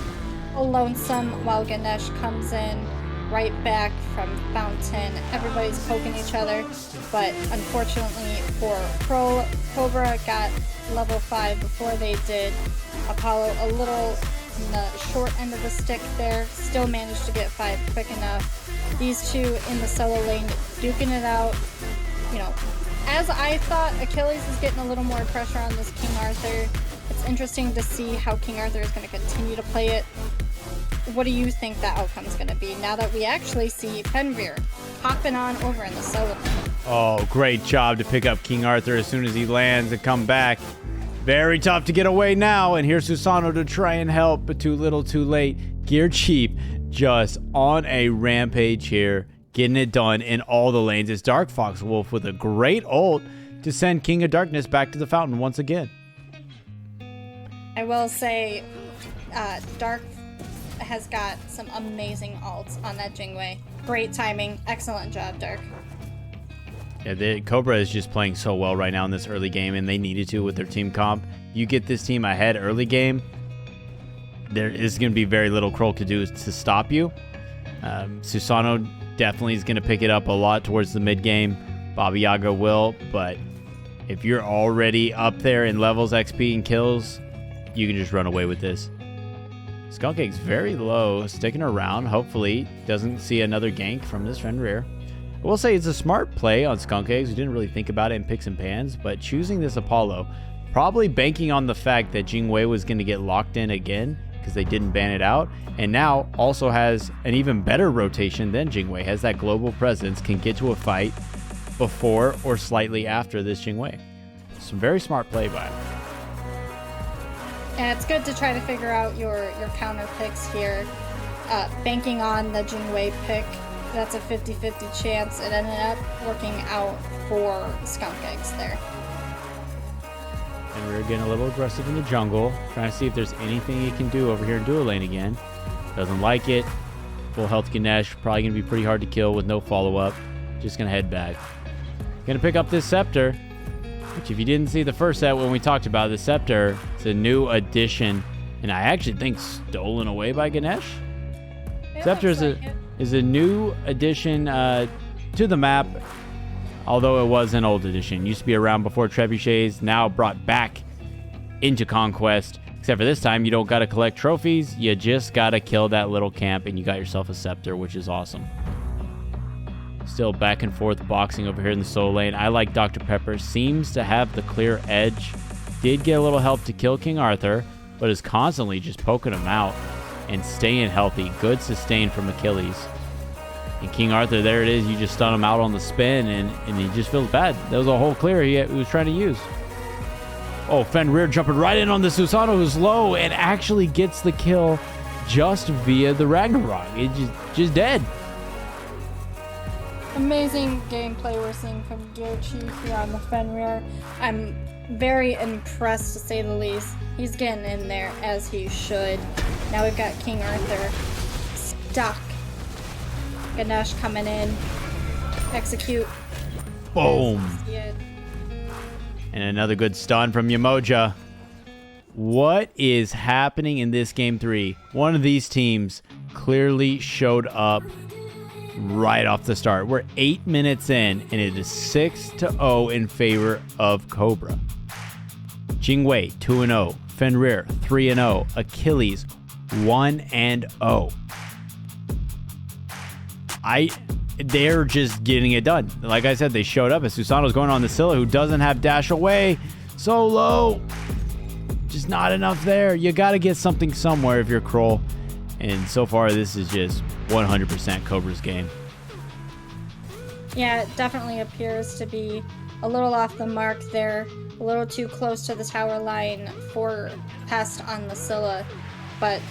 lonesome while Ganesh comes in, right back from Fountain. Everybody's poking each other, but unfortunately for Krull, Cobra got level 5 before they did. Apollo a little in the short end of the stick there, still managed to get 5 quick enough. These two in the solo lane duking it out. You know, as I thought, Achilles is getting a little more pressure on this King Arthur. It's interesting to see how King Arthur is going to continue to play it. What do you think the outcome is going to be now that we actually see Fenrir hopping on over in the solo? Oh, great job to pick up King Arthur as soon as he lands and come back. Very tough to get away now, and here's Susano to try and help, but too little too late. Gear Chief just on a rampage here, getting it done in all the lanes. It's DarkeFoxWolf with a great ult to send King of Darkness back to the fountain once again. I will say, Dark has got some amazing ults on that Jingwei. Great timing. Excellent job, Dark. Yeah, Cobra is just playing so well right now in this early game, and they needed to with their team comp. You get this team ahead early game, there is going to be very little Krull could do to stop you. Susano definitely is going to pick it up a lot towards the mid game. Baba Yaga will, but if you're already up there in levels, XP, and kills, you can just run away with this. SkunkEggs very low, sticking around. Hopefully doesn't see another gank from this Fenrir. I will say it's a smart play on SkunkEggs. We didn't really think about it in picks and pans, but choosing this Apollo, probably banking on the fact that Jingwei was going to get locked in again because they didn't ban it out, and now also has an even better rotation than Jingwei. Has that global presence, can get to a fight before or slightly after this Jingwei. Some very smart play by him. And it's good to try to figure out your counter picks here. Banking on the Jingwei pick, that's a 50-50 chance. It ended up working out for SkunkEggs there. And we're getting a little aggressive in the jungle, trying to see if there's anything he can do over here in dual lane again. Doesn't like it. Full health Ganesh, probably going to be pretty hard to kill with no follow-up. Just going to head back. Going to pick up this Scepter, which if you didn't see the first set when we talked about the Scepter, it's a new addition, and I actually think stolen away by Ganesh. Scepter is a new addition to the map, although it was an old edition. Used to be around before Trebuchets, now brought back into Conquest. Except for this time, you don't got to collect trophies. You just got to kill that little camp, and you got yourself a Scepter, which is awesome. Still back and forth boxing over here in the solo lane. I like Dr. Pepper. Seems to have the clear edge. Did get a little help to kill King Arthur, but is constantly just poking him out and staying healthy. Good sustain from Achilles. And King Arthur, there it is. You just stun him out on the spin, and he just feels bad. That was a whole clear he was trying to use. Oh, Fenrir jumping right in on the Susano, who's low, and actually gets the kill just via the Ragnarok. It just dead. Amazing gameplay we're seeing from Gear Chief here on the Fenrir. I'm very impressed, to say the least. He's getting in there as he should. Now we've got King Arthur stuck. Ganesh coming in. Execute. Boom. And another good stun from Yamoja. What is happening in this game 3? One of these teams clearly showed up right off the start. We're 8 minutes in, and it is 6-0 in favor of Cobra. Jingwei 2-0, Fenrir 3-0, Achilles 1-0. They're just getting it done. Like I said, they showed up as Susano's going on the Scylla, who doesn't have Dashiwae. So low. Just not enough there. You got to get something somewhere if you're Krull. And so far, this is just 100% Cobra's game. Yeah, it definitely appears to be a little off the mark there. A little too close to the tower line for Pest on the Scylla. But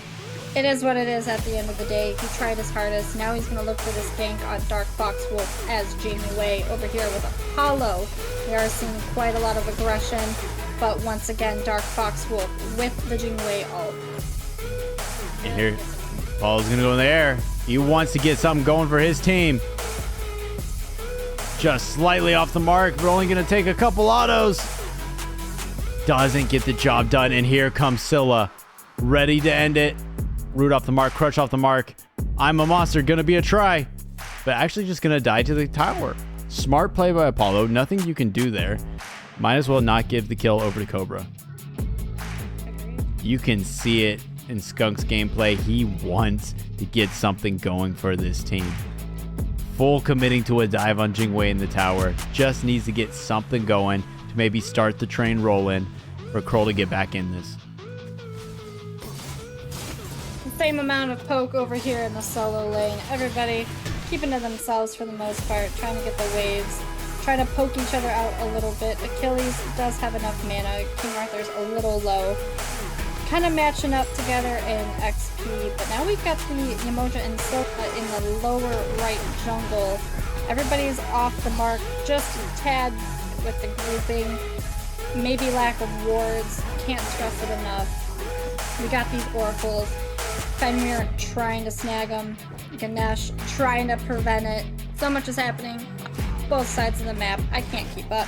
It is what it is at the end of the day. He tried his hardest. Now he's going to look for this gank on DarkeFoxWolf as Dashiwae over here with Apollo. We are seeing quite a lot of aggression, but once again, DarkeFoxWolf with the Dashiwae ult. And here, Apollo's going to go in the air. He wants to get something going for his team. Just slightly off the mark, but only going to take a couple autos. Doesn't get the job done, and here comes Scylla. Ready to end it. Root off the mark, crush off the mark. I'm a monster, gonna be a try. But actually just gonna die to the tower. Smart play by Apollo, nothing you can do there. Might as well not give the kill over to Cobra. You can see it in Skunk's gameplay. He wants to get something going for this team. Full committing to a dive on Dashiwae in the tower. Just needs to get something going to maybe start the train rolling for Krull to get back in this. Same amount of poke over here in the solo lane. Everybody keeping to themselves for the most part, trying to get the waves, trying to poke each other out a little bit. Achilles does have enough mana. King Arthur's a little low. Kind of matching up together in XP, but now we've got the Yamoja and Silva in the lower right jungle. Everybody's off the mark, just a tad with the grouping. Maybe lack of wards. Can't stress it enough. We got these oracles. Fenrir trying to snag him. Ganesh trying to prevent it. So much is happening. Both sides of the map. I can't keep up.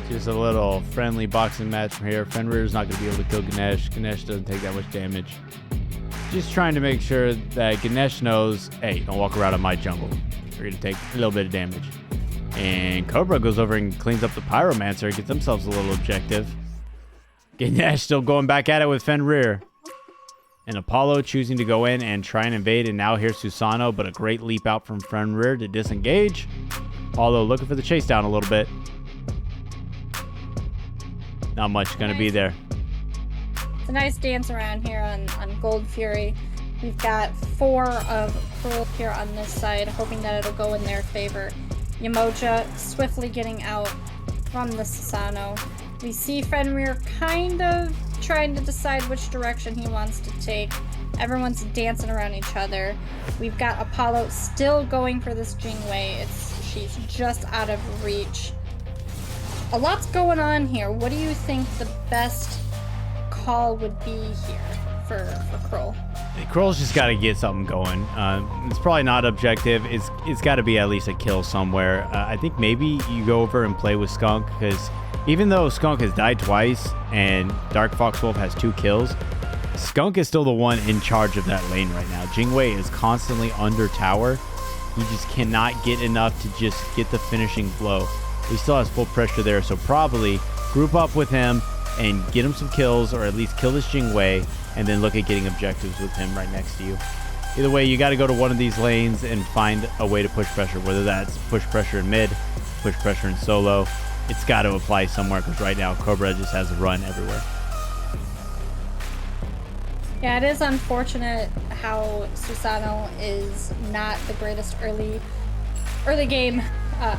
Just a little friendly boxing match from here. Fenrir's not going to be able to kill Ganesh. Ganesh doesn't take that much damage. Just trying to make sure that Ganesh knows, hey, don't walk around in my jungle. You're going to take a little bit of damage. And Cobra goes over and cleans up the Pyromancer. Gets themselves a little objective. Ganesh still going back at it with Fenrir. And Apollo choosing to go in and try and invade. And now here's Susano, but a great leap out from Fenrir to disengage. Apollo looking for the chase down a little bit. Not much going to be there. It's a nice dance around here on Gold Fury. We've got 4 of Krull here on this side, hoping that it'll go in their favor. Yamoja swiftly getting out from the Susano. We see Fenrir kind of trying to decide which direction he wants to take. Everyone's dancing around each other. We've got Apollo still going for this Dashiwae. She's just out of reach. A lot's going on here. What do you think the best call would be here for Krull? Krull's just got to get something going. It's probably not objective. It's got to be at least a kill somewhere. I think maybe you go over and play with Skunk, because even though Skunk has died twice and DarkeFoxWolf has 2 kills, Skunk is still the one in charge of that lane right now. Dashiwae is constantly under tower. He just cannot get enough to just get the finishing blow. He still has full pressure there, so probably group up with him and get him some kills, or at least kill this Dashiwae, and then look at getting objectives with him right next to you. Either way, you got to go to one of these lanes and find a way to push pressure, whether that's push pressure in mid, push pressure in solo. It's got to apply somewhere, because right now Cobra just has a run everywhere. Yeah, it is unfortunate how Susano is not the greatest early game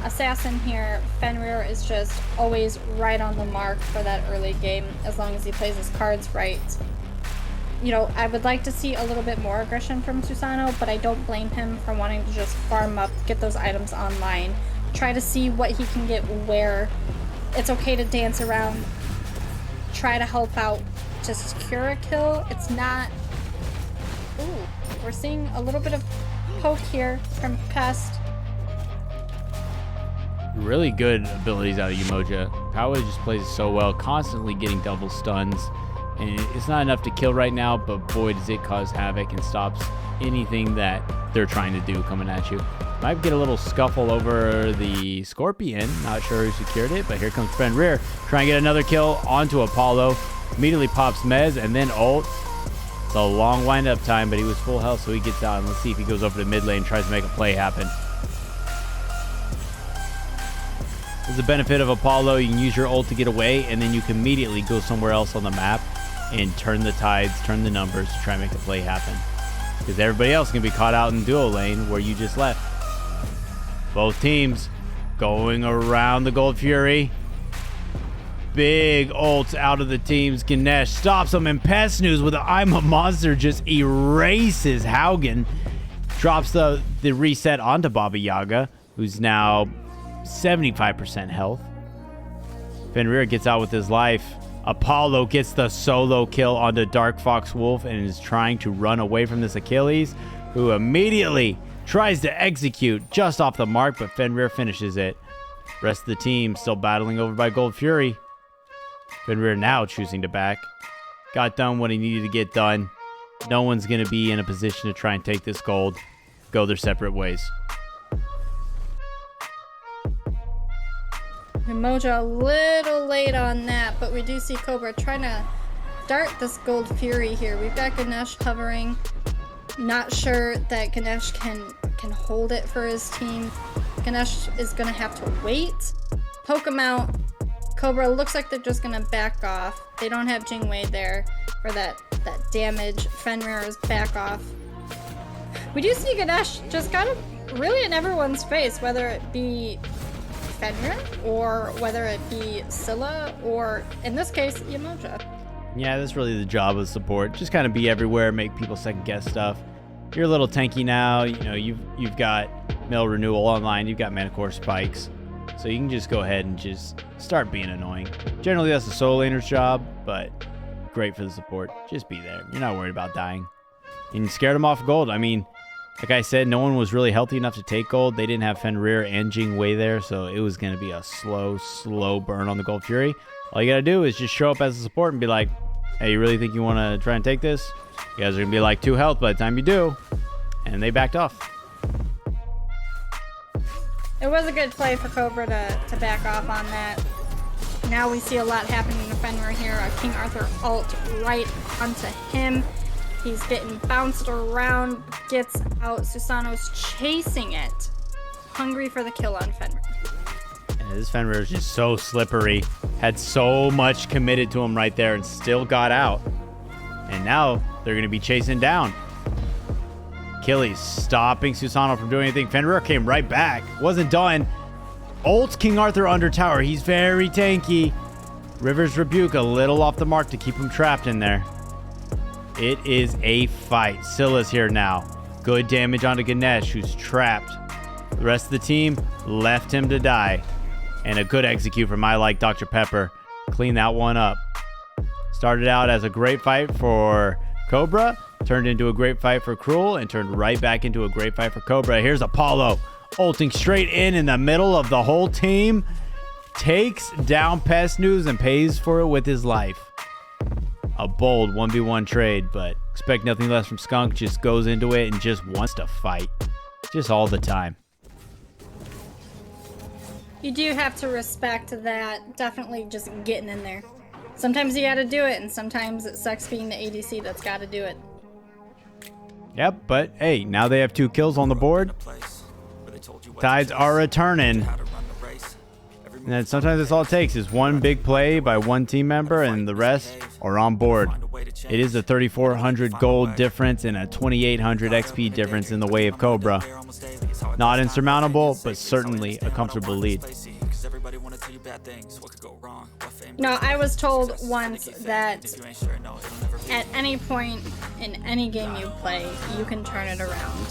assassin here. Fenrir is just always right on the mark for that early game, as long as he plays his cards right. You know, I would like to see a little bit more aggression from Susano, but I don't blame him for wanting to just farm up, get those items online, try to see what he can get where. It's okay to dance around, try to help out to secure a kill. It's not... Ooh, we're seeing a little bit of poke here from Pest. Really good abilities out of Yamoja. Powa just plays so well, constantly getting double stuns. And it's not enough to kill right now, but boy does it cause havoc and stops anything that they're trying to do coming at you. Might get a little scuffle over the Scorpion. Not sure who secured it, but here comes Fenrir. Trying to get another kill onto Apollo. Immediately pops Mez and then ult. It's a long wind-up time, but he was full health, so he gets out. And let's see if he goes over to mid lane and tries to make a play happen. This is the benefit of Apollo. You can use your ult to get away, and then you can immediately go somewhere else on the map and turn the tides, turn the numbers to try and make the play happen. Because everybody else can be caught out in duo lane where you just left. Both teams going around the Gold Fury. big ults out of the teams. Ganesh stops him, and Pest News with an I'm a Monster just erases howdgen. Drops the reset onto Baba Yaga, who's now 75% health. Fenrir gets out with his life. Apollo gets the solo kill onto DarkeFoxWolf and is trying to run away from this Achilles, who immediately tries to execute just off the mark, but Fenrir finishes it. Rest of the team still battling over by Gold Fury. Fenrir now choosing to back. Got done what he needed to get done. No one's going to be in a position to try and take this gold. Go their separate ways. Mojo a little late on that, but we do see Cobra trying to start this Gold Fury here. We've got Ganesh hovering. Not sure that Ganesh can hold it for his team. Ganesh is going to have to wait, poke him out. Cobra looks like they're just going to back off. They don't have Jingwei there for that damage. Fenrir is back off. We do see Ganesh just kind of really in everyone's face, whether it be Fenrir or whether it be Scylla or, in this case, Yamoja. Yeah, that's really the job of support. Just kind of be everywhere, make people second guess stuff. You're a little tanky now. You know, you've got Mill Renewal online. You've got Manicore Spikes. So you can just go ahead and just start being annoying. Generally, that's the solo laner's job, but great for the support. Just be there. You're not worried about dying. And you scared them off gold. I mean, like I said, no one was really healthy enough to take gold. They didn't have Fenrir and Jingwei there, so it was going to be a slow burn on the Gold Fury. All you got to do is just show up as a support and be like, hey, you really think you want to try and take this? You guys are going to be like 2 health by the time you do. And they backed off. It was a good play for Cobra to back off on that. Now we see a lot happening to Fenrir here. A King Arthur ult right onto him. He's getting bounced around, gets out. Susano's chasing it. Hungry for the kill on Fenrir. Yeah, this Fenrir is just so slippery. Had so much committed to him right there and still got out. And now they're going to be chasing down. Achilles stopping Susano from doing anything. Fenrir came right back. Wasn't done. Ults King Arthur under tower. He's very tanky. River's Rebuke a little off the mark to keep him trapped in there. It is a fight. Scylla's here now. Good damage onto Ganesh, who's trapped. The rest of the team left him to die. And a good execute from I Like Dr. Pepper. Clean that one up. Started out as a great fight for Cobra. Turned into a great fight for Krull. And turned right back into a great fight for Cobra. Here's Apollo. Ulting straight in the middle of the whole team. Takes down Pest News and pays for it with his life. A bold 1v1 trade, but expect nothing less from Skunk. Just goes into it and just wants to fight. Just all the time. You do have to respect that. Definitely just getting in there. Sometimes you gotta do it, and sometimes it sucks being the ADC that's gotta do it. Yep, but hey, now they have 2 kills on the board. Tides are returning. And then sometimes that's all it takes is one big play by one team member and the rest are on board. It is a 3,400 gold difference and a 2,800 XP difference in the way of Cobra. Not insurmountable, but certainly a comfortable lead. No, I was told once that at any point in any game you play, you can turn it around.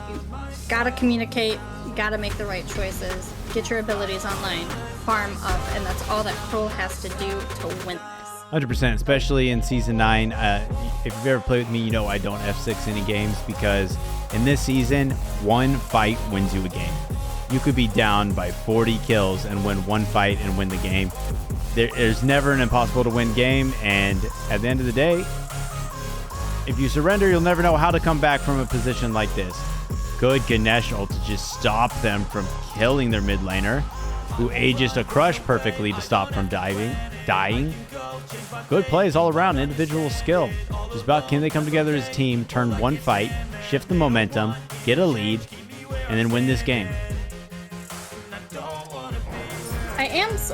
You gotta communicate, you gotta make the right choices, get your abilities online, farm up, and that's all that Krull has to do to win this. 100%, especially in Season 9. If you've ever played with me, you know I don't F6 any games because in this season, one fight wins you a game. You could be down by 40 kills and win one fight and win the game. There's never an impossible to win game, and at the end of the day, if you surrender, you'll never know how to come back from a position like this. Good Ganesh ult to just stop them from killing their mid laner, who ages to crush perfectly to stop from dying. Good plays all around, individual skill. Just about can they come together as a team, turn one fight, shift the momentum, get a lead, and then win this game.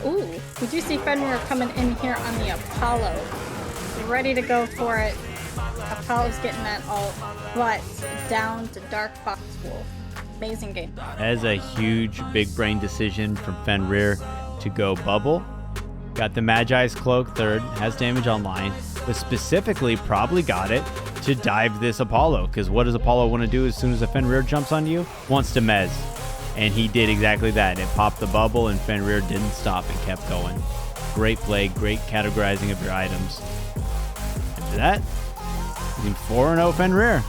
Ooh, we do see Fenrir coming in here on the Apollo. Ready to go for it. Apollo's getting that ult, but down to DarkeFoxWolf. Amazing game. That is a huge big brain decision from Fenrir to go bubble. Got the Magi's Cloak third, has damage online, but specifically probably got it to dive this Apollo, because what does Apollo want to do as soon as a Fenrir jumps on you? Wants to mez. And he did exactly that. It popped the bubble and Fenrir didn't stop and kept going. Great play, great categorizing of your items. After that, using 4-0 Fenrir.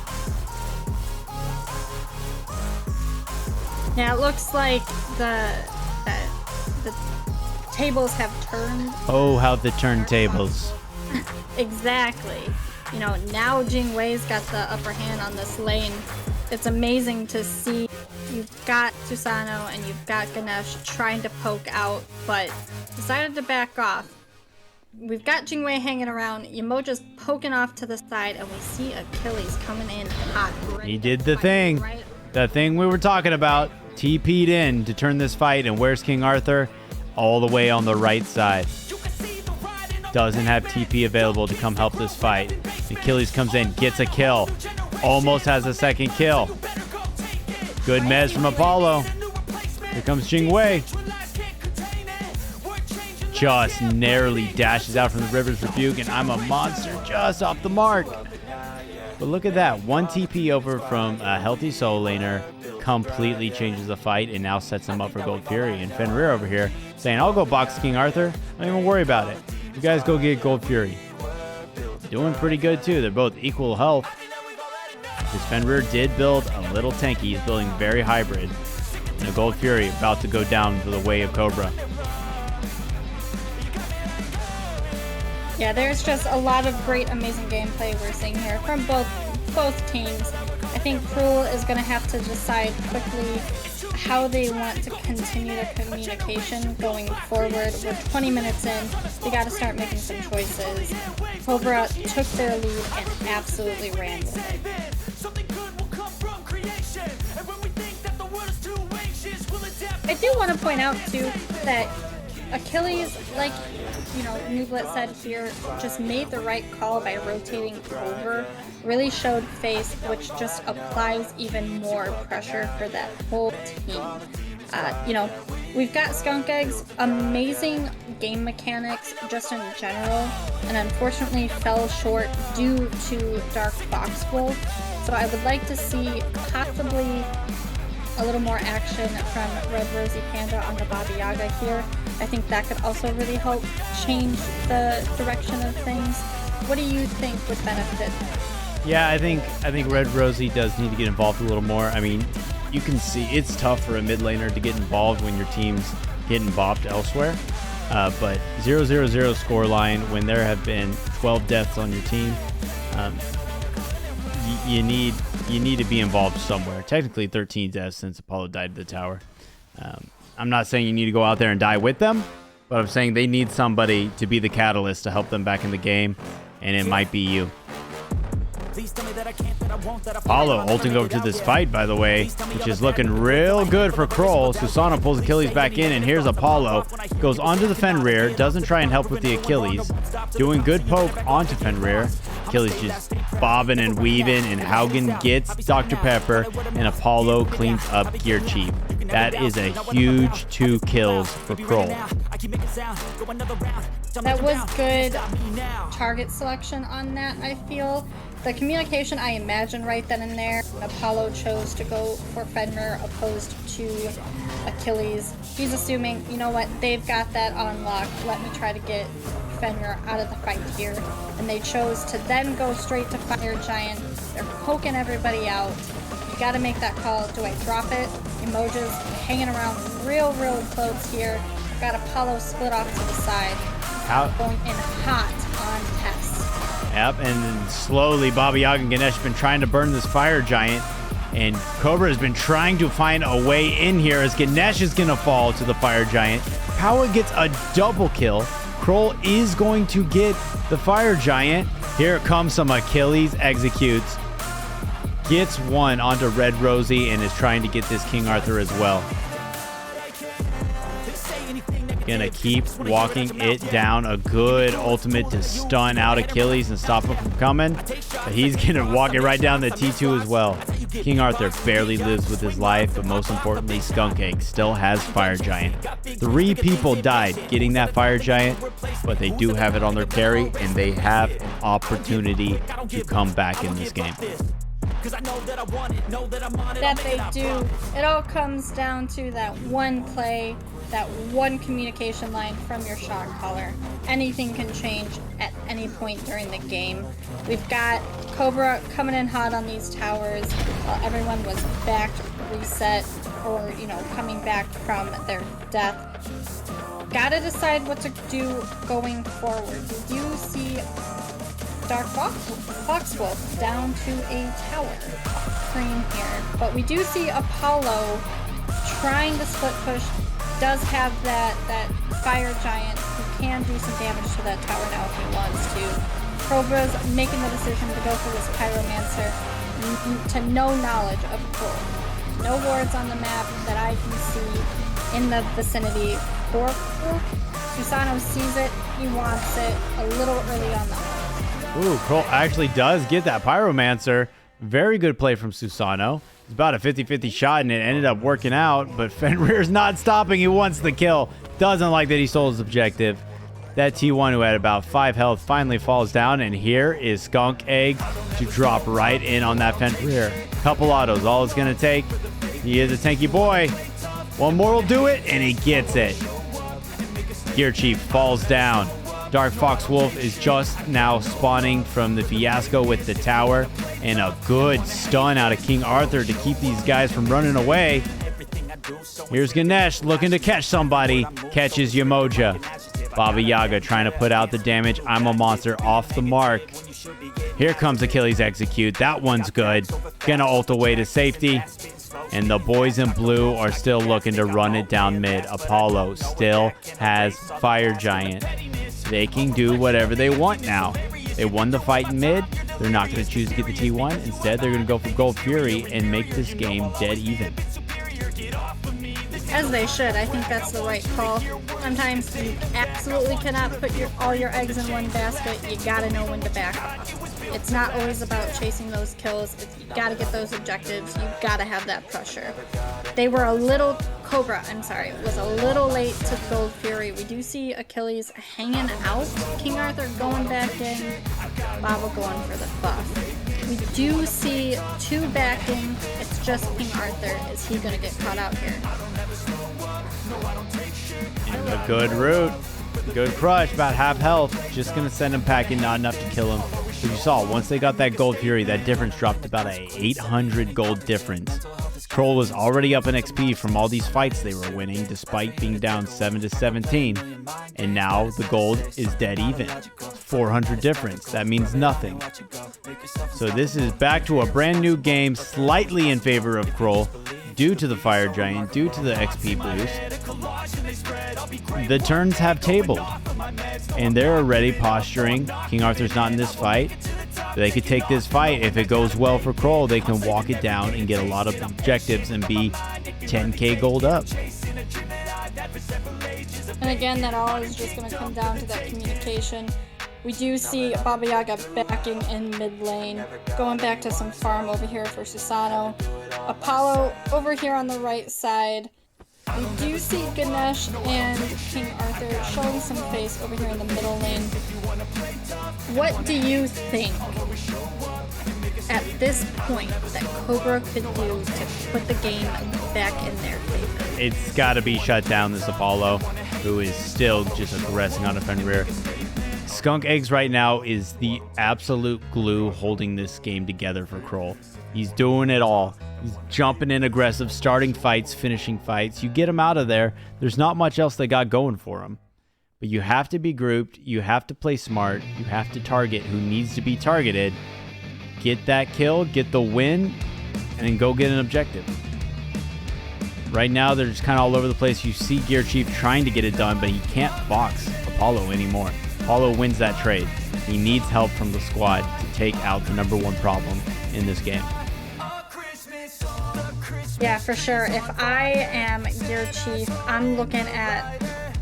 Yeah, it looks like the tables have turned. Oh, how the turntables. Exactly. You know, now Jingwei's got the upper hand on this lane. It's amazing to see. You've got Susano and you've got Ganesh trying to poke out, but decided to back off. We've got Jingwei hanging around, Yamoja's poking off to the side, and we see Achilles coming in hot. He did the thing. Right. The thing we were talking about. TP'd in to turn this fight, and where's King Arthur? All the way on the right side. Doesn't have TP available to come help this fight. Achilles comes in, gets a kill. Almost has a second kill. Good mez from Apollo. Here comes Jingwei. Just narrowly dashes out from the River's Rebuke, and I'm a monster just off the mark. But look at that. One TP over from a healthy solo laner completely changes the fight and now sets him up for Gold Fury. And Fenrir over here saying, I'll go box King Arthur. Don't even worry about it. You guys go get Gold Fury. Doing pretty good too. They're both equal health. Because Fenrir did build a little tanky. He's building very hybrid. And a Gold Fury about to go down to the way of Cobra. Yeah, there's just a lot of great, amazing gameplay we're seeing here from both teams. I think Krull is going to have to decide quickly how they want to continue their communication going forward. We're 20 minutes in. They got to start making some choices. Cobra took their lead and absolutely ran with it. I do want to point out, too, that Achilles, like, you know, iNooblet said here, just made the right call by rotating over. Really showed face, which just applies even more pressure for that whole team. You know, we've got SkunkEggs, amazing game mechanics just in general, and unfortunately fell short due to DarkeFoxWolf. So I would like to see possibly a little more action from RedRosiePanda on the Baba Yaga here. I think that could also really help change the direction of things. What do you think would benefit? Yeah, I think Red Rosie does need to get involved a little more. I mean, you can see it's tough for a mid laner to get involved when your team's getting bopped elsewhere. But 0-0-0 scoreline, when there have been 12 deaths on your team, you need to be involved somewhere. Technically 13 deaths since Apollo died to the tower. I'm not saying you need to go out there and die with them, but I'm saying they need somebody to be the catalyst to help them back in the game, and it might be you. Apollo ulting over to this fight, by the way, which is looking real good for Krull. Susano pulls Achilles back in, and here's Apollo. Goes onto the Fenrir, doesn't try and help with the Achilles. Doing good poke onto Fenrir. Achilles just bobbing and weaving, and howdgen gets Dr. Pepper, and Apollo cleans up Gear Chief. That is a huge 2 kills for Krull. That was good target selection on that, I feel. The communication, I imagine, right then and there, Apollo chose to go for Fenrir opposed to Achilles. He's assuming, you know what, they've got that on lock. Let me try to get Fenrir out of the fight here. And they chose to then go straight to Fire Giant. They're poking everybody out. You gotta make that call. Do I drop it? Emojis hanging around real close here. Got Apollo split off to the side. Going in hot on Tess. Yep, and then slowly Baba Yaga and Ganesh have been trying to burn this Fire Giant, and Cobra has been trying to find a way in here as Ganesh is going to fall to the Fire Giant. Powa gets a double kill. Krull is going to get the Fire Giant. Here comes some Achilles executes. Gets one onto Red Rosie and is trying to get this King Arthur as well. Gonna keep walking it down. A good ultimate to stun out Achilles and stop him from coming. But he's gonna walk it right down the T2 as well. King Arthur barely lives with his life, but most importantly, SkunkEggs still has Fire Giant. 3 people died getting that Fire Giant, but they do have it on their carry, and they have an opportunity to come back in this game. That they do. It all comes down to that one play, that one communication line from your shot caller. Anything can change at any point during the game. We've got Cobra coming in hot on these towers while everyone was backed, reset, or, you know, coming back from their death. Gotta decide what to do going forward. We do see DarkeFoxWolf down to a tower screen here, but we do see Apollo trying to split push. Does have that Fire Giant who can do some damage to that tower now if he wants to. Cobra's making the decision to go for this Pyromancer to no knowledge of Krull. No wards on the map that I can see in the vicinity for Krull. Susano sees it, he wants it a little early on the hunt. Ooh, Krull actually does get that Pyromancer. Very good play from Susano. It's about a 50-50 shot, and it ended up working out, but Fenrir's not stopping. He wants the kill. Doesn't like that he stole his objective. That T1, who had about 5 health, finally falls down, and here is SkunkEggs to drop right in on that Fenrir. Couple autos, all it's going to take. He is a tanky boy. One more will do it, and he gets it. Gear Chief falls down. DarkeFoxWolf is just now spawning from the fiasco with the tower, and a good stun out of King Arthur to keep these guys from running away. Here's Ganesh looking to catch somebody. Catches Yamoja. Baba Yaga trying to put out the damage. I'm a monster off the mark. Here comes Achilles Execute. That one's good. Gonna ult away to safety. And the boys in blue are still looking to run it down mid. Apollo still has Fire Giant. They can do whatever they want now. They won the fight in mid. They're not going to choose to get the T1. Instead, they're going to go for Gold Fury and make this game dead even. As they should. I think that's the right call. Sometimes you absolutely cannot put all your eggs in one basket. You gotta know when to back up. It's not always about chasing those kills. You gotta get those objectives. You gotta have that pressure. They were Cobra, was a little late to Gold Fury. We do see Achilles hanging out. King Arthur going back in. Baba going for the buff. We do see 2 backing. It's just King Arthur. Is he gonna get caught out here? And a good root. Good crush, about half health. Just going to send him packing, not enough to kill him. But you saw, once they got that Gold Fury, that difference dropped about a 800 gold difference. Krull was already up in XP from all these fights they were winning, despite being down 7-17. And now the gold is dead even. 400 difference. That means nothing. So this is back to a brand new game, slightly in favor of Krull, due to the Fire Giant, due to the XP boost. The turns have tabled, and they're already posturing. King Arthur's not in this fight. They could take this fight. If it goes well for Krull, they can walk it down and get a lot of objectives and be 10k gold up. And again, that all is just going to come down to that communication. We do see Baba Yaga backing in mid lane, going back to some farm over here for Susano. Apollo over here on the right side. We do see Ganesh and King Arthur showing some face over here in the middle lane. What do you think at this point that Cobra could do to put the game back in their favor? It's got to be shut down, this Apollo, who is still just aggressing on a Fenrir. SkunkEggs right now is the absolute glue holding this game together for Krull. He's doing it all. He's jumping in aggressive, starting fights, finishing fights. You get him out of there, there's not much else they got going for him. But you have to be grouped, you have to play smart, you have to target who needs to be targeted, get that kill, get the win, and then go get an objective. Right now, they're just kind of all over the place. You see Gear Chief trying to get it done, but he can't box Apollo anymore. Apollo wins that trade. He needs help from the squad to take out the #1 problem in this game. Yeah, for sure. If I am Gear Chief, I'm looking at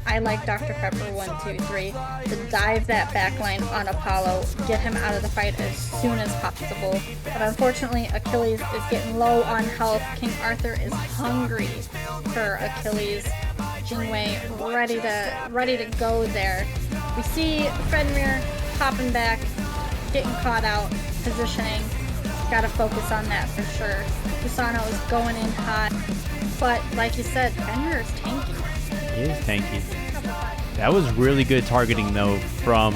I like Dr. Pepper 1, 2, 3 to dive that backline on Apollo, get him out of the fight as soon as possible. But unfortunately, Achilles is getting low on health. King Arthur is hungry for Achilles. Jinwei ready to go there. We see Fenrir popping back, getting caught out, positioning. Gotta focus on that for sure. Susano is going in hot, but like you said, Fenrir is tanky. He is tanky. That was really good targeting though from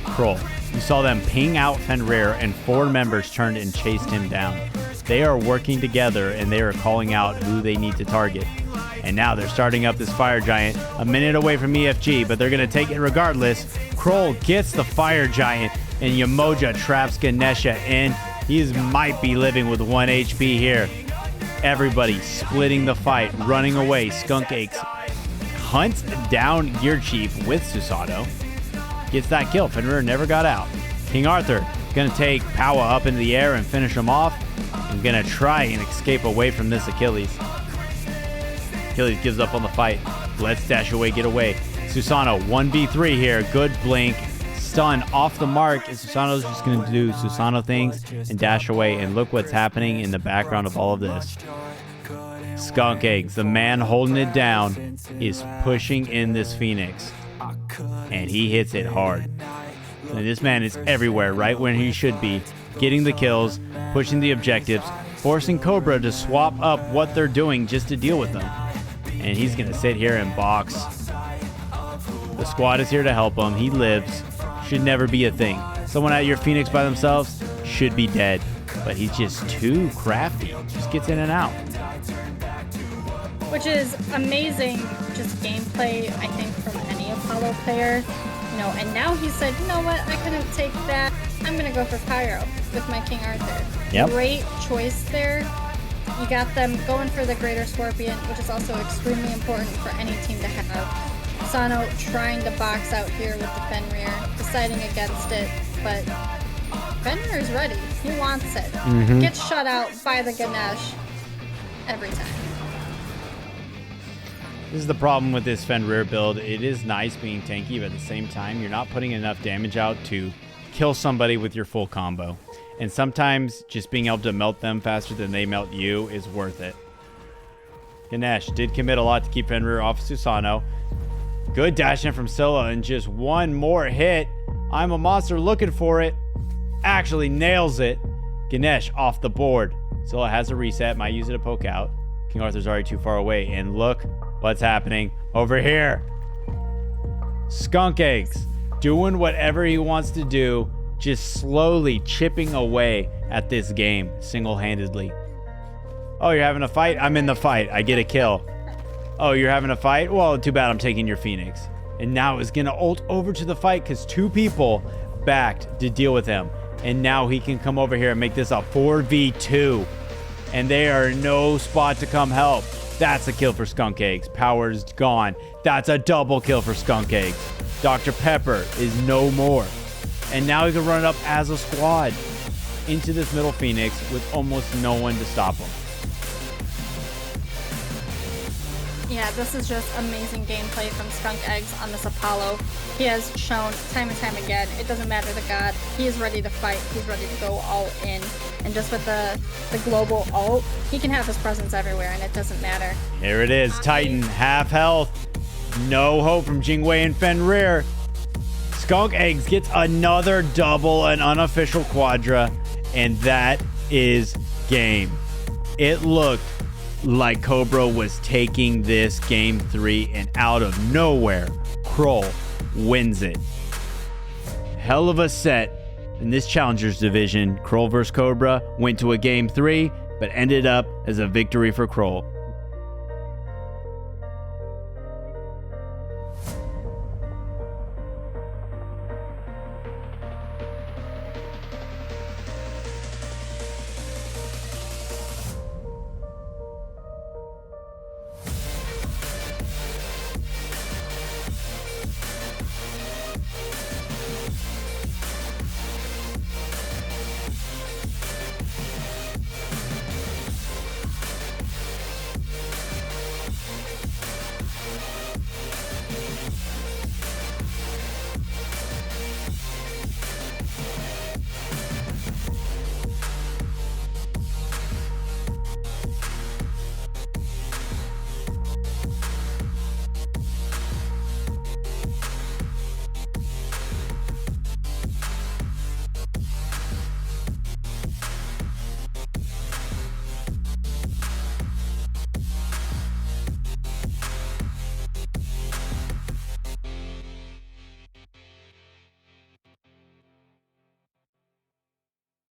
Krull. You saw them ping out Fenrir and 4 members turned and chased him down. They are working together and they are calling out who they need to target. And now they're starting up this Fire Giant a minute away from EFG, but they're going to take it regardless. Krull gets the Fire Giant and Yamoja traps Ganesha in. He might be living with 1 HP here. Everybody splitting the fight, running away. SkunkEggs hunts down Gear Chief with Susanoo. Gets that kill. Fenrir never got out. King Arthur going to take Powa up into the air and finish him off. And going to try and escape away from this Achilles. Achilles gives up on the fight. Lets Dashiwae get away. Susanoo 1v3 here. Good blink. Stun off the mark. And Susanoo's just going to do Susanoo things and dash away. And look what's happening in the background of all of this. SkunkEggs, the man holding it down, is pushing in this Phoenix. And he hits it hard. And this man is everywhere, right when he should be. Getting the kills, pushing the objectives, forcing Cobra to swap up what they're doing just to deal with them. And he's going to sit here and box. The squad is here to help him. He lives. Should never be a thing. Someone at your Phoenix by themselves should be dead. But he's just too crafty. Just gets in and out. Which is amazing, just gameplay, I think, from any Apollo player. You know, and now he said, you know what, I couldn't take that. I'm going to go for Pyro with my King Arthur. Yep. Great choice there. You got them going for the Greater Scorpion, which is also extremely important for any team to have. Susanoo trying to box out here with the Fenrir, deciding against it, but Fenrir is ready. He wants it. Gets shut out by the Ganesh every time. This is the problem with this Fenrir build. It is nice being tanky, but at the same time, you're not putting enough damage out to kill somebody with your full combo. And sometimes just being able to melt them faster than they melt you is worth it. Ganesh did commit a lot to keep Fenrir off Susanoo. Good dash in from Scylla, and just one more hit. I'm a monster looking for it. Actually nails it. Ganesh off the board. Scylla has a reset, might use it to poke out. King Arthur's already too far away, and look what's happening over here. SkunkEggs doing whatever he wants to do, just slowly chipping away at this game single-handedly. Oh, you're having a fight? I'm in the fight. I get a kill. Oh, you're having a fight? Well, too bad I'm taking your Phoenix. And now he's going to ult over to the fight because 2 people backed to deal with him. And now he can come over here and make this a 4v2. And they are no spot to come help. That's a kill for SkunkEggs. Power's gone. That's a double kill for SkunkEggs. Dr. Pepper is no more. And now he can run it up as a squad into this middle Phoenix with almost no one to stop him. Yeah, this is just amazing gameplay from SkunkEggs on this Apollo. He has shown time and time again, it doesn't matter the god, he is ready to fight, he's ready to go all in. And just with the global ult, he can have his presence everywhere and it doesn't matter. Here it is, Titan, half health. No hope from Jinwei and Fenrir. SkunkEggs gets another double, an unofficial quadra, and that is game. It looked like Cobra was taking this game 3, and out of nowhere, Krull wins it. Hell of a set in this Challengers division. Krull vs. Cobra went to a game 3, but ended up as a victory for Krull.